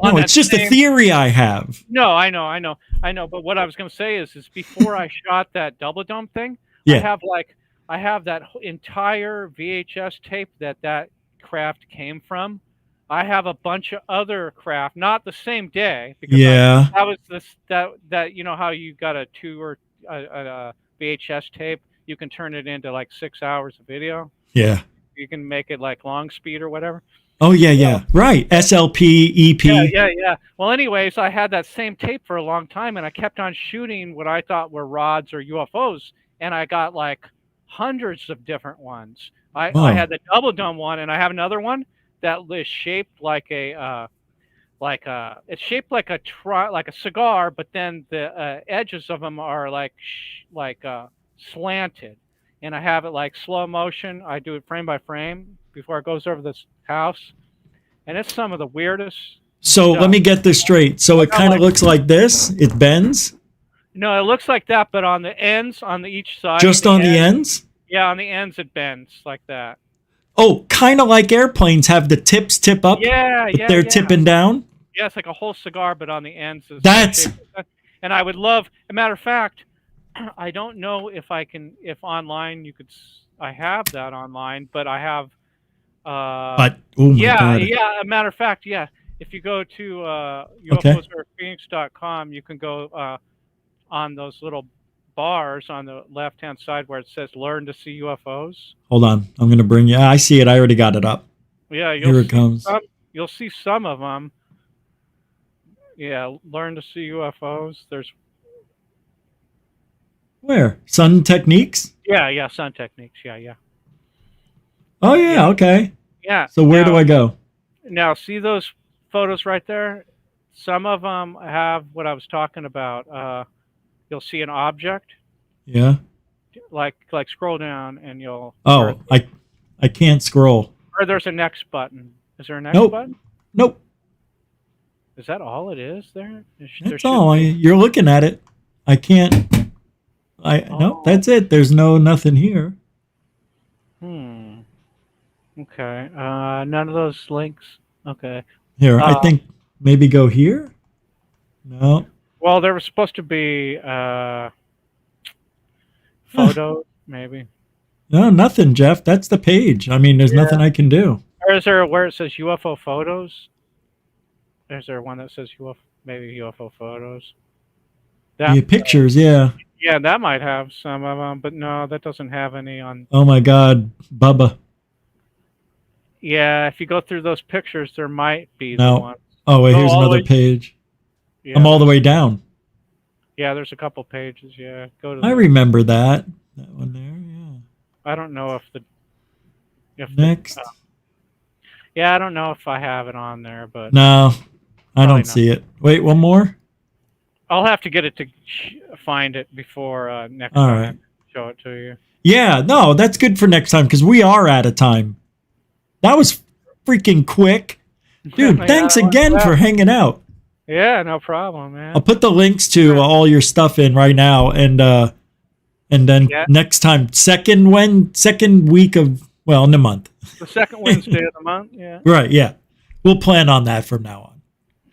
No, it's just a theory I have. No, I know. But what I was going to say is before I shot that double dome thing, I have that entire VHS tape that craft came from. I have a bunch of other craft, not the same day, because that was that how you got a VHS tape, you can turn it into like 6 hours of video. Yeah, you can make it like long speed or whatever. Oh yeah, right. SLP, EP. Yeah. Well, anyways, I had that same tape for a long time, and I kept on shooting what I thought were rods or UFOs, and I got like hundreds of different ones. I had the double dome one, and I have another one that is shaped like it's shaped like a cigar, but then the edges of them are like slanted, and I have it like slow motion. I do it frame by frame before it goes over this house, and it's some of the weirdest. So let me get this straight. So it kind of looks like this. It bends. No, it looks like that, but on the ends, on each side. Just on the ends? Yeah, on the ends it bends like that. Oh, kind of like airplanes have the tips tip up. But they're tipping down. Yeah, it's like a whole cigar, but on the ends. That's. And I would love. As a matter of fact, I don't know if online you could. I have that online, but I have. But oh my God. Yeah. A matter of fact, yeah. If you go to UFOsArePhoenix.com, you can go on those little bars on the left-hand side where it says "Learn to see UFOs." Hold on, I'm going to bring you. I see it. I already got it up. Yeah, here it comes. You'll see some of them. Yeah, learn to see UFOs. There's where Sun Techniques. Yeah, Sun Techniques. Yeah. Oh yeah, okay. Yeah. So where do I go? Now, see those photos right there? Some of them have what I was talking about. You'll see an object. Yeah. Like scroll down and you'll. Oh, I can't scroll. Or there's a next button. Is there a next button? Nope. Is that all it is there? That's all. You're looking at it. I can't. Nope. That's it. There's nothing here. Okay. None of those links. Okay. Here, I think maybe go here. No. Well, there was supposed to be photos, maybe. No, nothing, Jeff. That's the page. I mean, there's nothing I can do. Or is there where it says UFO photos? Is there one that says maybe UFO photos? Yeah, pictures, yeah. Yeah, that might have some of them, but no, that doesn't have any on. Oh my God, Bubba. Yeah, if you go through those pictures, there might be No. the one. Oh wait, Go here's all the another way- page. Yeah, I'm all the way down. Yeah, there's a couple pages. Yeah, go to. I remember that. That one there, yeah. I don't know if Next. yeah, I don't know if I have it on there, but No, I Probably don't not. see it. Wait, one more? I'll have to get it to find it before next All time. right. Show it to you. Yeah, no, that's good for next time because we are out of time. That was freaking quick. Dude, Yeah, thanks that was again fast. for hanging out. Yeah, no problem, man. I'll put the links to all your stuff in right now, and then Yeah. next time, second week of, well, in the month. The second Wednesday of the month. Yeah. Right, yeah. We'll plan on that from now on.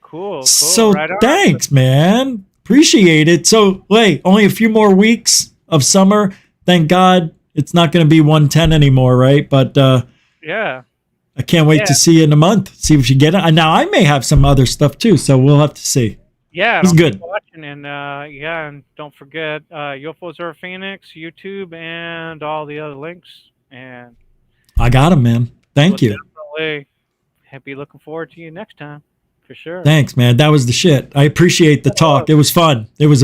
Cool. So right on. thanks, man. Appreciate it. So wait, only a few more weeks of summer. Thank God it's not going to be 110 anymore, right? But Yeah. I can't wait Yeah. to see you in a month. See if you get it. Now I may have some other stuff too, so we'll have to see. Yeah, It's don't good. keep watching, and and don't forget UFOs Are Phoenix, YouTube, and all the other links. And I got him, man. Thank you. definitely be looking forward to you next time, for sure. Thanks, man. That was the shit. I appreciate the talk. It was fun. It was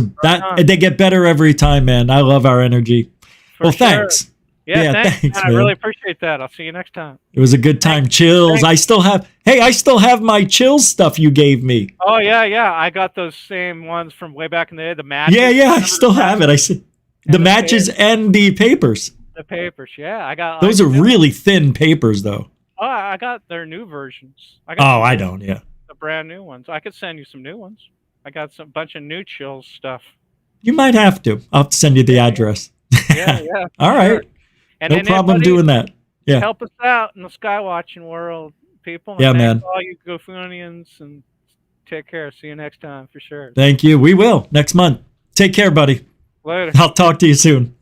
they get better every time, man. I love our energy. For Well, sure. thanks. Yeah, thanks, man. I man. really appreciate that. I'll see you next time. It was a good time. Chills. I still have my chills stuff you gave me. Oh yeah. I got those same ones from way back in the day. The matches. Yeah. I Remember still the have it. I see the matches and the papers. The papers. Yeah, I got. Those are really thin papers, though. Oh, I got their new versions. Oh, I don't. Yeah. The brand new ones. I could send you some new ones. I got some bunch of new chills stuff. You might have to. I'll have to send you the address. Yeah. All right. Sure. And No then problem anybody doing that. Yeah. Help us out in the skywatching world, people. And Yeah, thanks man. to all you GoFunians, and take care. See you next time for sure. Thank you. We will next month. Take care, buddy. Later. I'll talk to you soon.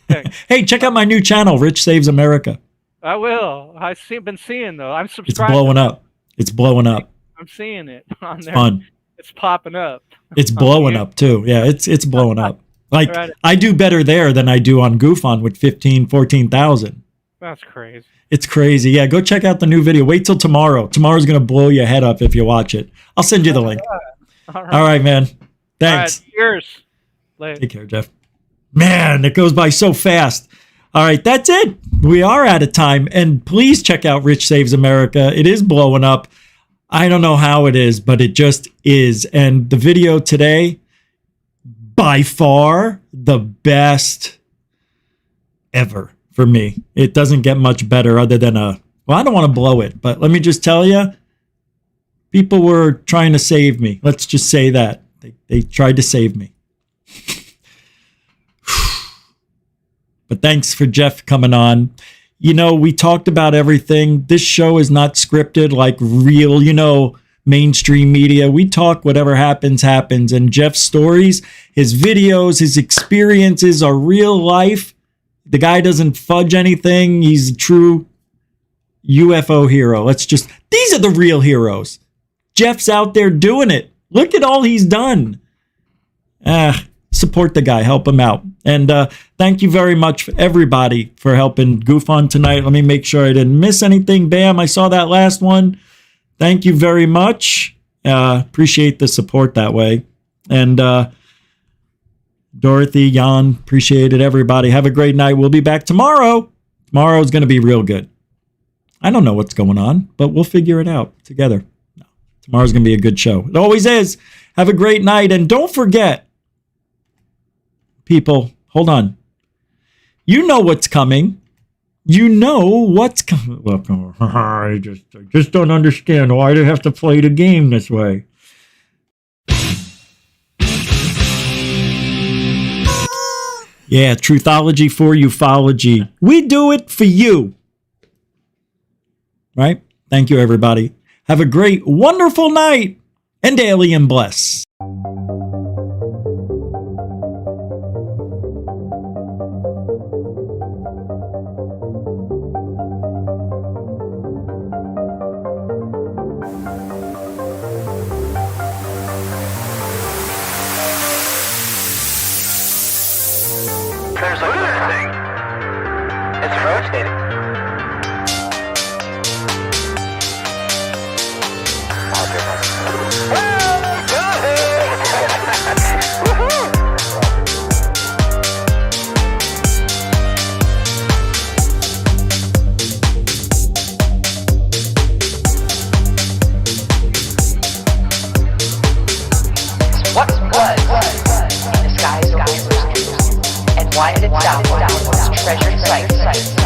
Thanks. Hey, check out my new channel, Rich Saves America. I will. Been seeing though. I'm It's subscribed. blowing up. It's blowing up. I'm seeing it on there. Fun. It's popping up. It's blowing up too. Yeah, it's blowing up. Like Right. I do better there than I do on GUFON with 14,000. That's crazy. It's crazy. Yeah, go check out the new video. Wait till tomorrow. Tomorrow's going to blow your head up if you watch it. I'll send you the link. All right. All right, man. Thanks. All right, cheers. Later. Take care, Jeff. Man, it goes by so fast. All right, that's it. We are out of time. And please check out Rich Saves America. It is blowing up. I don't know how it is, but it just is. And the video today, by far the best ever for me. It doesn't get much better other than well, I don't want to blow it, but let me just tell you, people were trying to save me. Let's just say that. They tried to save me. But thanks for Jeff coming on. You know, we talked about everything. This show is not scripted like real, mainstream media. We talk whatever happens. And Jeff's stories, his videos, his experiences are real life. The guy doesn't fudge anything. He's a true UFO hero. These are the real heroes. Jeff's out there doing it. Look at all he's done. Support the guy, help him out. And thank you very much, everybody, for helping GUFON tonight. Let me make sure I didn't miss anything. Bam, I saw that last one. Thank you very much. Appreciate the support that way. And Dorothy, Jan, appreciate it, everybody. Have a great night. We'll be back tomorrow. Tomorrow's going to be real good. I don't know what's going on, but we'll figure it out together. No, tomorrow's going to be a good show. It always is. Have a great night. And don't forget, people, hold on. You know what's coming. You know what's coming. Look, I just don't understand why they have to play the game this way. Yeah, truthology for ufology. We do it for you. right? Thank you, everybody. Have a great, wonderful night, and alien bless. There's a weird thing. It's rotating. What was in the skies of Willis, and why did it downward treasured sites